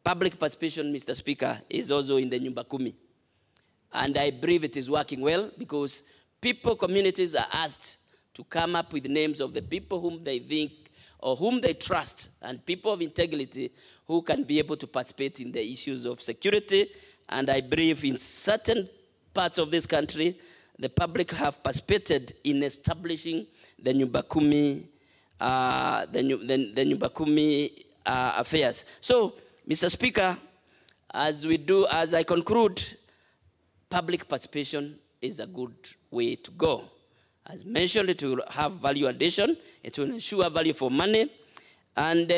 Public participation, Mr. Speaker, is also in the Nyumba Kumi. And I believe it is working well because communities are asked to come up with names of the people whom they think or whom they trust, and people of integrity who can be able to participate in the issues of security. And I believe in certain parts of this country, the public have participated in establishing the Nyumba Kumi, Nyumba Kumi affairs. So, Mr. Speaker, as I conclude, public participation is a good way to go. As mentioned, it will have value addition, it will ensure value for money, and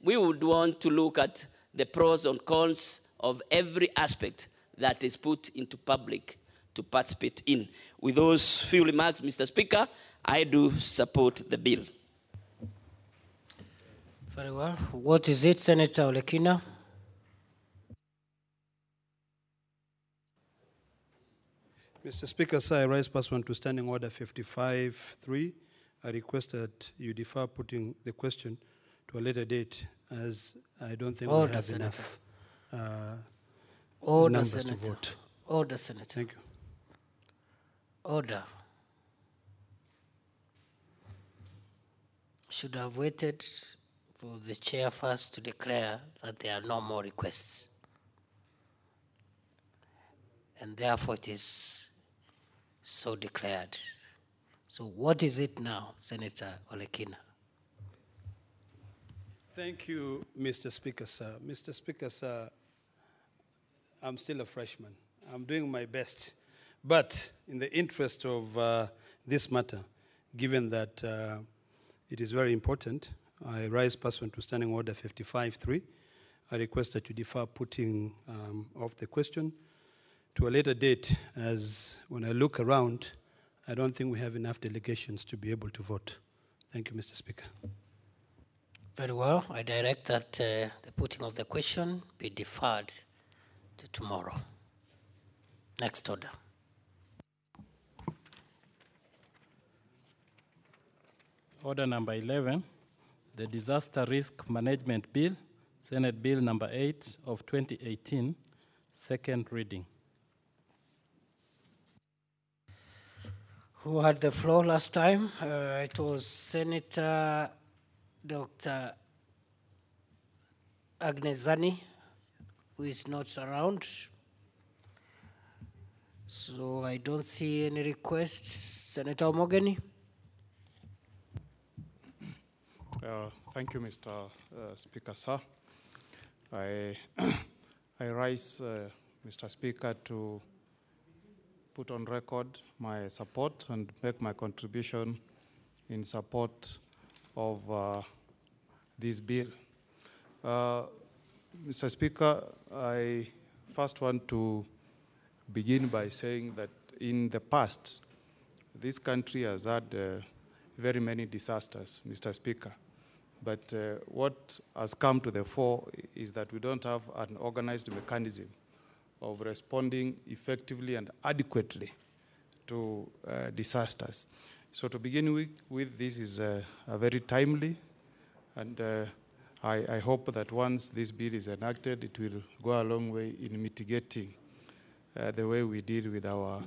we would want to look at the pros and cons of every aspect that is put into public to participate in. With those few remarks, Mr. Speaker, I do support the bill. Very well. What is it, Senator Olekina? Mr. Speaker, sir, I rise pursuant to Standing Order 55.3. I request that you defer putting the question to a later date, as I don't think we have enough numbers to vote. Order, Senator. Thank you. Order. Should have waited for the chair first to declare that there are no more requests. And therefore it is so declared. So what is it now, Senator Olekina? Thank you, Mr. Speaker, sir. Mr. Speaker, sir, I'm still a freshman. I'm doing my best. But in the interest of this matter, given that it is very important, I rise pursuant to Standing Order 55.3. I request that you defer putting off the question to a later date, as when I look around, I don't think we have enough delegations to be able to vote. Thank you, Mr. Speaker. Very well. I direct that the putting of the question be deferred to tomorrow. Next order. Order number 11, the Disaster Risk Management Bill, Senate Bill number 8 of 2018, second reading. Who had the floor last time? It was Senator Dr. Agnes Zani, who is not around. So I don't see any requests. Senator Omogeni. Thank you, Mr. Speaker, sir. I rise, Mr. Speaker, to put on record my support and make my contribution in support of this bill. Mr. Speaker, I first want to begin by saying that in the past, this country has had very many disasters, Mr. Speaker. But what has come to the fore is that we don't have an organized mechanism of responding effectively and adequately to disasters. So to begin with, this is a very timely, and I hope that once this bill is enacted, it will go a long way in mitigating the way we deal with our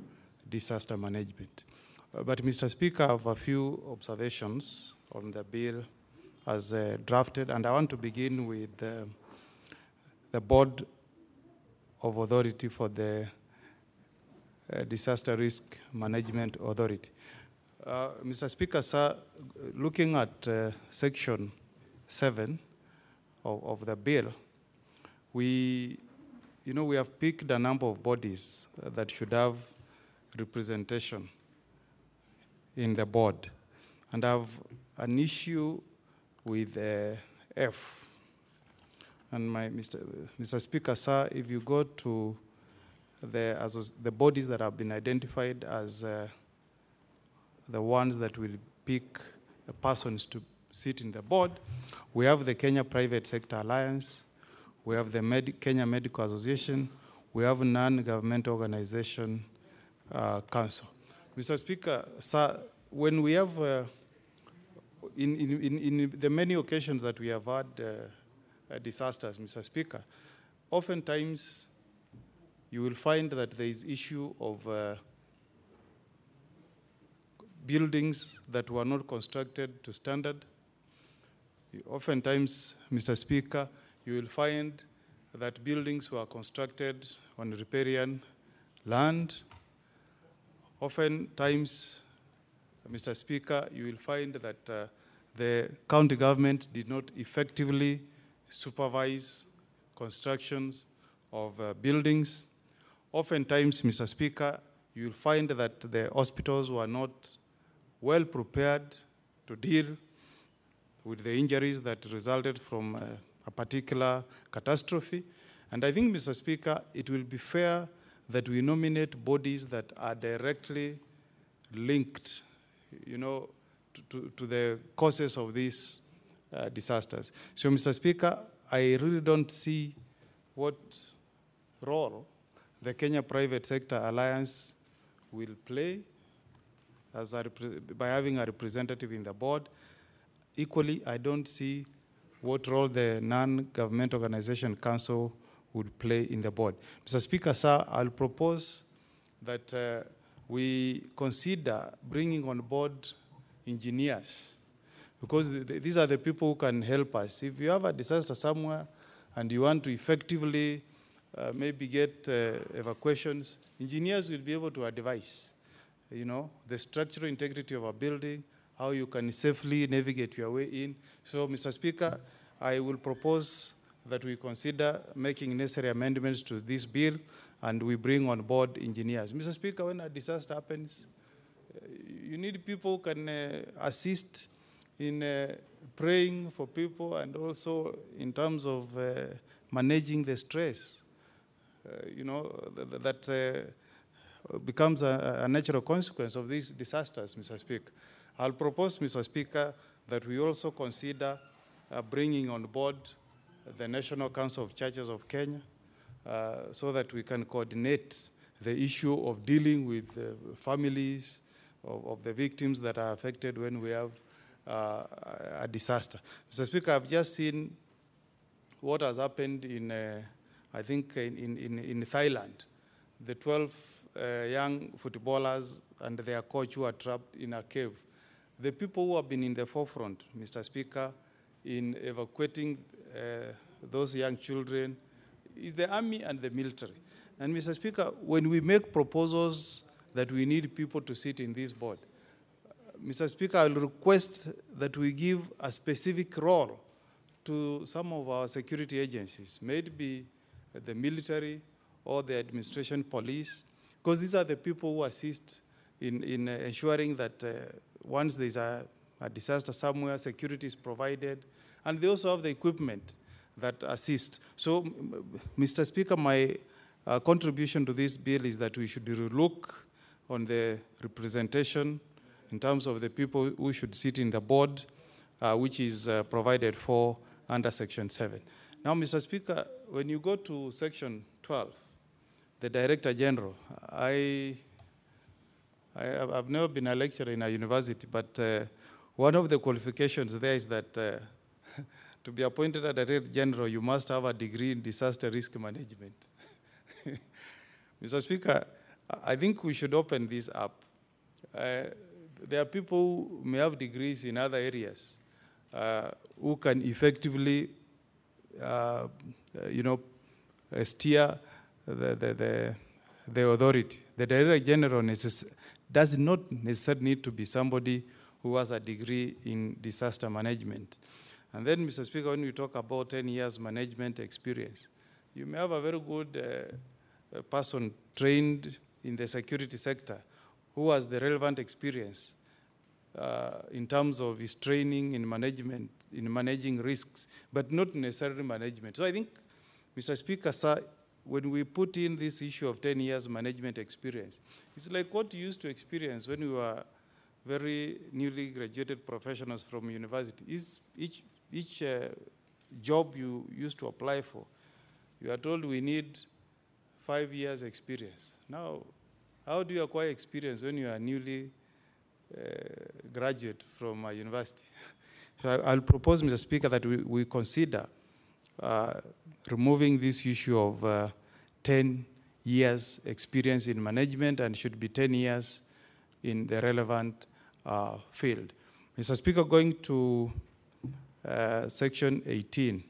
disaster management. But Mr. Speaker, I have a few observations on the bill as drafted, and I want to begin with the Board of Authority for the Disaster Risk Management Authority. Mr. Speaker, sir, looking at Section 7 of the bill, we have picked a number of bodies that should have representation in the board, and I have an issue with F. And Mr. Speaker, sir, if you go to the bodies that have been identified as the ones that will pick persons to sit in the board, we have the Kenya Private Sector Alliance, we have the Kenya Medical Association, we have Non-Government Organization Council. Mr. Speaker, sir, when we have, in the many occasions that we have had disasters, Mr. Speaker, oftentimes you will find that there is issue of buildings that were not constructed to standard. Oftentimes, Mr. Speaker, you will find that buildings were constructed on riparian land. Oftentimes, Mr. Speaker, you will find that the county government did not effectively supervise constructions of buildings. Oftentimes, Mr. Speaker, you will find that the hospitals were not well prepared to deal with the injuries that resulted from a particular catastrophe. And I think, Mr. Speaker, it will be fair that we nominate bodies that are directly linked, to the causes of these disasters. So, Mr. Speaker, I really don't see what role the Kenya Private Sector Alliance will play by having a representative in the board. Equally, I don't see what role the Non-Government Organization Council would play in the board. Mr. Speaker, sir, I'll propose that we consider bringing on board engineers, because these are the people who can help us. If you have a disaster somewhere and you want to effectively maybe get evacuations, engineers will be able to advise. you know, the structural integrity of a building, how you can safely navigate your way in. So, Mr. Speaker, I will propose that we consider making necessary amendments to this bill and we bring on board engineers. Mr. Speaker, when a disaster happens, you need people who can assist in praying for people and also in terms of managing the stress. You know, that becomes a natural consequence of these disasters, Mr. Speaker. I'll propose, Mr. Speaker, that we also consider bringing on board the National Council of Churches of Kenya so that we can coordinate the issue of dealing with families of the victims that are affected when we have a disaster. Mr. Speaker, I've just seen what has happened in, I think, in Thailand. The 12 young footballers and their coach who are trapped in a cave. The people who have been in the forefront, Mr. Speaker, in evacuating those young children is the army and the military. And Mr. Speaker, when we make proposals that we need people to sit in this board, Mr. Speaker, I will request that we give a specific role to some of our security agencies, maybe the military or the administration police, because these are the people who assist in ensuring that once there's a disaster somewhere, security is provided, and they also have the equipment that assist. So, Mr. Speaker, my contribution to this bill is that we should look on the representation in terms of the people who should sit in the board, which is provided for under Section 7. Now, Mr. Speaker, when you go to Section 12, the Director General, I've never been a lecturer in a university, but one of the qualifications there is that to be appointed a Director General, you must have a degree in disaster risk management. Mr. Speaker, I think we should open this up. There are people who may have degrees in other areas who can effectively, steer the authority. The Director General does not necessarily need to be somebody who has a degree in disaster management. And then, Mr. Speaker, when we talk about 10 years management experience, you may have a very good person trained in the security sector who has the relevant experience in terms of his training in management, in managing risks, but not necessarily management. So I think, Mr. Speaker, sir, when we put in this issue of 10 years management experience, it's like what you used to experience when we were very newly graduated professionals from university. Each job you used to apply for, you are told we need 5 years experience. Now, how do you acquire experience when you are newly graduate from a university? So I'll propose, Mr. Speaker, that we consider removing this issue of 10 years experience in management and should be 10 years in the relevant field. Mr. Speaker, going to Section 18,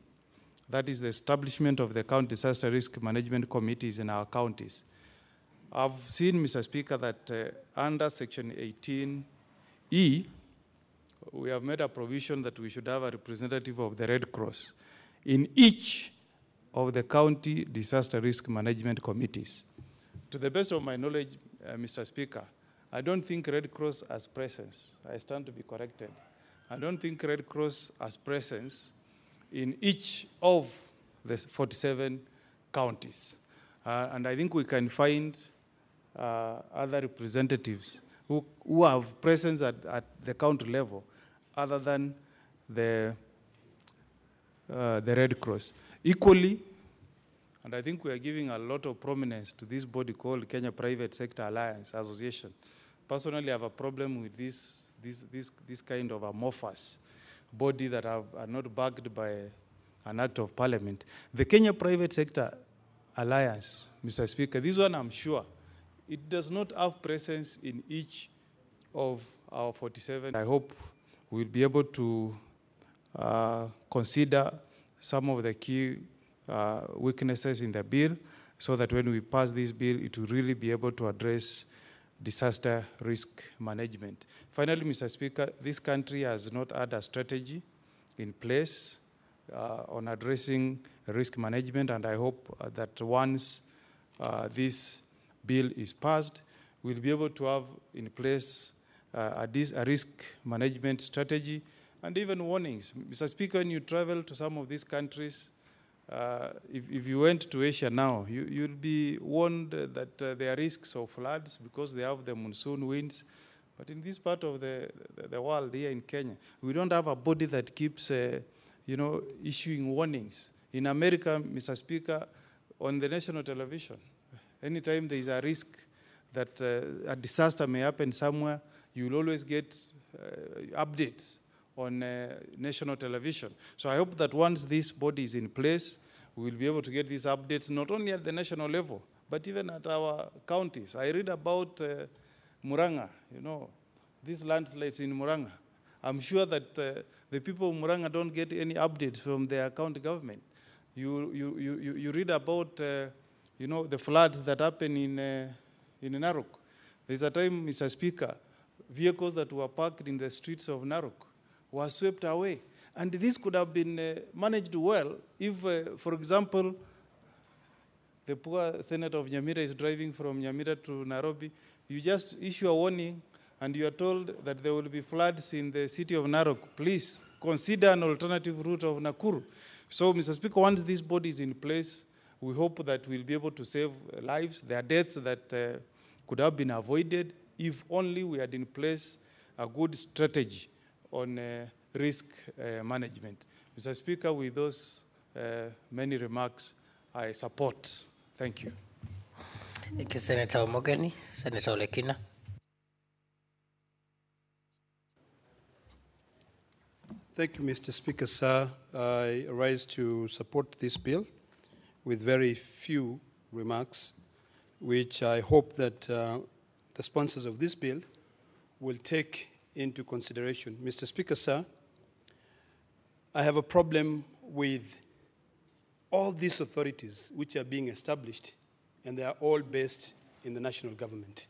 that is the establishment of the county disaster risk management committees in our counties. I've seen, Mr. Speaker, that under Section 18E, we have made a provision that we should have a representative of the Red Cross in each of the county disaster risk management committees. To the best of my knowledge, Mr. Speaker, I don't think Red Cross has presence. I stand to be corrected. I don't think Red Cross has presence in each of the 47 counties. And I think we can find other representatives who have presence at the county level other than the Red Cross. Equally, and I think we are giving a lot of prominence to this body called Kenya Private Sector Alliance Association. Personally, I have a problem with this kind of amorphous body that are not backed by an act of parliament. The Kenya Private Sector Alliance, Mr. Speaker, this one I'm sure, it does not have presence in each of our 47. I hope we'll be able to consider some of the key weaknesses in the bill so that when we pass this bill, it will really be able to address disaster risk management. Finally, Mr. Speaker, this country has not had a strategy in place on addressing risk management, and I hope that once this bill is passed, we'll be able to have in place a risk management strategy and even warnings. Mr. Speaker, when you travel to some of these countries, if you went to Asia now, you'll be warned that there are risks of floods because they have the monsoon winds. But in this part of the world, here in Kenya, we don't have a body that keeps, issuing warnings. In America, Mr. Speaker, on the national television, anytime there is a risk that a disaster may happen somewhere, you will always get updates on national television. So I hope that once this body is in place, we will be able to get these updates not only at the national level, but even at our counties. I read about Muranga, these landslides in Muranga. I'm sure that the people of Muranga don't get any updates from their county government. You read about, the floods that happen in Narok. There's a time, Mr. Speaker, vehicles that were parked in the streets of Narok were swept away. And this could have been managed well if, for example, the poor senator of Nyamira is driving from Nyamira to Nairobi. You just issue a warning and you are told that there will be floods in the city of Narok. Please consider an alternative route of Nakuru. So, Mr. Speaker, once this body is in place, we hope that we'll be able to save lives. There are deaths that could have been avoided if only we had in place a good strategy on risk management. Mr. Speaker, with those many remarks, I support. Thank you. Thank you, Senator Omogeni. Senator Olekina. Thank you, Mr. Speaker, sir. I rise to support this bill with very few remarks, which I hope that the sponsors of this bill will take into consideration. Mr. Speaker, sir, I have a problem with all these authorities which are being established, and they are all based in the national government.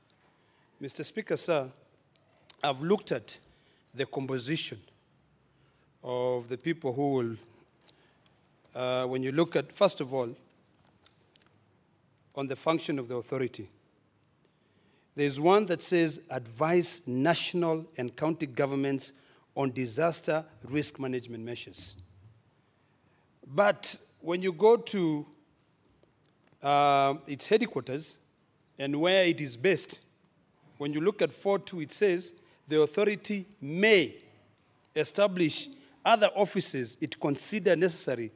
Mr. Speaker, sir, I've looked at the composition of the people who will, when you look at, first of all, on the function of the authority, there's one that says advise national and county governments on disaster risk management measures. But when you go to its headquarters and where it is based, when you look at 4.2, it says the authority may establish other offices it consider necessary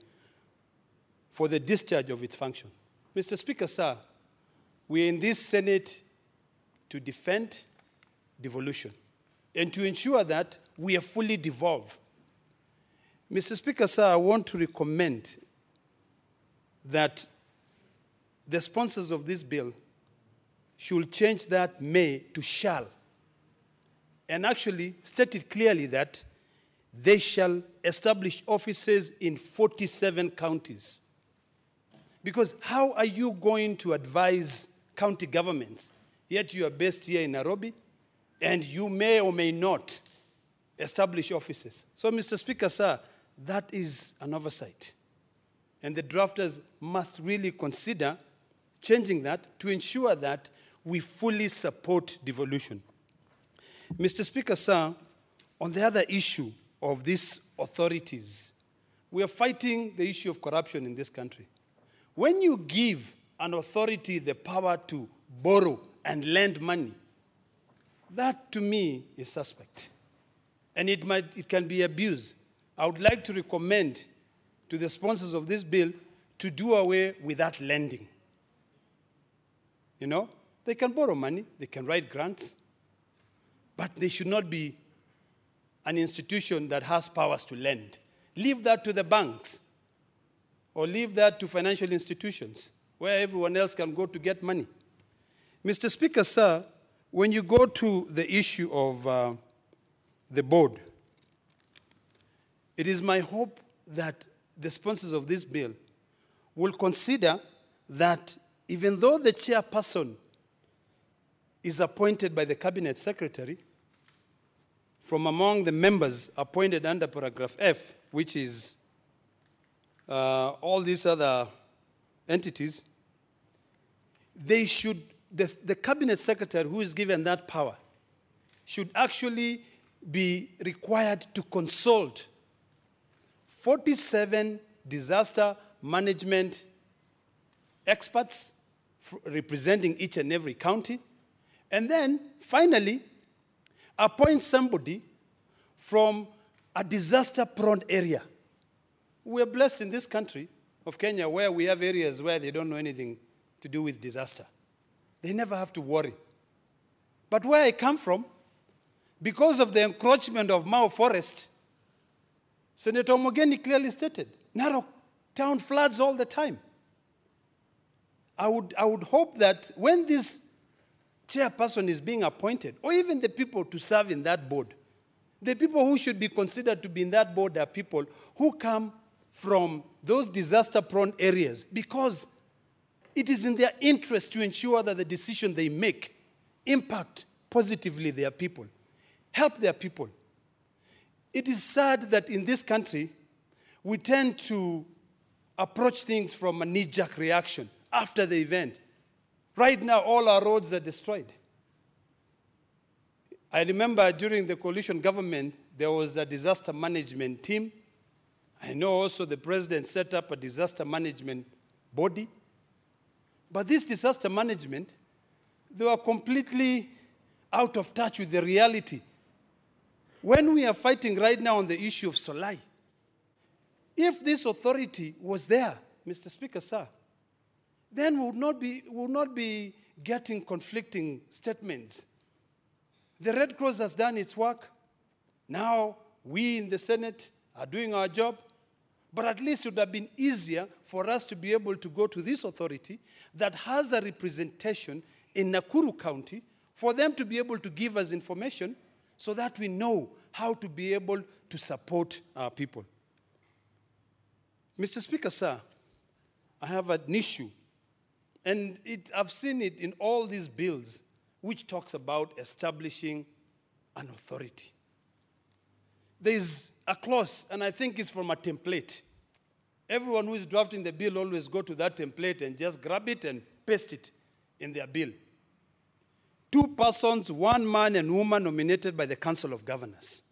for the discharge of its function. Mr. Speaker, sir, we are in this Senate to defend devolution and to ensure that we are fully devolved. Mr. Speaker, sir, I want to recommend that the sponsors of this bill should change that may to shall, and actually state it clearly that they shall establish offices in 47 counties. Because how are you going to advise county governments, yet you are based here in Nairobi, and you may or may not establish offices? So, Mr. Speaker, sir, that is an oversight. And the drafters must really consider changing that to ensure that we fully support devolution. Mr. Speaker, sir, on the other issue of these authorities, we are fighting the issue of corruption in this country. When you give an authority the power to borrow and lend money, that to me is suspect. And it can be abused. I would like to recommend to the sponsors of this bill to do away with that lending. You know, they can borrow money, they can write grants, but they should not be an institution that has powers to lend. Leave that to the banks, or leave that to financial institutions where everyone else can go to get money. Mr. Speaker, sir, when you go to the issue of the board, it is my hope that the sponsors of this bill will consider that even though the chairperson is appointed by the Cabinet Secretary from among the members appointed under paragraph F, which is all these other entities, they should, the Cabinet Secretary who is given that power should actually be required to consult 47 disaster management experts representing each and every county, and then finally appoint somebody from a disaster-prone area. We're blessed in this country of Kenya where we have areas where they don't know anything to do with disaster. They never have to worry. But where I come from, because of the encroachment of Mau Forest, Senator Omogeni clearly stated, Narok town floods all the time. I would hope that when this chairperson is being appointed, or even the people to serve in that board, the people who should be considered to be in that board are people who come from those disaster-prone areas, because it is in their interest to ensure that the decision they make impact positively their people, help their people. It is sad that in this country, we tend to approach things from a knee-jerk reaction after the event. Right now, all our roads are destroyed. I remember during the coalition government, there was a disaster management team. I know also the president set up a disaster management body. But this disaster management, they were completely out of touch with the reality. When we are fighting right now on the issue of Solai, if this authority was there, Mr. Speaker, sir, then we would not be getting conflicting statements. The Red Cross has done its work. Now we in the Senate are doing our job. But at least it would have been easier for us to be able to go to this authority that has a representation in Nakuru County for them to be able to give us information so that we know how to be able to support our people. Mr. Speaker, sir, I have an issue, and I've seen it in all these bills which talks about establishing an authority. There's a clause, and I think it's from a template. Everyone who is drafting the bill always go to that template and just grab it and paste it in their bill. 2 persons, 1 man and woman nominated by the Council of Governors.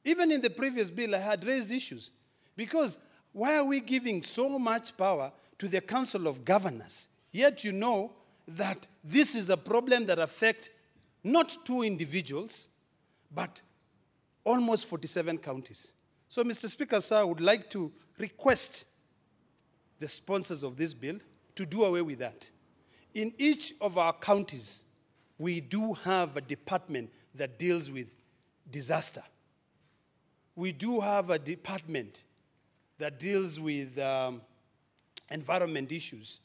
Even in the previous bill, I had raised issues. Because why are we giving so much power to the Council of Governors? Yet you know that this is a problem that affects not 2 individuals, but almost 47 counties. So, Mr. Speaker, sir, I would like to request the sponsors of this bill to do away with that. In each of our counties, we do have a department that deals with disaster. We do have a department that deals with environment issues.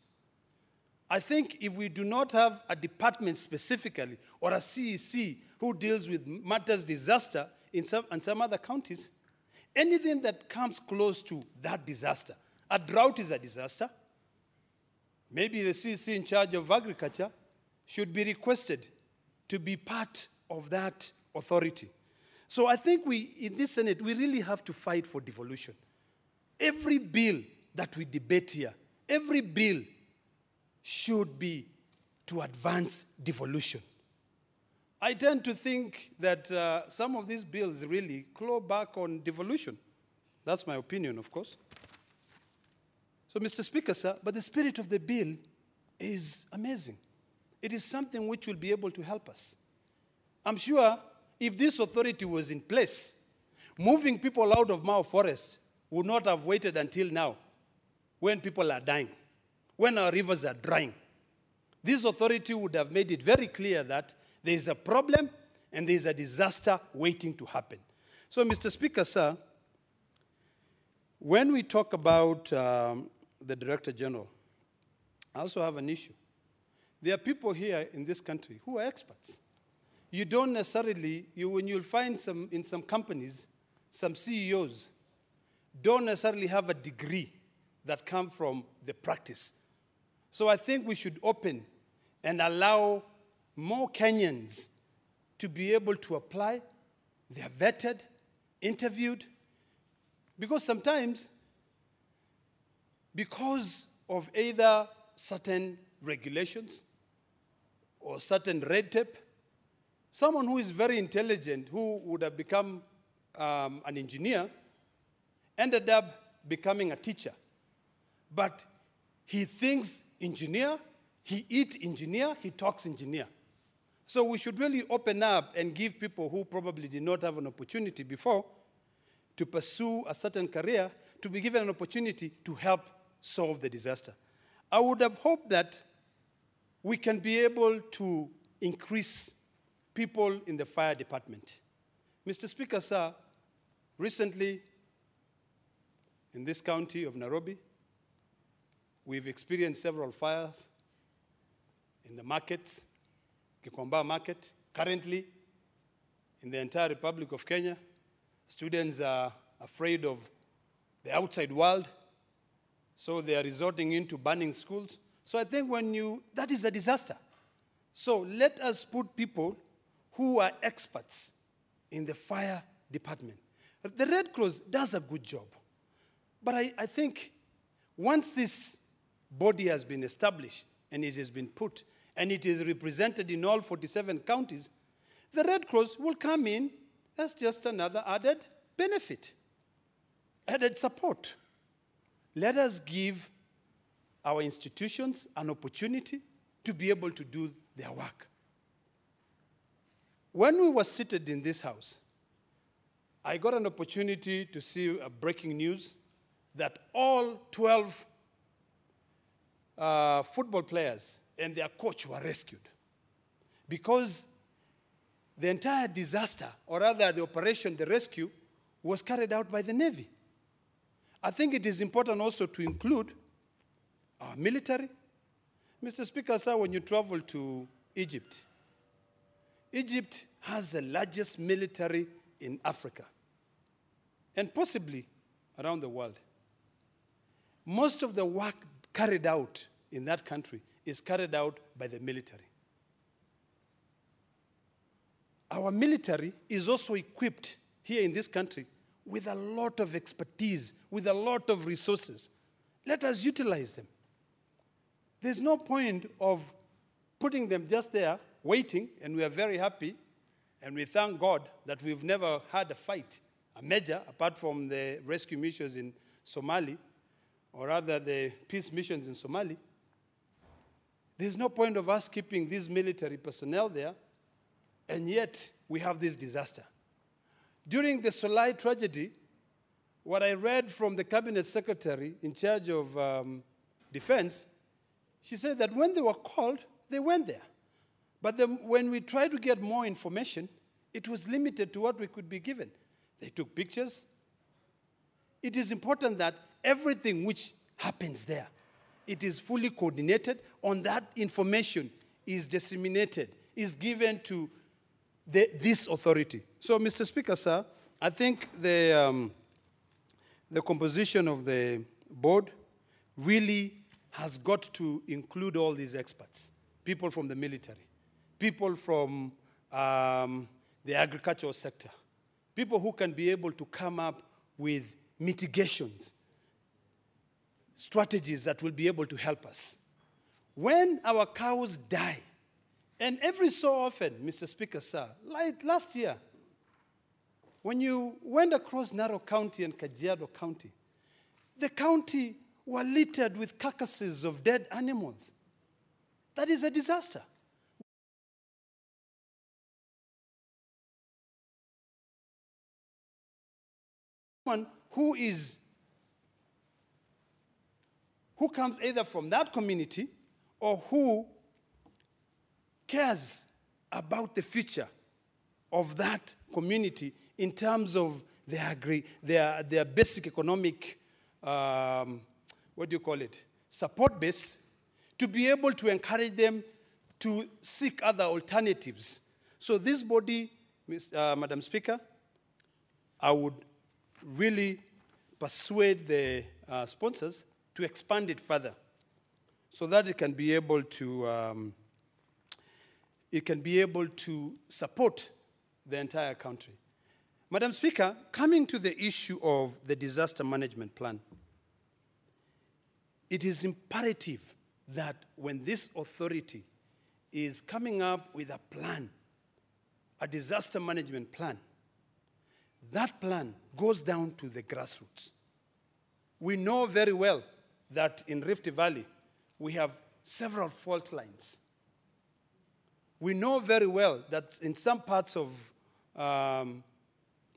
I think if we do not have a department specifically or a CEC who deals with matters disaster in some other counties, anything that comes close to that disaster, a drought is a disaster, maybe the CEC in charge of agriculture should be requested to be part of that authority. So I think in this Senate, we really have to fight for devolution. Every bill that we debate here, every bill should be to advance devolution. I tend to think that some of these bills really claw back on devolution. That's my opinion, of course. So, Mr. Speaker, sir, but the spirit of the bill is amazing. It is something which will be able to help us. I'm sure if this authority was in place, moving people out of Mau Forest would not have waited until now, when people are dying, when our rivers are drying. This authority would have made it very clear that there is a problem and there is a disaster waiting to happen. So, Mr. Speaker, sir, when we talk about the Director General, I also have an issue. There are people here in this country who are experts. You don't necessarily, when you'll find in some companies, some CEOs don't necessarily have a degree that come from the practice. So I think we should open and allow more Kenyans to be able to apply. They are vetted, interviewed, because sometimes, because of either certain regulations or certain red tape, someone who is very intelligent, who would have become an engineer, ended up becoming a teacher. But he thinks engineer, he eats engineer, he talks engineer. So we should really open up and give people who probably did not have an opportunity before to pursue a certain career to be given an opportunity to help solve the disaster. I would have hoped that we can be able to increase people in the fire department. Mr. Speaker, sir, recently in this county of Nairobi, we've experienced several fires in the markets, Gikomba Market. Currently, in the entire Republic of Kenya, students are afraid of the outside world, so they are resorting into burning schools. So I think that is a disaster. So let us put people who are experts in the fire department. The Red Cross does a good job. But I think once this body has been established and it has been put and it is represented in all 47 counties, the Red Cross will come in as just another added benefit, added support. Let us give our institutions an opportunity to be able to do their work. When we were seated in this house, I got an opportunity to see a breaking news that all 12 football players and their coach were rescued because the entire disaster, or rather the operation, the rescue, was carried out by the Navy. I think it is important also to include our military. Mr. Speaker, sir, when you travel to Egypt, Egypt has the largest military in Africa and possibly around the world. Most of the work carried out in that country is carried out by the military. Our military is also equipped here in this country with a lot of expertise, with a lot of resources. Let us utilize them. There's no point of putting them just there, waiting, and we are very happy, and we thank God that we've never had a fight, a major, apart from the rescue missions in Somalia, or rather the peace missions in Somalia. There's no point of us keeping these military personnel there, and yet we have this disaster. During the Solai tragedy, what I read from the cabinet secretary in charge of defense, she said that when they were called, they went there. But then when we tried to get more information, it was limited to what we could be given. They took pictures. It is important that everything which happens there, it is fully coordinated, on that information is disseminated, is given to this authority. So, Mr. Speaker, sir, I think the composition of the board really has got to include all these experts, people from the military, people from the agricultural sector, people who can be able to come up with mitigations, strategies that will be able to help us. When our cows die, and every so often, Mr. Speaker, sir, like last year, when you went across Narok County and Kajiado County, the county were littered with carcasses of dead animals. That is a disaster. Someone who comes either from that community or who cares about the future of that community in terms of their basic economic, support base, to be able to encourage them to seek other alternatives. So this body, Madam Speaker, I would really persuade the sponsors to expand it further so that it can be able to it can be able to support the entire country. Madam Speaker, coming to the issue of the disaster management plan, it is imperative that when this authority is coming up with a plan, a disaster management plan, that plan goes down to the grassroots. We know very well that in Rift Valley, we have several fault lines. We know very well that in some parts of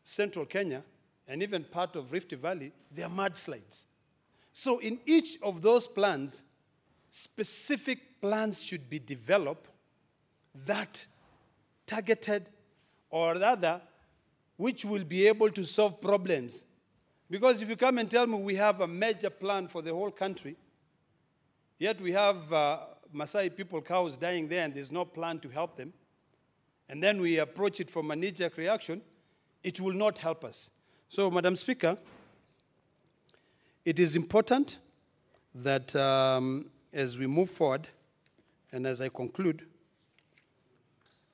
central Kenya, and even part of Rift Valley, there are mudslides. So in each of those plans, specific plans should be developed that targeted or rather which will be able to solve problems. Because if you come and tell me we have a major plan for the whole country, yet we have Maasai people, cows dying there, and there's no plan to help them, and then we approach it from a knee-jerk reaction, it will not help us. So, Madam Speaker, it is important that as we move forward, and as I conclude,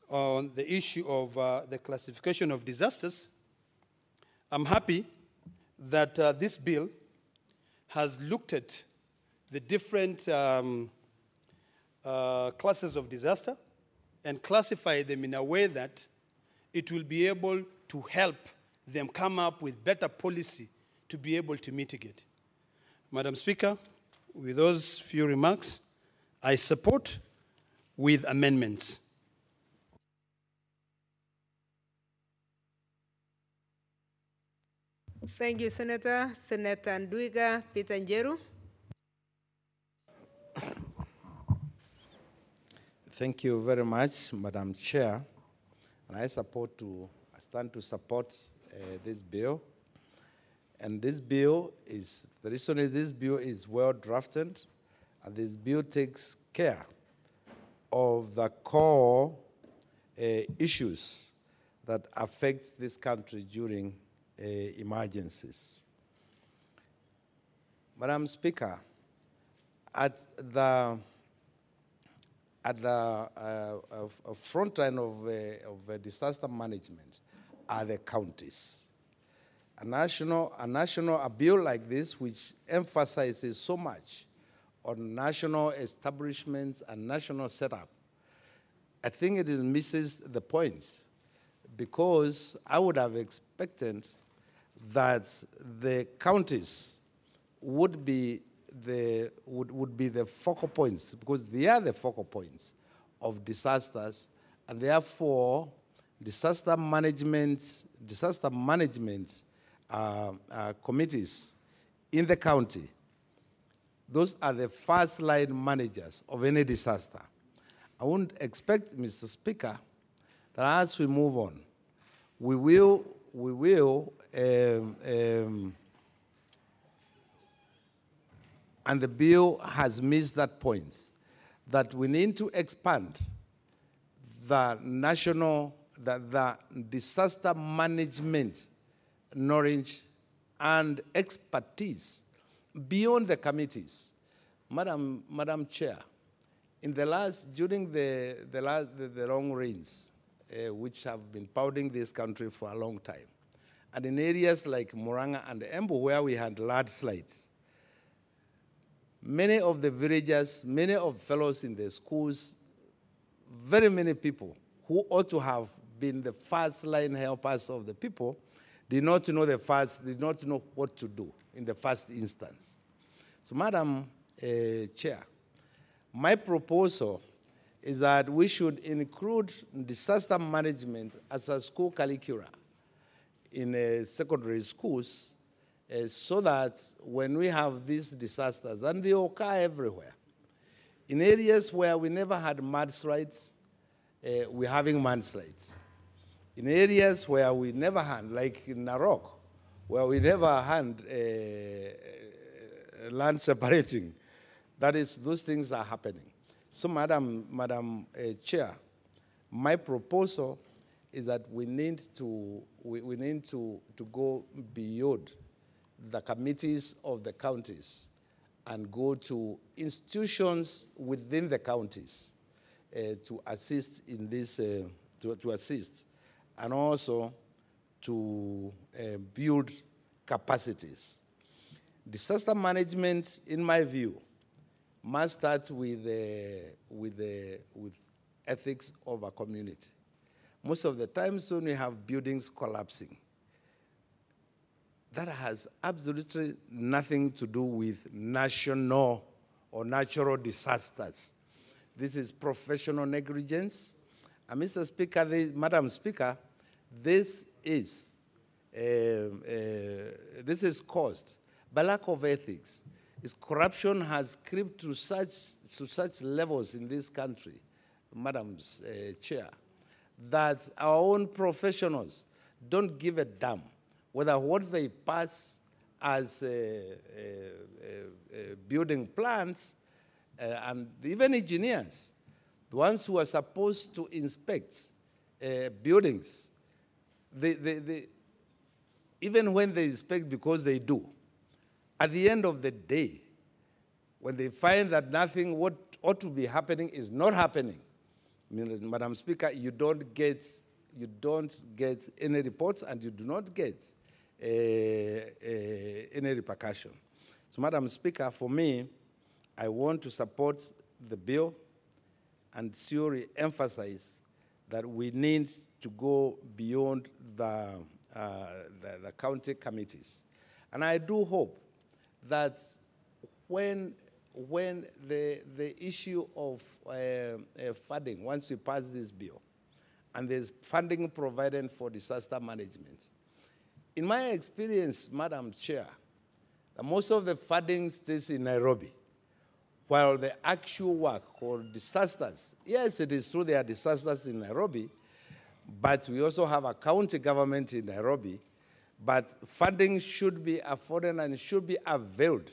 on the issue of the classification of disasters, I'm happy that this bill has looked at the different classes of disaster and classified them in a way that it will be able to help them come up with better policy to be able to mitigate. Madam Speaker, with those few remarks, I support with amendments. Thank you, Senator. Senator Ndwiga Peter Njeru. Thank you very much, Madam Chair. And I stand to support this bill. And this bill is, the reason is this bill is well drafted, and this bill takes care of the core issues that affect this country during emergencies. Madam Speaker, at the front line of disaster management are the counties. A bill like this, which emphasizes so much on national establishments and national setup, I think it misses the point, because I would have expected that the counties would be the focal points, because they are the focal points of disasters, and therefore disaster management committees in the county, those are the first line managers of any disaster. I wouldn't expect, Mr. Speaker, that as we move on, we will and the bill has missed that point, that we need to expand the the disaster management knowledge and expertise beyond the committees. Madam Chair, during the long rains, which have been pounding this country for a long time, and in areas like Murang'a and Embu, where we had landslides, many of the villagers, many of fellows in the schools, very many people who ought to have been the first line helpers of the people did not know what to do in the first instance. So, Madam Chair, my proposal is that we should include disaster management as a school curricula in secondary schools, so that when we have these disasters, and they occur everywhere, in areas where we never had mudslides, we're having mudslides. In areas where we never had, like in Narok, where we never had land separating, those things are happening. So, Madam Chair, my proposal is that we need to go beyond the committees of the counties and go to institutions within the counties to assist in this, to assist, and also to build capacities. Disaster management, in my view, must start with ethics of a community. Most of the times when we have buildings collapsing, that has absolutely nothing to do with national or natural disasters. This is professional negligence. And Mr. Speaker, Madam Speaker, this is caused by lack of ethics. Corruption has crept to such levels in this country, Madam Chair, that our own professionals don't give a damn whether what they pass as building plans and even engineers, the ones who are supposed to inspect buildings, even when they inspect because they do, at the end of the day, when they find that nothing what ought to be happening is not happening, Madam Speaker, you don't get any reports and you do not get any repercussion. So, Madam Speaker, for me, I want to support the bill and surely emphasize that we need to go beyond the county committees. And I do hope that when the issue of funding, once we pass this bill, and there's funding provided for disaster management, in my experience, Madam Chair, most of the funding stays in Nairobi, while the actual work or disasters, yes, it is true there are disasters in Nairobi, but we also have a county government in Nairobi, but funding should be afforded and should be availed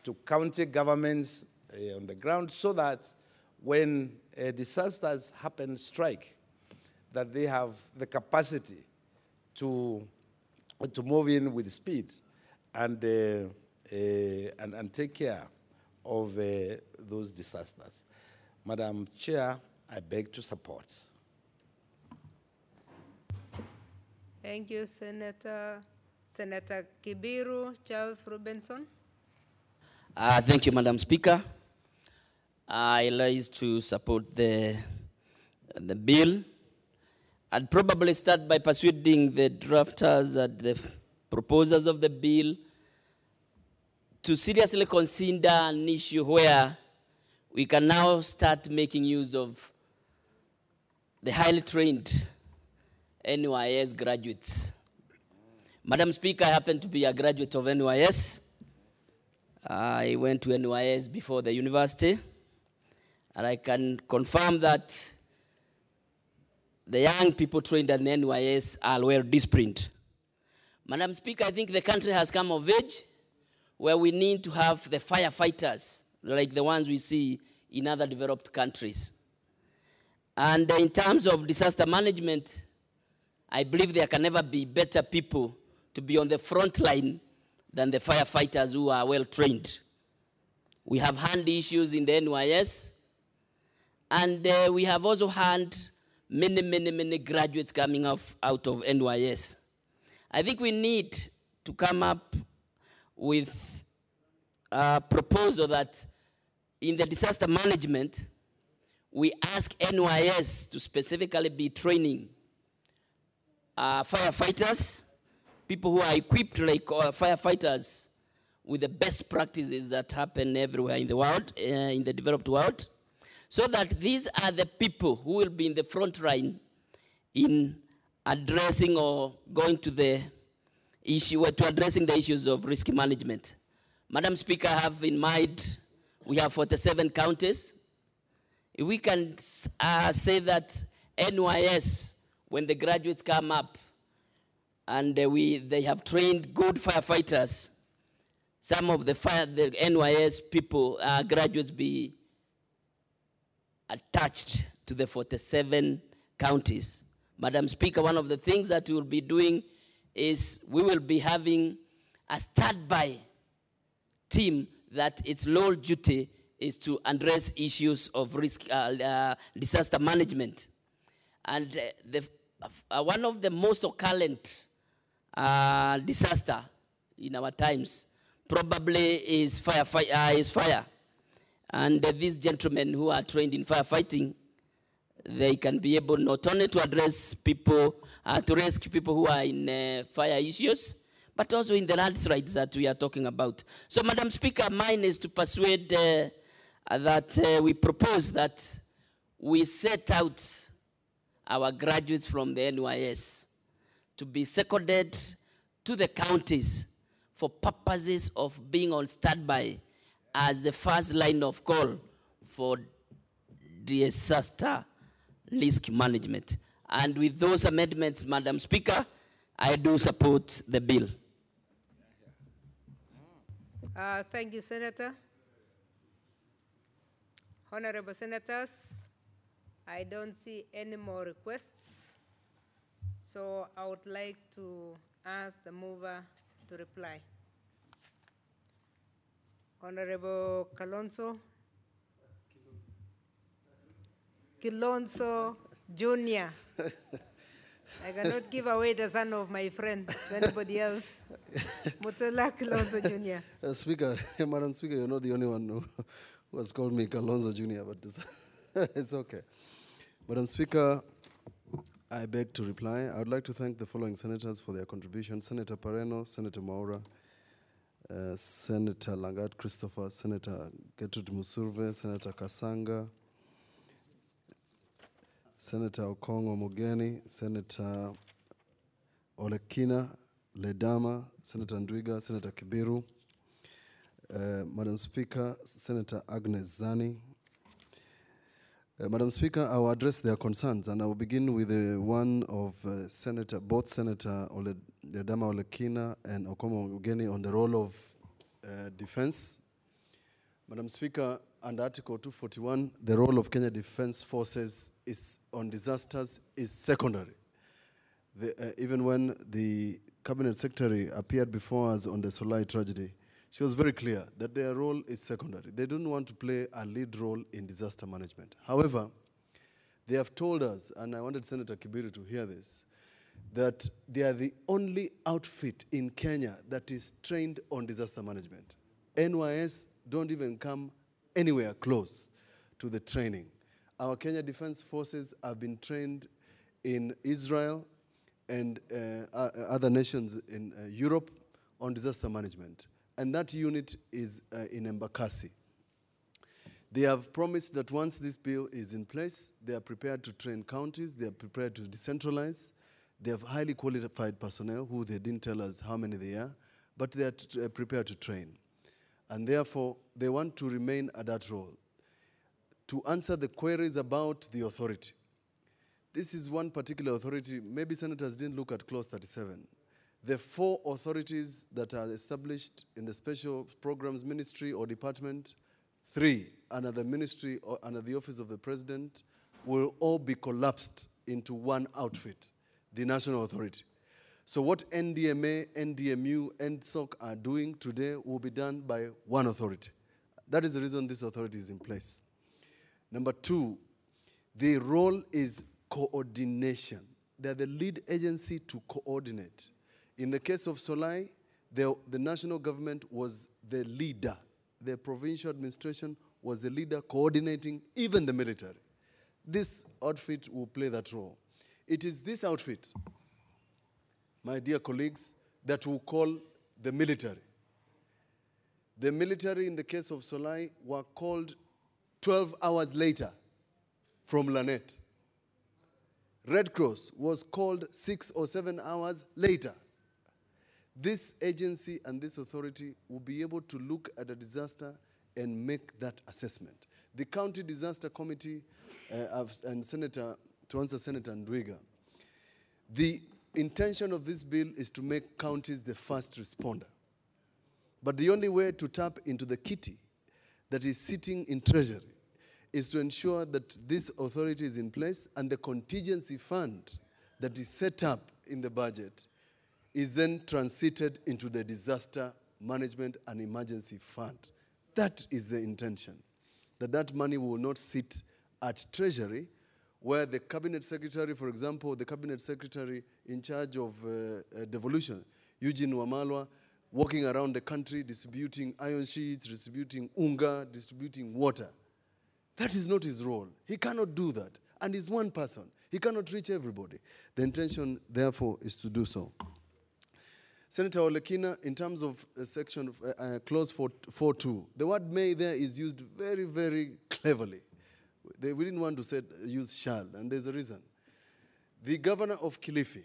to county governments on the ground so that when disasters happen, strike, that they have the capacity to move in with speed and take care of those disasters. Madam Chair, I beg to support. Thank you, Senator Kibiru. Charles Robinson. Thank you, Madam Speaker. I rise to support the bill. I'd probably start by persuading the drafters and the proposers of the bill to seriously consider an issue where we can now start making use of the highly trained NYS graduates. Madam Speaker, I happen to be a graduate of NYS. I went to NYS before the university, and I can confirm that the young people trained at NYS are well disciplined. Madam Speaker, I think the country has come of age where we need to have the firefighters like the ones we see in other developed countries. And in terms of disaster management, I believe there can never be better people to be on the front line than the firefighters who are well trained. We have had issues in the NYS, and we have also had many graduates coming out of NYS. I think we need to come up with a proposal that in the disaster management, we ask NYS to specifically be training firefighters, people who are equipped like firefighters with the best practices that happen everywhere in the world, in the developed world, so that these are the people who will be in the front line in addressing or going to the issue, to addressing the issues of risk management. Madam Speaker, I have in mind, we have 47 counties. If we can say that NYS, when the graduates come up, and they have trained good firefighters, some of the NYS people, graduates be attached to the 47 counties. Madam Speaker, one of the things that we will be doing is we will be having a standby team that its low duty is to address issues of risk, disaster management. And one of the most occurrent disaster in our times probably is fire. And these gentlemen who are trained in firefighting, they can be able not only to address people, to rescue people who are in fire issues, but also in the landslides that we are talking about. So, Madam Speaker, mine is to persuade that we propose that we set out our graduates from the NYS to be seconded to the counties for purposes of being on standby as the first line of call for disaster risk management. And with those amendments, Madam Speaker, I do support the bill. Thank you, Senator. Honorable Senators, I don't see any more requests, so I would like to ask the mover to reply. Honorable Kilonso Jr. I cannot give away the son of my friend to anybody else. Mutula Kilonso Jr. Speaker, Madam Speaker, you're not the only one who has called me Kalonzo Jr., but it's okay. Madam Speaker, I beg to reply. I would like to thank the following senators for their contribution: Senator Pareno, Senator Maura, Senator Langat Christopher, Senator Gertrude Musurve, Senator Kasanga, Senator Okongo Mogeni, Senator Olekina Ledama, Senator Ndwiga, Senator Kibiru, Madam Speaker, Senator Agnes Zani. Madam Speaker, I will address their concerns, and I will begin with the one of both Senator Ledama Olekina and Okongo Mogeni on the role of defense. Madam Speaker, under Article 241, the role of Kenya Defense Forces on disasters is secondary. Even when the Cabinet Secretary appeared before us on the Solai tragedy, she was very clear that their role is secondary. They don't want to play a lead role in disaster management. However, they have told us, and I wanted Senator Kibiru to hear this, that they are the only outfit in Kenya that is trained on disaster management. NYS don't even come anywhere close to the training. Our Kenya Defense Forces have been trained in Israel and other nations in Europe on disaster management. And that unit is in Embakasi. They have promised that once this bill is in place, they are prepared to train counties, they are prepared to decentralize. They have highly qualified personnel who they didn't tell us how many they are, but they are prepared to train. And therefore, they want to remain at that role to answer the queries about the authority. This is one particular authority. Maybe senators didn't look at Clause 37. The 4 authorities that are established in the Special Programs Ministry or Department, 3 under the ministry or under the Office of the President, will all be collapsed into one outfit, the National Authority. So what NDMA, NDMU, NSOC are doing today will be done by one authority. That is the reason this authority is in place. Number 2, the role is coordination. They're the lead agency to coordinate. In the case of Solai, the national government was the leader. The provincial administration was the leader coordinating even the military. This outfit will play that role. It is this outfit, my dear colleagues, that will call the military. The military, in the case of Solai, were called 12 hours later from Lanet. Red Cross was called 6 or 7 hours later. This agency and this authority will be able to look at a disaster and make that assessment. The County Disaster Committee and to answer Senator Ndwiga, the intention of this bill is to make counties the first responder. But the only way to tap into the kitty that is sitting in Treasury is to ensure that this authority is in place and the contingency fund that is set up in the budget is then transited into the disaster management and emergency fund. That is the intention. that money will not sit at Treasury, where the cabinet secretary, for example, the cabinet secretary in charge of devolution, Eugene Wamalwa, walking around the country distributing iron sheets, distributing unga, distributing water. That is not his role. He cannot do that. And he's one person. He cannot reach everybody. The intention, therefore, is to do so. Senator Olekina, in terms of section clause 4.2, the word may there is used very, very cleverly. We didn't want to use shall, and there's a reason. The governor of Kilifi,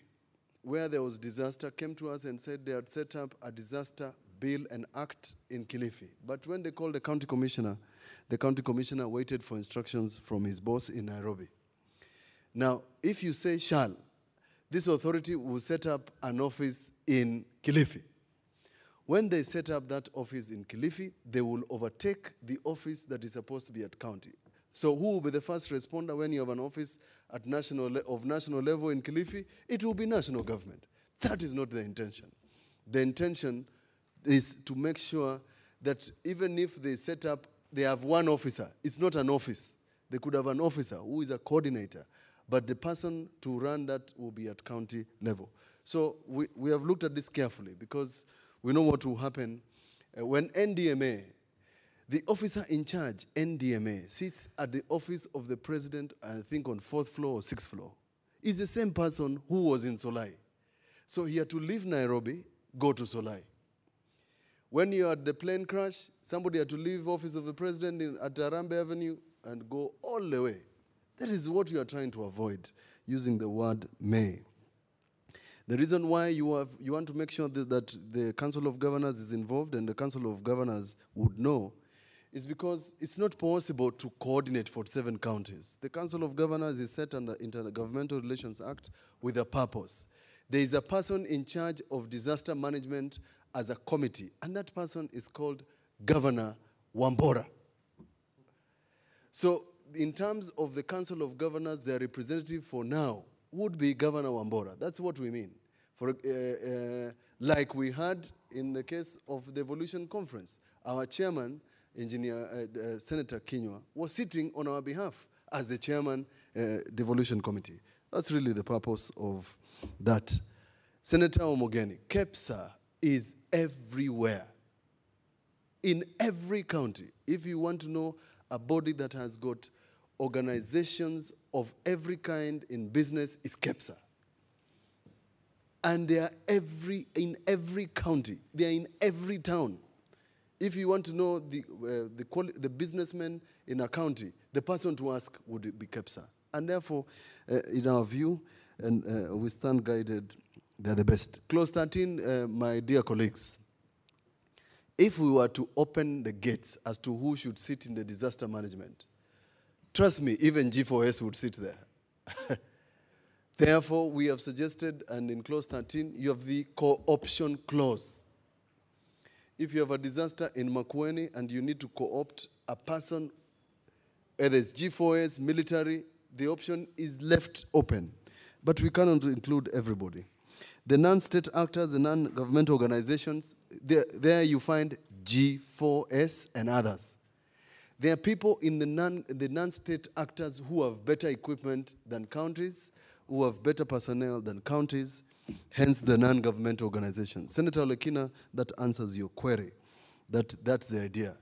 where there was disaster, came to us and said they had set up a disaster bill and act in Kilifi. But when they called the county commissioner waited for instructions from his boss in Nairobi. Now, if you say shall, this authority will set up an office in Kilifi. When they set up that office in Kilifi, they will overtake the office that is supposed to be at county. So who will be the first responder when you have an office at national level in Kilifi? It will be national government. That is not the intention. The intention is to make sure that even if they set up, they have one officer. It's not an office. They could have an officer who is a coordinator, but the person to run that will be at county level. So we have looked at this carefully because we know what will happen when NDMA, the officer in charge, NDMA, sits at the office of the president, I think on 4th floor or 6th floor. Is the same person who was in Solai. So he had to leave Nairobi, go to Solai. When you had the plane crash, somebody had to leave office of the president at Arambe Avenue and go all the way. That is what you are trying to avoid using the word may. The reason why you want to make sure that the Council of Governors is involved and the Council of Governors would know is because it's not possible to coordinate 47 counties. The Council of Governors is set under Intergovernmental Relations Act with a purpose. There is a person in charge of disaster management as a committee, and that person is called Governor Wambora. So in terms of the Council of Governors, their representative for now would be Governor Wambora. That's what we mean. Like we had in the case of the Devolution Conference, our chairman, Senator Kinyua, was sitting on our behalf as the chairman, Devolution Committee. That's really the purpose of that. Senator Omogeni, KEPSA is everywhere. In every county. If you want to know a body that has got organizations of every kind in business, it's KEPSA. And they are in every county. They are in every town. If you want to know the businessmen in a county, the person to ask would be KEPSA. And therefore, in our view, and we stand guided, they're the best. Clause 13, my dear colleagues, if we were to open the gates as to who should sit in the disaster management, trust me, even G4S would sit there. Therefore, we have suggested, and in clause 13, you have the co-option clause. If you have a disaster in Makueni and you need to co-opt a person, whether it's G4S, military, the option is left open. But we cannot include everybody. The non-state actors, the non-government organizations, there you find G4S and others. There are people in the non-state actors who have better equipment than counties, who have better personnel than counties, hence the non-government organizations. Senator Olekina, that answers your query. That's the idea.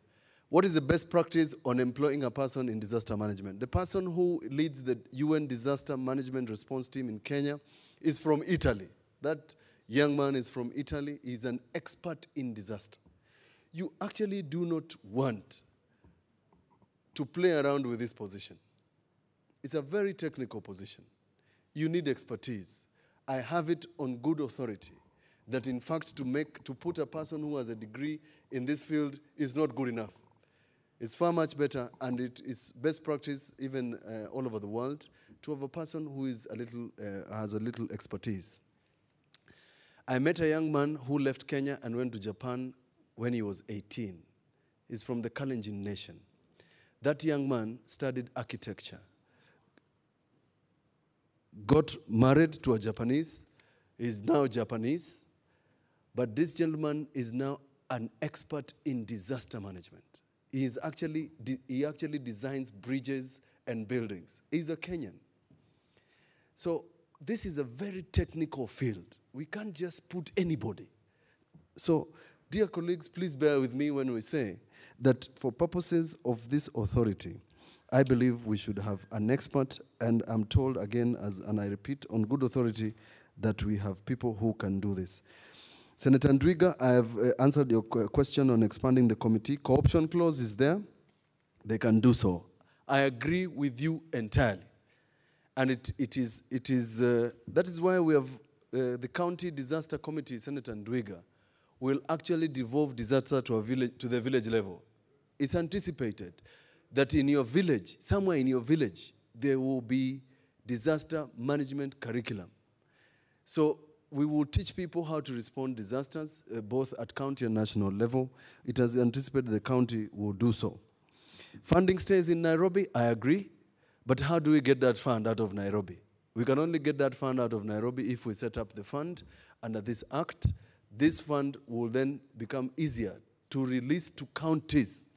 What is the best practice on employing a person in disaster management? The person who leads the UN Disaster Management Response Team in Kenya is from Italy. That young man is from Italy. He's an expert in disaster. You actually do not want to play around with this position. It's a very technical position. You need expertise. I have it on good authority that in fact to put a person who has a degree in this field is not good enough. It's far much better, and it is best practice even all over the world to have a person who is has a little expertise. I met a young man who left Kenya and went to Japan when he was 18. He's from the Kalenjin nation. That young man studied architecture, got married to a Japanese, is now Japanese, but this gentleman is now an expert in disaster management. he actually designs bridges and buildings. He's a Kenyan. So this is a very technical field. We can't just put anybody. So, dear colleagues, please bear with me when we say that for purposes of this authority, I believe we should have an expert, and I'm told again, and I repeat, on good authority, that we have people who can do this. Senator Ndwiga, I have answered your question on expanding the committee. Co-option clause is there. They can do so. I agree with you entirely. And that is why we have the county disaster committee, Senator Ndwiga, will actually devolve disaster to the village level. It's anticipated that in your village, somewhere in your village, there will be disaster management curriculum. So we will teach people how to respond to disasters, both at county and national level. It is anticipated the county will do so. Funding stays in Nairobi, I agree. But how do we get that fund out of Nairobi? We can only get that fund out of Nairobi if we set up the fund under this act. This fund will then become easier to release to counties,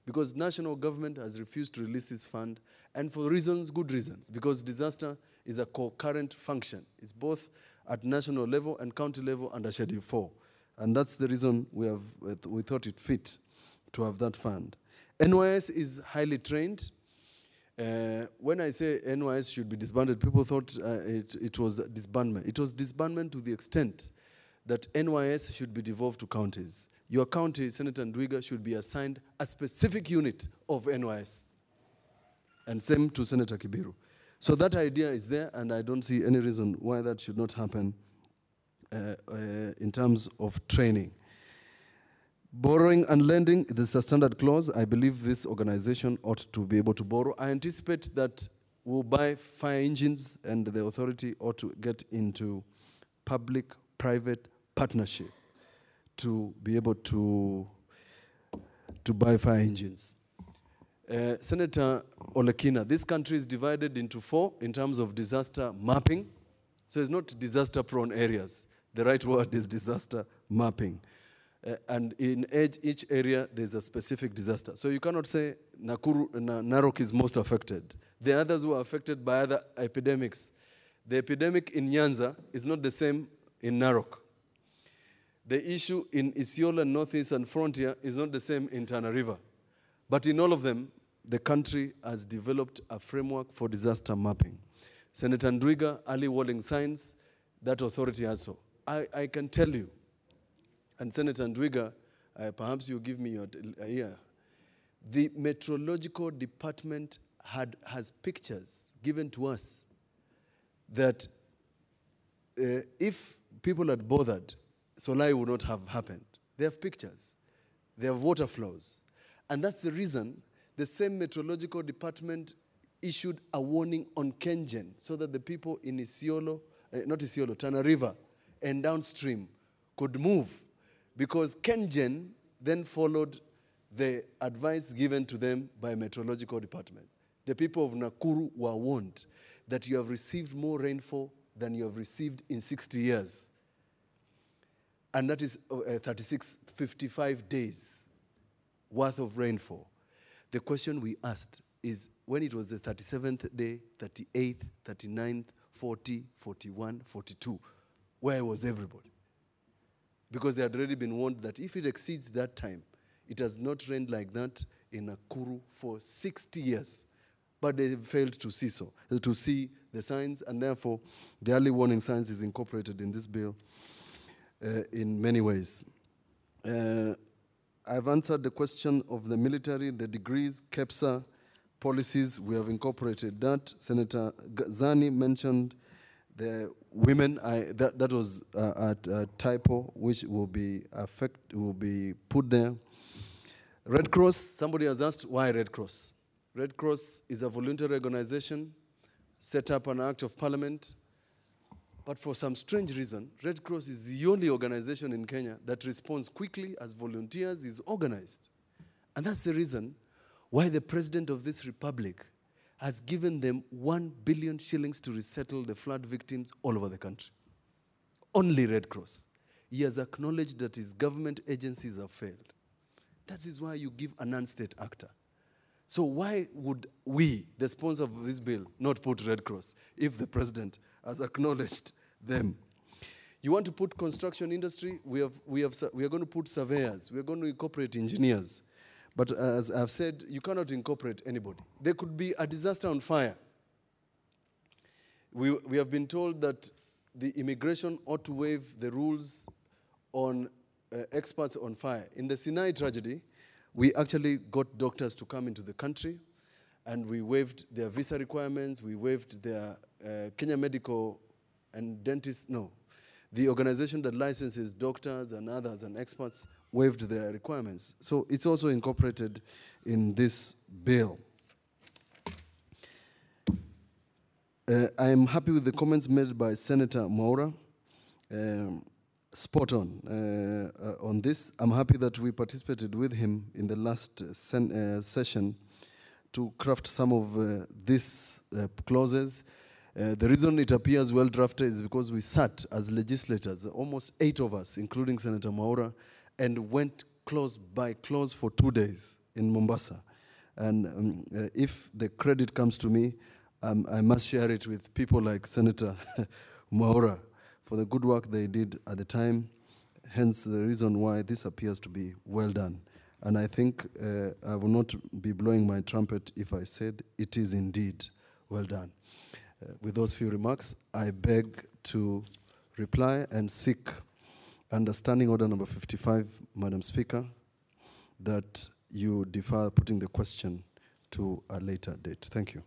because national government has refused to release this fund, and for reasons, good reasons, because disaster is a concurrent function. It's both at national level and county level under Schedule 4. And that's the reason we thought it fit to have that fund. NYS is highly trained. When I say NYS should be disbanded, people thought it was disbandment. It was disbandment to the extent that NYS should be devolved to counties. Your county, Senator Ndwiga, should be assigned a specific unit of NYS. And same to Senator Kibiru. So that idea is there, and I don't see any reason why that should not happen in terms of training. Borrowing and lending, this is a standard clause. I believe this organization ought to be able to borrow. I anticipate that we'll buy fire engines, and the authority ought to get into public-private partnership to be able to buy fire engines. Senator Olekina, this country is divided into 4 in terms of disaster mapping. So it's not disaster-prone areas. The right word is disaster mapping. And in each area, there's a specific disaster. So you cannot say Narok is most affected. The others who are affected by other epidemics. The epidemic in Nyanza is not the same in Narok. The issue in Isiolo and Northeast and Frontier is not the same in Tana River. But in all of them, the country has developed a framework for disaster mapping. Senator Ndwiga, early warning signs, that authority also. I can tell you, and Senator Ndwiga, perhaps you give me your ear. The meteorological department has pictures given to us that if people had bothered, Solai would not have happened. They have pictures. They have water flows. And that's the reason the same meteorological department issued a warning on Kengen so that the people in Isiolo, not Isiolo, Tana River and downstream could move, because Kengen then followed the advice given to them by meteorological department. The people of Nakuru were warned that you have received more rainfall than you have received in 60 years. And that is 55 days worth of rainfall. The question we asked is, when it was the 37th day, 38th, 39th, 40, 41, 42, where was everybody? Because they had already been warned that if it exceeds that time, it has not rained like that in Nakuru for 60 years. But they failed to see to see the signs, and therefore the early warning signs is incorporated in this bill in many ways. I've answered the question of the military, the degrees, KEPSA policies. We have incorporated that. Senator Zani mentioned the women. That was a typo which will be put there. Red Cross. Somebody has asked why Red Cross. Red Cross is a voluntary organization set up an act of parliament. But for some strange reason, Red Cross is the only organization in Kenya that responds quickly as volunteers, is organized. And that's the reason why the president of this republic has given them 1 billion shillings to resettle the flood victims all over the country. Only Red Cross. He has acknowledged that his government agencies have failed. That is why you give a non-state actor. So why would we, the sponsor of this bill, not put Red Cross if the president has acknowledged them? You want to put construction industry? We are going to put surveyors. We are going to incorporate engineers. But as I've said, you cannot incorporate anybody. There could be a disaster on fire. We have been told that the immigration ought to waive the rules on experts on fire. In the Sinai tragedy, we actually got doctors to come into the country, and we waived their visa requirements, we waived their Kenya Medical and Dentists, no. The organization that licenses doctors and others and experts waived their requirements. So it's also incorporated in this bill. I am happy with the comments made by Senator Maura. Spot on this. I'm happy that we participated with him in the last session to craft some of these clauses. The reason it appears well drafted is because we sat as legislators, almost 8 of us, including Senator Maura, and went clause by clause for 2 days in Mombasa. And if the credit comes to me, I must share it with people like Senator Maura for the good work they did at the time, hence the reason why this appears to be well done. And I think I will not be blowing my trumpet if I said it is indeed well done. With those few remarks, I beg to reply and seek understanding order number 55, Madam Speaker, that you defer putting the question to a later date. Thank you.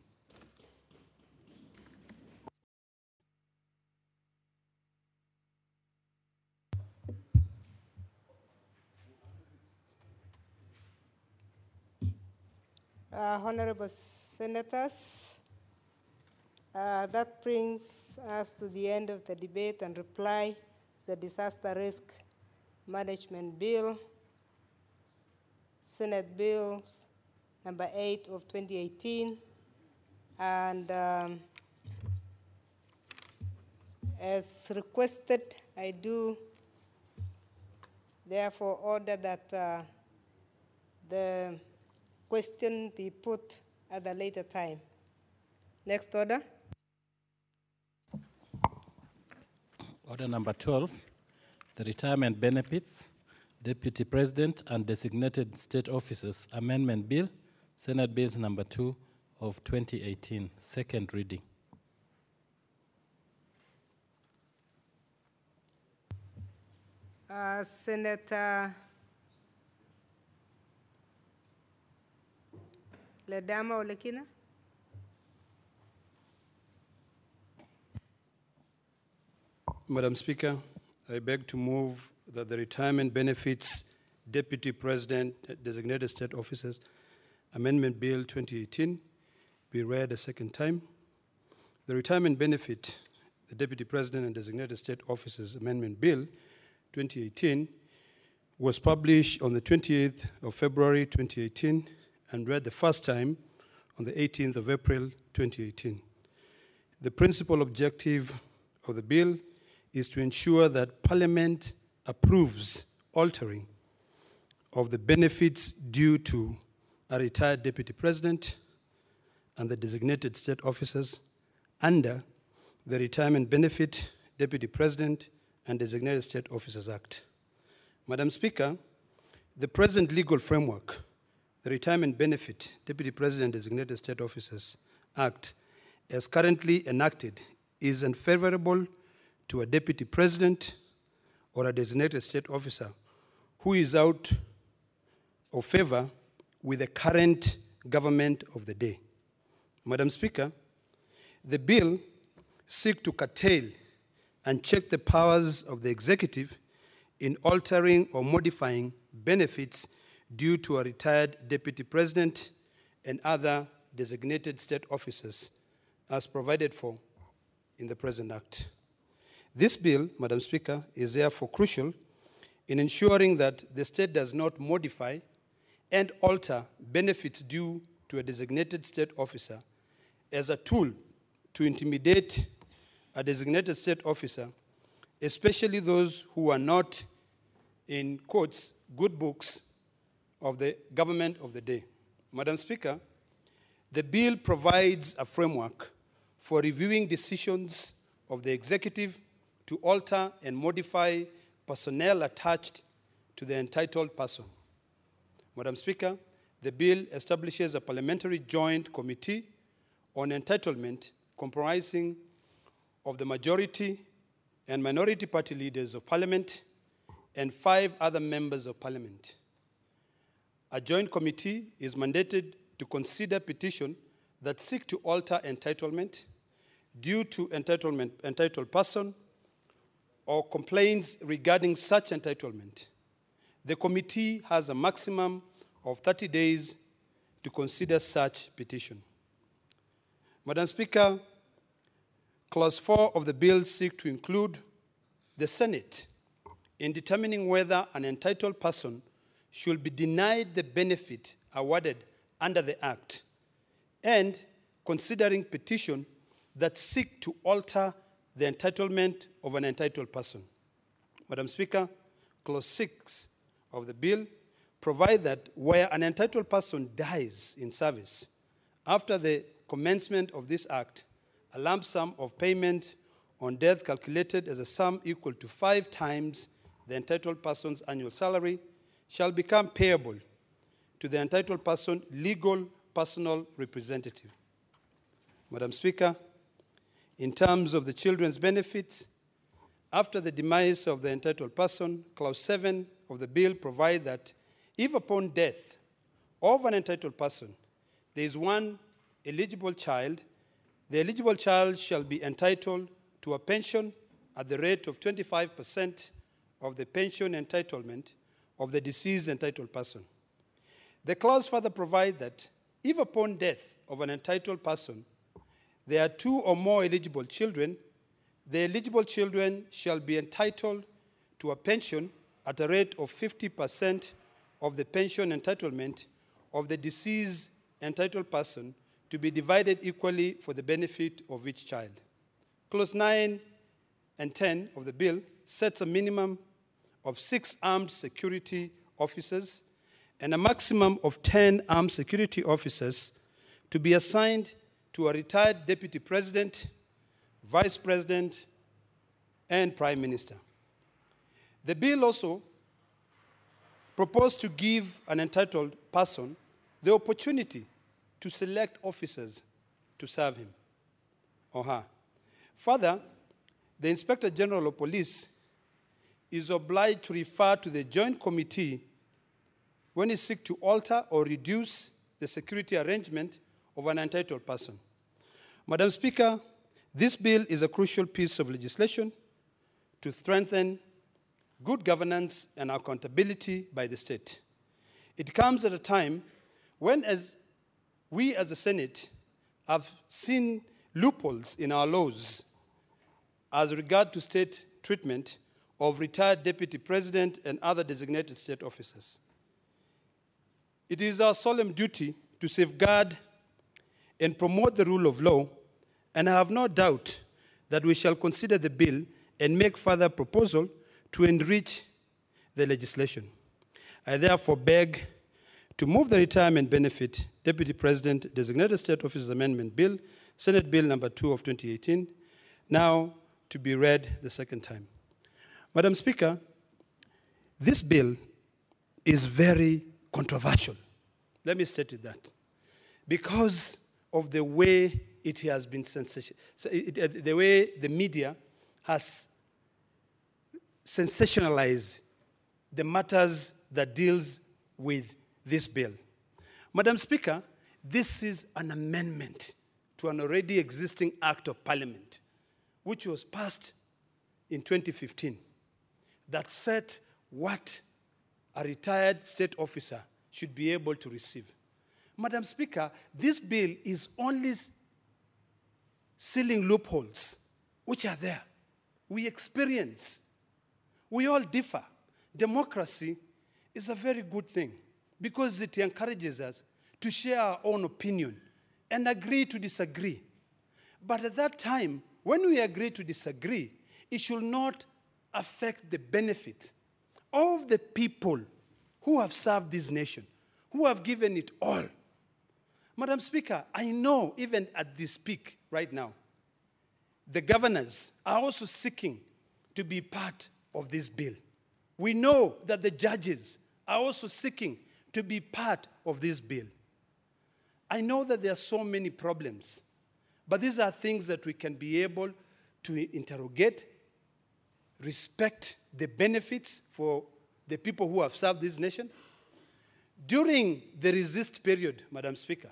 Honorable Senators, that brings us to the end of the debate and reply to the Disaster Risk Management Bill, Senate Bills number 8 of 2018. And as requested, I do therefore order that the question be put at a later time. Next order. Order number 12, the Retirement Benefits, Deputy President and Designated State Officers Amendment Bill, Senate Bills number 2 of 2018, second reading. Senator Ledama Olekina. Madam Speaker, I beg to move that the Retirement Benefits Deputy President Designated State Officers Amendment Bill 2018 be read a second time. The Retirement Benefit, the Deputy President and Designated State Officers Amendment Bill 2018 was published on the 28th of February 2018 and read the first time on the 18th of April 2018. The principal objective of the bill is to ensure that Parliament approves altering of the benefits due to a retired Deputy President and the designated state officers under the Retirement Benefit Deputy President and Designated State Officers Act. Madam Speaker, the present legal framework, the Retirement Benefit Deputy President and Designated State Officers Act, as currently enacted, is unfavorable to a Deputy President or a designated state officer who is out of favor with the current government of the day. Madam Speaker, the bill seeks to curtail and check the powers of the executive in altering or modifying benefits due to a retired Deputy President and other designated state officers as provided for in the present Act. This bill, Madam Speaker, is therefore crucial in ensuring that the state does not modify and alter benefits due to a designated state officer as a tool to intimidate a designated state officer, especially those who are not, in quotes, good books of the government of the day. Madam Speaker, the bill provides a framework for reviewing decisions of the executive to alter and modify personnel attached to the entitled person. Madam Speaker, the bill establishes a parliamentary joint committee on entitlement comprising of the majority and minority party leaders of parliament and 5 other members of parliament. A joint committee is mandated to consider petitions that seek to alter entitlement due to entitled person or complaints regarding such entitlement. The committee has a maximum of 30 days to consider such petition. Madam Speaker, Clause 4 of the bill seeks to include the Senate in determining whether an entitled person should be denied the benefit awarded under the Act, and considering petitions that seek to alter the entitlement of an entitled person. Madam Speaker, Clause 6 of the bill provides that where an entitled person dies in service after the commencement of this Act, a lump sum of payment on death calculated as a sum equal to 5 times the entitled person's annual salary shall become payable to the entitled person legal personal representative. Madam Speaker, in terms of the children's benefits, after the demise of the entitled person, Clause 7 of the bill provides that if upon death of an entitled person there is one eligible child, the eligible child shall be entitled to a pension at the rate of 25% of the pension entitlement of the deceased entitled person. The clause further provides that if upon death of an entitled person there are 2 or more eligible children, the eligible children shall be entitled to a pension at a rate of 50% of the pension entitlement of the deceased entitled person to be divided equally for the benefit of each child. Clause 9 and 10 of the bill sets a minimum of 6 armed security officers and a maximum of 10 armed security officers to be assigned to a retired deputy president, vice president, and prime minister. The bill also proposed to give an entitled person the opportunity to select officers to serve him or her. Further, the Inspector General of Police is obliged to refer to the Joint Committee when he seeks to alter or reduce the security arrangement of an entitled person. Madam Speaker, this bill is a crucial piece of legislation to strengthen good governance and accountability by the state. It comes at a time when we as the Senate have seen loopholes in our laws as regard to state treatment of retired deputy president and other designated state officers. It is our solemn duty to safeguard and promote the rule of law, and I have no doubt that we shall consider the bill and make further proposal to enrich the legislation. I therefore beg to move the Retirement Benefit Deputy President Designated State Officers Amendment Bill, Senate Bill number 2 of 2018, now to be read the second time. Madam Speaker, this bill is very controversial. Let me state it that. Because of the way it has been the way the media has sensationalized the matters that deals with this bill. Madam Speaker, this is an amendment to an already existing Act of Parliament, which was passed in 2015, that set what a retired state officer should be able to receive. Madam Speaker, this bill is only sealing loopholes which are there. We experience. We all differ. Democracy is a very good thing because it encourages us to share our own opinion and agree to disagree. But at that time, when we agree to disagree, it should not affect the benefit of the people who have served this nation, who have given it all. Madam Speaker, I know even at this peak right now, the governors are also seeking to be part of this bill. We know that the judges are also seeking to be part of this bill. I know that there are so many problems, but these are things that we can be able to interrogate, respect the benefits for the people who have served this nation. During the resist period, Madam Speaker,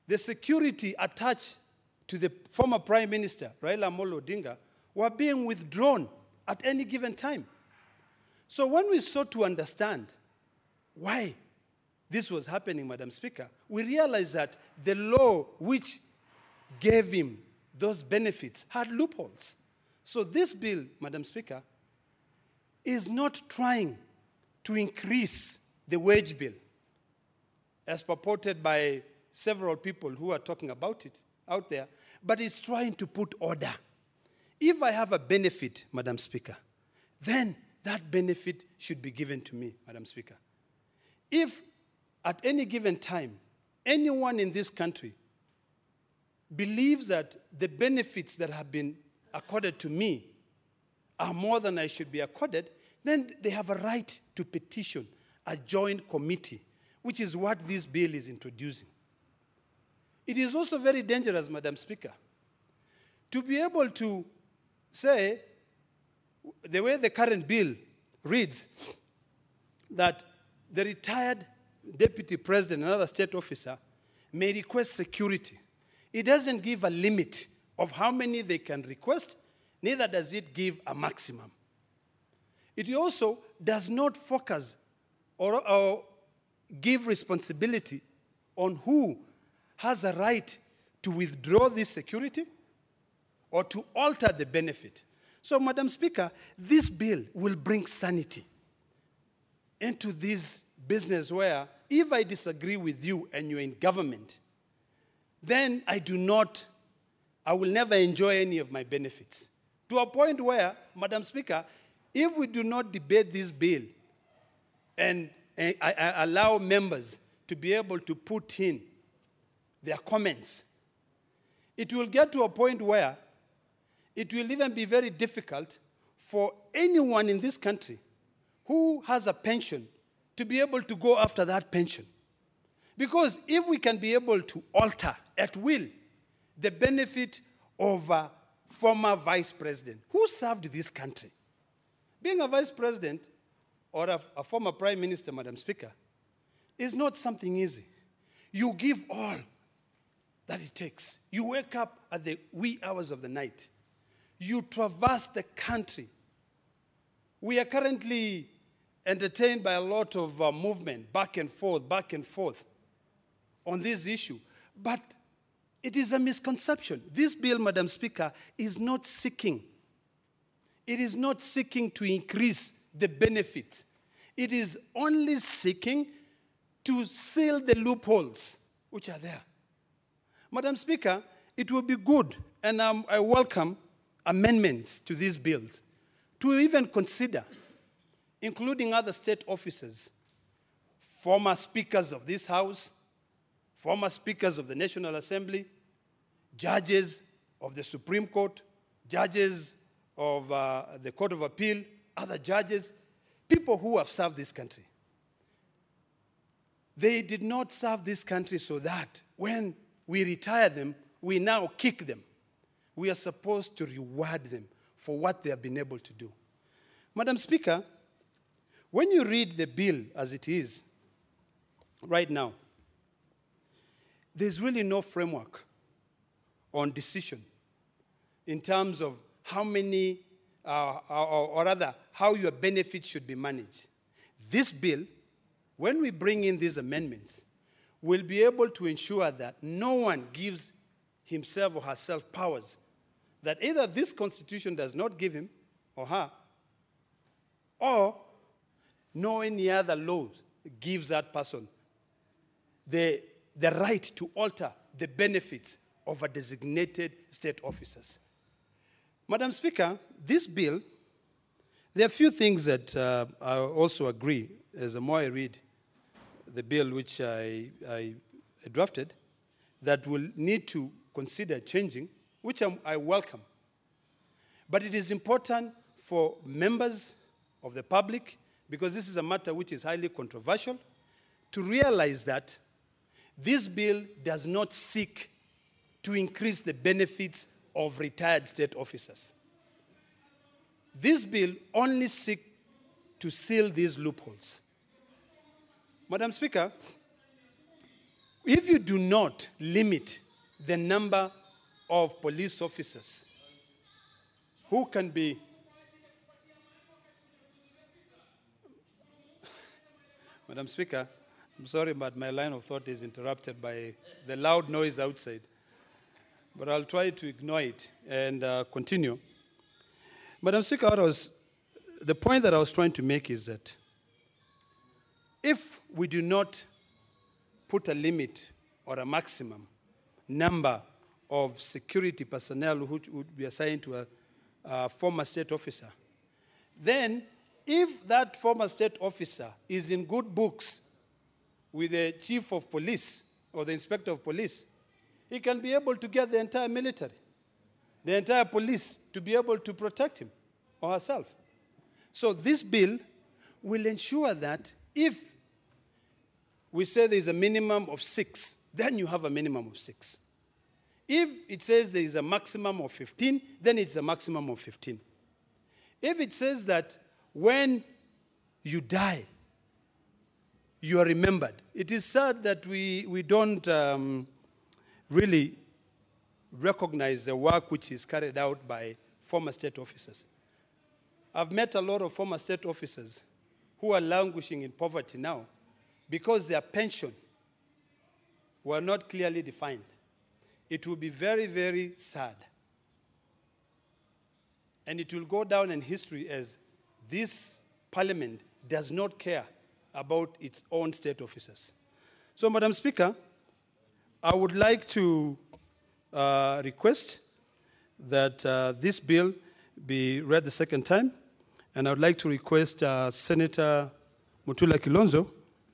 the security attached to the former Prime Minister, Raila Amolo Odinga, were being withdrawn at any given time. So when we sought to understand why this was happening, Madam Speaker, we realized that the law which gave him those benefits had loopholes. So this bill, Madam Speaker, is not trying to increase the wage bill, as purported by several people who are talking about it out there, but it's trying to put order. If I have a benefit, Madam Speaker, then that benefit should be given to me, Madam Speaker. If at any given time, anyone in this country believes that the benefits that have been accorded to me are more than I should be accorded, then they have a right to petition a joint committee, which is what this bill is introducing. It is also very dangerous, Madam Speaker, to be able to say, the way the current bill reads, that the retired deputy president and another state officer may request security. It doesn't give a limit of how many they can request, neither does it give a maximum. It also does not focus or give responsibility on who has a right to withdraw this security or to alter the benefit. So, Madam Speaker, this bill will bring sanity into this business where if I disagree with you and you're in government, then I will never enjoy any of my benefits. To a point where, Madam Speaker, if we do not debate this bill and allow members to be able to put in their comments, it will get to a point where it will even be very difficult for anyone in this country who has a pension to be able to go after that pension. Because if we can be able to alter at will the benefit of a former vice president who served this country, being a vice president or a former prime minister, Madam Speaker, is not something easy. You give all that it takes. You wake up at the wee hours of the night. You traverse the country. We are currently entertained by a lot of movement, back and forth on this issue. But it is a misconception. This bill, Madam Speaker, is not seeking. It is not seeking to increase the benefits. It is only seeking to seal the loopholes which are there. Madam Speaker, it will be good, and I welcome amendments to these bills, to even consider including other state officers, former speakers of this House, former speakers of the National Assembly, judges of the Supreme Court, judges of the Court of Appeal, other judges, people who have served this country. They did not serve this country so that when we retire them, we now kick them. We are supposed to reward them for what they have been able to do. Madam Speaker, when you read the bill as it is right now, there's really no framework on decision in terms of how many, or rather, how your benefits should be managed. This bill, when we bring in these amendments, will be able to ensure that no one gives himself or herself powers that either this Constitution does not give him or her, or no any other law gives that person the right to alter the benefits of a designated state officers. Madam Speaker, this bill, there are a few things that I also agree, as the more I read the bill which I drafted that will need to consider changing, which I welcome. But it is important for members of the public, because this is a matter which is highly controversial, to realize that this bill does not seek to increase the benefits of retired state officers. This bill only seeks to seal these loopholes. Madam Speaker, if you do not limit the number of police officers who can be Madam Speaker, I'm sorry, but my line of thought is interrupted by the loud noise outside. But I'll try to ignore it and continue. Madam Speaker, the point that I was trying to make is that if we do not put a limit or a maximum number of security personnel who would be assigned to a former state officer, then if that former state officer is in good books with the chief of police or the inspector of police, he can be able to get the entire military, the entire police to be able to protect him or herself. So this bill will ensure that if we say there's a minimum of 6, then you have a minimum of 6. If it says there is a maximum of 15, then it's a maximum of 15. If it says that when you die, you are remembered, it is sad that we don't really recognize the work which is carried out by former state officers. I've met a lot of former state officers who are languishing in poverty now because their pension were not clearly defined. It will be very, very sad. And it will go down in history as this parliament does not care about its own state officers. So, Madam Speaker, I would like to request that this bill be read the second time, and I would like to request Senator Mutula Kilonzo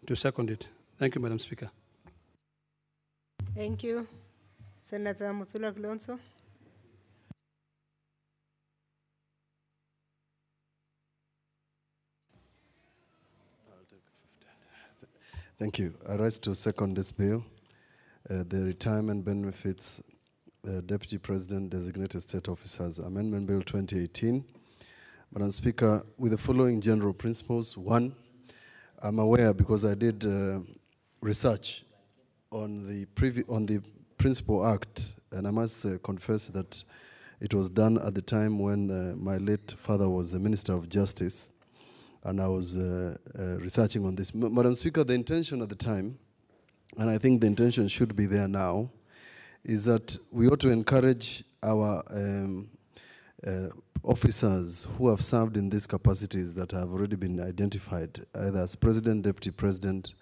to second it. Thank you, Madam Speaker. Thank you, Senator Mutula Kilonzo. Thank you. I rise to second this bill. The Retirement Benefits Deputy President Designated State Officers Amendment Bill 2018. Madam Speaker, with the following general principles. One, I'm aware because I did research on the Principal Act, and I must confess that it was done at the time when my late father was the Minister of Justice, and I was researching on this. Madam Speaker, the intention at the time, and I think the intention should be there now, is that we ought to encourage our officers who have served in these capacities that have already been identified, either as President, Deputy President,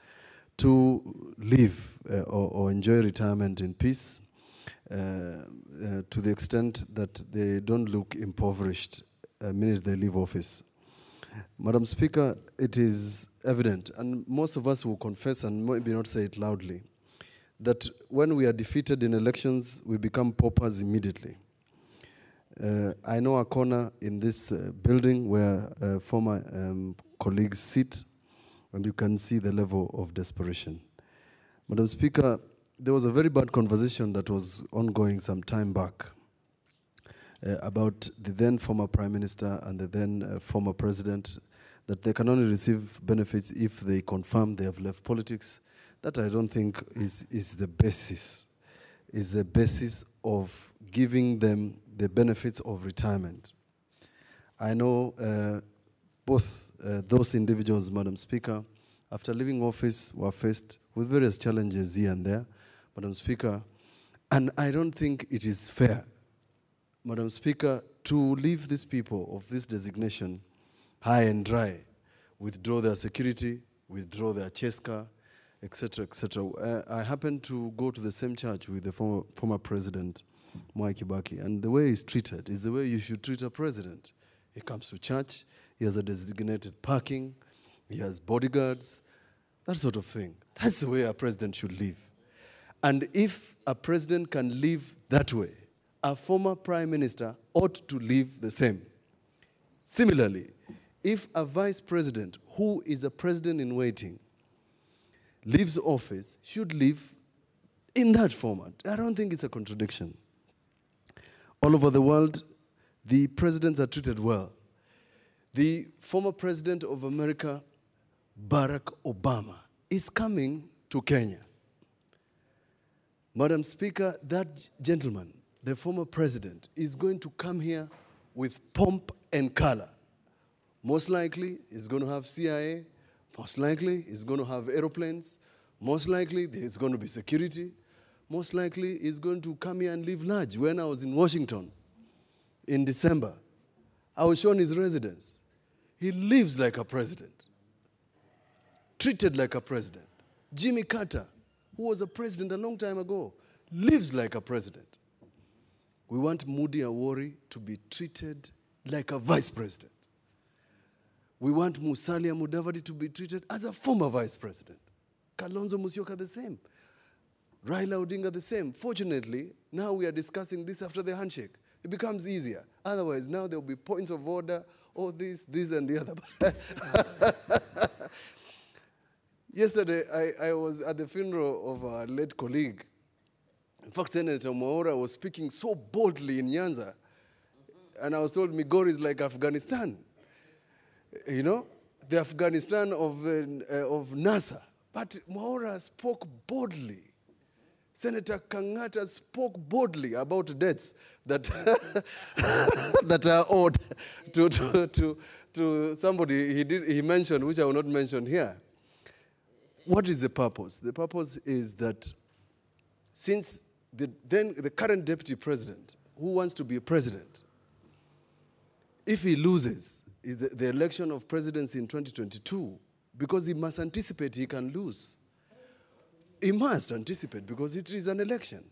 to live or enjoy retirement in peace to the extent that they don't look impoverished the minute they leave office. Madam Speaker, it is evident, and most of us will confess and maybe not say it loudly, that when we are defeated in elections, we become paupers immediately. I know a corner in this building where former colleagues sit, and you can see the level of desperation. Madam Speaker, there was a very bad conversation that was ongoing some time back about the then former Prime Minister and the then former President, that they can only receive benefits if they confirm they have left politics. That I don't think is the basis of giving them the benefits of retirement. I know both those individuals, Madam Speaker, after leaving office were faced with various challenges here and there, Madam Speaker, and I don't think it is fair, Madam Speaker, to leave these people of this designation high and dry, withdraw their security, withdraw their cheska, etc., etc. I happened to go to the same church with the former President, Mwai Kibaki, and the way he's treated is the way you should treat a president. He comes to church, he has a designated parking, he has bodyguards, that sort of thing. That's the way a president should live. And if a president can live that way, a former prime minister ought to live the same. Similarly, if a vice president who is a president in waiting leaves office, should live in that format. I don't think it's a contradiction. All over the world, the presidents are treated well. The former president of America, Barack Obama, is coming to Kenya. Madam Speaker, that gentleman, the former president, is going to come here with pomp and color. Most likely, he's going to have CIA. Most likely, he's going to have aeroplanes. Most likely, there's going to be security. Most likely, he's going to come here and live large. When I was in Washington in December, I was shown his residence. He lives like a president, treated like a president. Jimmy Carter, who was a president a long time ago, lives like a president. We want Moody Awori to be treated like a vice president. We want Musalia Mudavadi to be treated as a former vice president. Kalonzo Musyoka the same. Raila Odinga the same. Fortunately, now we are discussing this after the handshake. It becomes easier. Otherwise, now there will be points of order, all this, and the other. Yesterday, I was at the funeral of a late colleague. In fact, Senator Mwaura was speaking so boldly in Nyanza. And I was told Migori is like Afghanistan. You know, the Afghanistan of NASA. But Mwaura spoke boldly. Senator Kangata spoke boldly about debts that, that are owed to somebody he mentioned, which I will not mention here. What is the purpose? The purpose is that since the current deputy president, who wants to be a president, if he loses the election of presidency in 2022, because he must anticipate he can lose. He must anticipate because it is an election.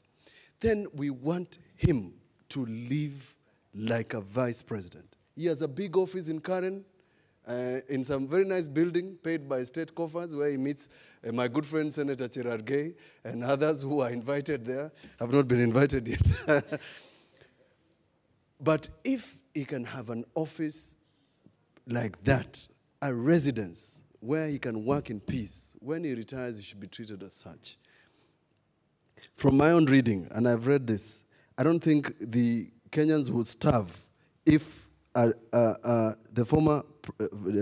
Then we want him to live like a vice president. He has a big office in Karen, in some very nice building paid by state coffers, where he meets my good friend Senator Cherargei and others who are invited there. Have not been invited yet. But if he can have an office like that, a residence where he can work in peace, when he retires, he should be treated as such. From my own reading, and I've read this, I don't think the Kenyans would starve if the former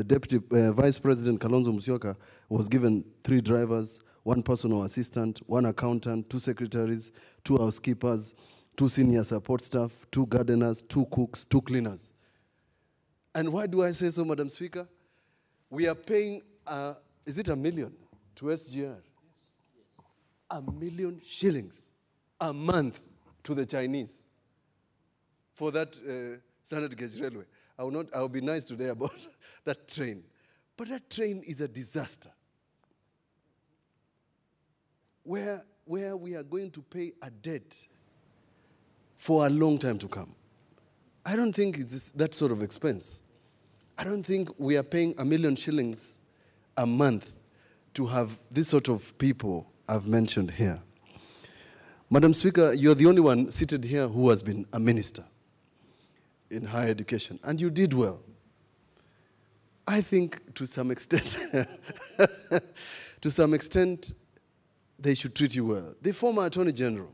Deputy Vice President Kalonzo Musyoka was given 3 drivers, 1 personal assistant, 1 accountant, 2 secretaries, 2 housekeepers, 2 senior support staff, 2 gardeners, 2 cooks, 2 cleaners. And why do I say so, Madam Speaker? We are paying, is it $1 million to SGR? $1 million shillings a month to the Chinese for that standard gauge railway. I will be nice today about that train. But that train is a disaster. Where we are going to pay a debt for a long time to come. I don't think it's that sort of expense. I don't think we are paying $1 million shillings a month to have this sort of people I've mentioned here. Madam Speaker, you're the only one seated here who has been a minister in higher education, and you did well. I think to some extent, they should treat you well. The former Attorney General,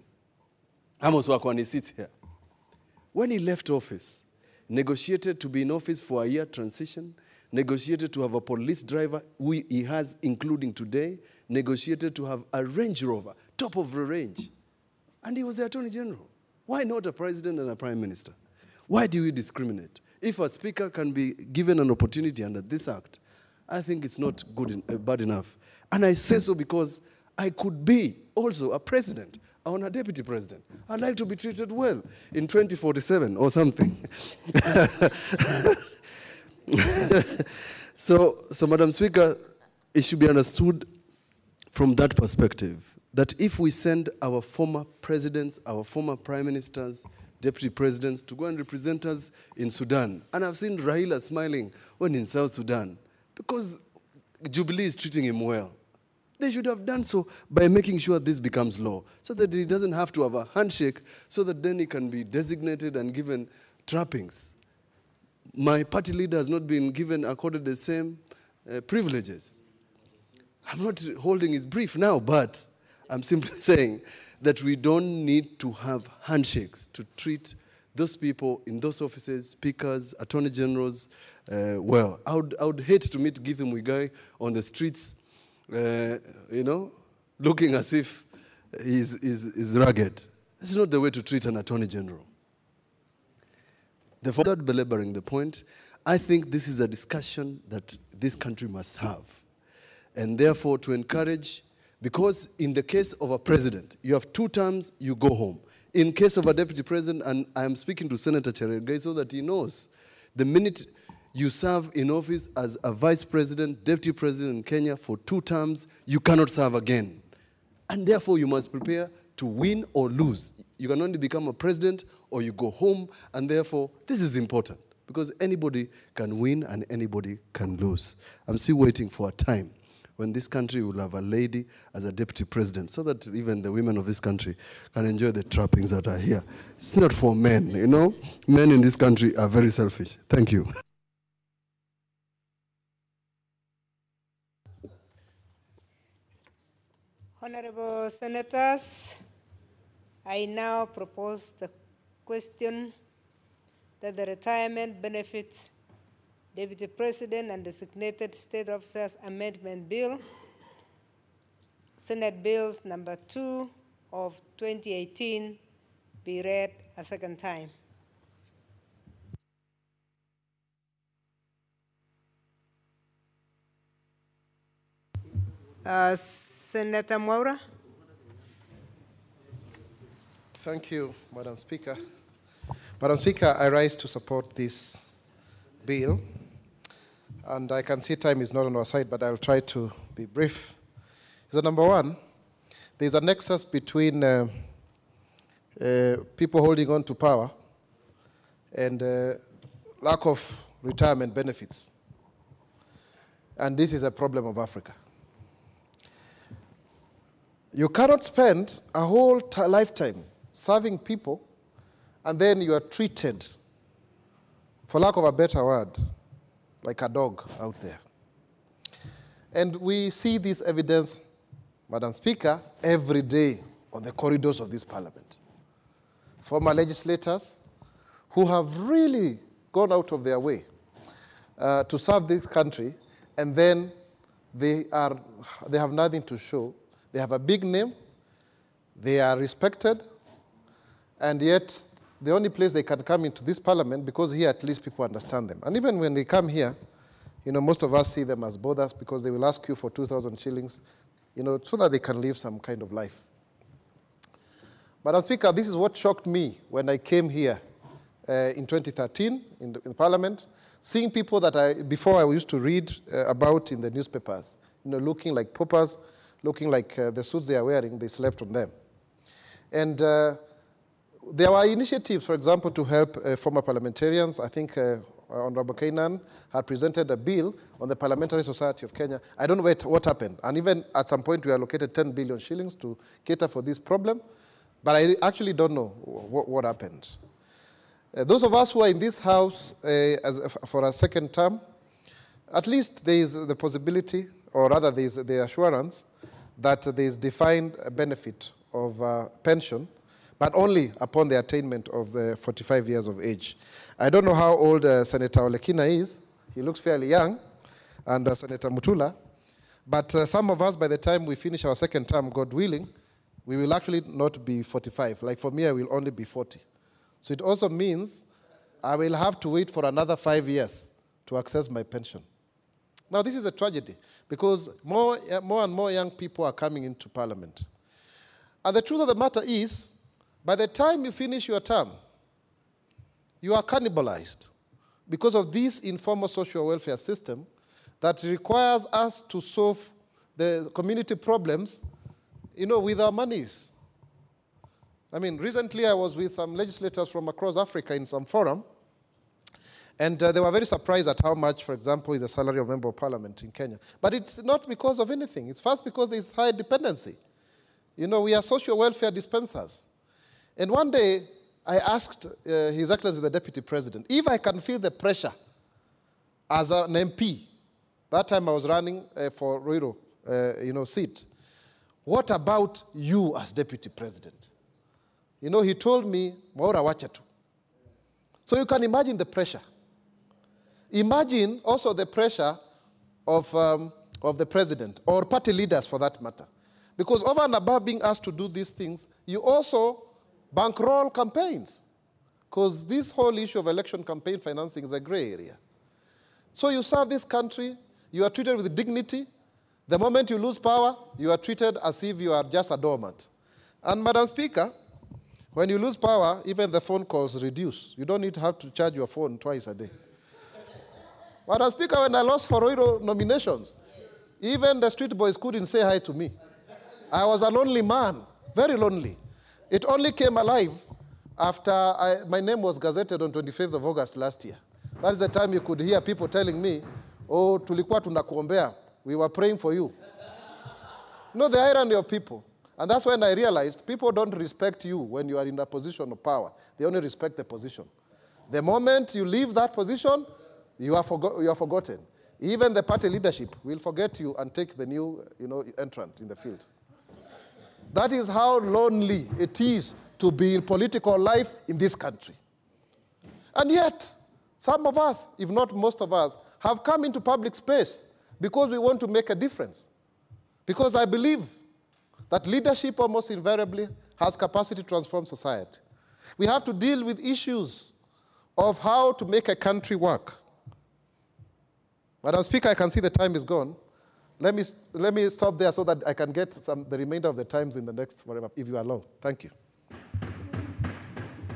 Amos Wakwani, sits here. When he left office, negotiated to be in office for a year transition, negotiated to have a police driver, who he has, including today, negotiated to have a Range Rover, top of the range. And he was the Attorney General. Why not a president and a prime minister? Why do we discriminate? If a speaker can be given an opportunity under this act, I think it's not bad enough. And I say so because I could be also a president or a deputy president. I'd like to be treated well in 2047 or something. So, Madam Speaker, it should be understood from that perspective that if we send our former presidents, our former prime ministers, deputy presidents to go and represent us in Sudan, and I've seen Raila smiling when in South Sudan, because Jubilee is treating him well. They should have done so by making sure this becomes law, so that he doesn't have to have a handshake, so that then he can be designated and given trappings. My party leader has not been accorded the same privileges. I'm not holding his brief now, but I'm simply saying that we don't need to have handshakes to treat those people in those offices, speakers, attorney generals, well. I would hate to meet Githu Muigai on the streets, looking as if he's rugged. This is not the way to treat an attorney general. Therefore, without belaboring the point, I think this is a discussion that this country must have. And therefore, to encourage, because in the case of a president, you have 2 terms, you go home. In case of a deputy president, and I am speaking to Senator Cherargei so that he knows, the minute you serve in office as a vice president, deputy president in Kenya for 2 terms, you cannot serve again. And therefore, you must prepare to win or lose. You can only become a president or you go home, and therefore, this is important because anybody can win and anybody can lose. I'm still waiting for a time when this country will have a lady as a deputy president, so that even the women of this country can enjoy the trappings that are here. It's not for men, Men in this country are very selfish. Thank you. Honorable Senators, I now propose the question that the Retirement Benefits Deputy President and Designated State Officers Amendment Bill, Senate Bills number 2 of 2018, be read a second time. Senator Mwaura. Thank you, Madam Speaker. Madam Speaker, I rise to support this bill. And I can see time is not on our side, but I'll try to be brief. So number 1, there's a nexus between people holding on to power and lack of retirement benefits. And this is a problem of Africa. You cannot spend a whole lifetime serving people and then you are treated, for lack of a better word, like a dog out there. And we see this evidence, Madam Speaker, every day on the corridors of this parliament. Former legislators who have really gone out of their way to serve this country, and then they have nothing to show. They have a big name, they are respected, and yet the only place they can come into this parliament, because here at least people understand them. And even when they come here, most of us see them as bothers because they will ask you for 2,000 shillings, so that they can live some kind of life. Madam Speaker, this is what shocked me when I came here in 2013 in the parliament, seeing people that before I used to read about in the newspapers, looking like paupers, looking like the suits they are wearing, they slept on them. And there were initiatives, for example, to help former parliamentarians. I think Honorable Kainan had presented a bill on the Parliamentary Society of Kenya. I don't know what happened. And even at some point, we allocated 10 billion shillings to cater for this problem. But I actually don't know what happened. Those of us who are in this house for a second term, at least there is the possibility, or rather there is the assurance, that there is defined benefit of pension, but only upon the attainment of the 45 years of age. I don't know how old Senator Olekina is. He looks fairly young, and Senator Mutula. But some of us, by the time we finish our second term, God willing, we will actually not be 45. Like for me, I will only be 40. So it also means I will have to wait for another 5 years to access my pension. Now, this is a tragedy because more and more young people are coming into parliament. And the truth of the matter is, by the time you finish your term, you are cannibalized because of this informal social welfare system that requires us to solve the community problems, with our monies. I mean, recently I was with some legislators from across Africa in some forum, And they were very surprised at how much, for example, is the salary of a member of parliament in Kenya. But it's not because of anything. It's first because there's high dependency. You know, we are social welfare dispensers. And one day, I asked His Excellency the Deputy President if I can feel the pressure as an MP. That time I was running for Ruiru, seat. What about you as Deputy President? You know, he told me, Maura Wachatu. So you can imagine the pressure. Imagine also the pressure of the president, or party leaders for that matter. Because over and above being asked to do these things, you also bankroll campaigns. Because this whole issue of election campaign financing is a gray area. So you serve this country, you are treated with dignity. The moment you lose power, you are treated as if you are just a doormat. And Madam Speaker, when you lose power, even the phone calls reduce. You don't need to have to charge your phone twice a day. Madam Speaker, when I lost for Ruiru nominations, even the street boys couldn't say hi to me. I was a lonely man, very lonely. It only came alive after my name was gazetted on 25th of August last year. That is the time you could hear people telling me, oh, tulikuwa tunakuombea, we were praying for you. You know the irony of people. And that's when I realized people don't respect you when you are in a position of power. They only respect the position. The moment you leave that position, you are forgotten. Even the party leadership will forget you and take the new entrant in the field. That is how lonely it is to be in political life in this country. And yet, some of us, if not most of us, have come into public space because we want to make a difference. Because I believe that leadership almost invariably has capacity to transform society. We have to deal with issues of how to make a country work. Madam Speaker, I can see the time is gone. Let me stop there so that I can get the remainder of the times in the next whatever, if you allow. Thank you.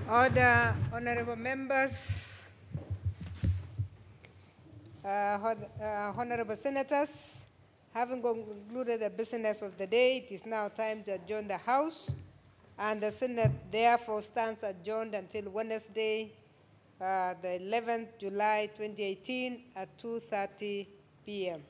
Order, honorable members, honorable senators, having concluded the business of the day, it is now time to adjourn the House, and the Senate therefore stands adjourned until Wednesday, the 11th July 2018 at 2:30 p.m.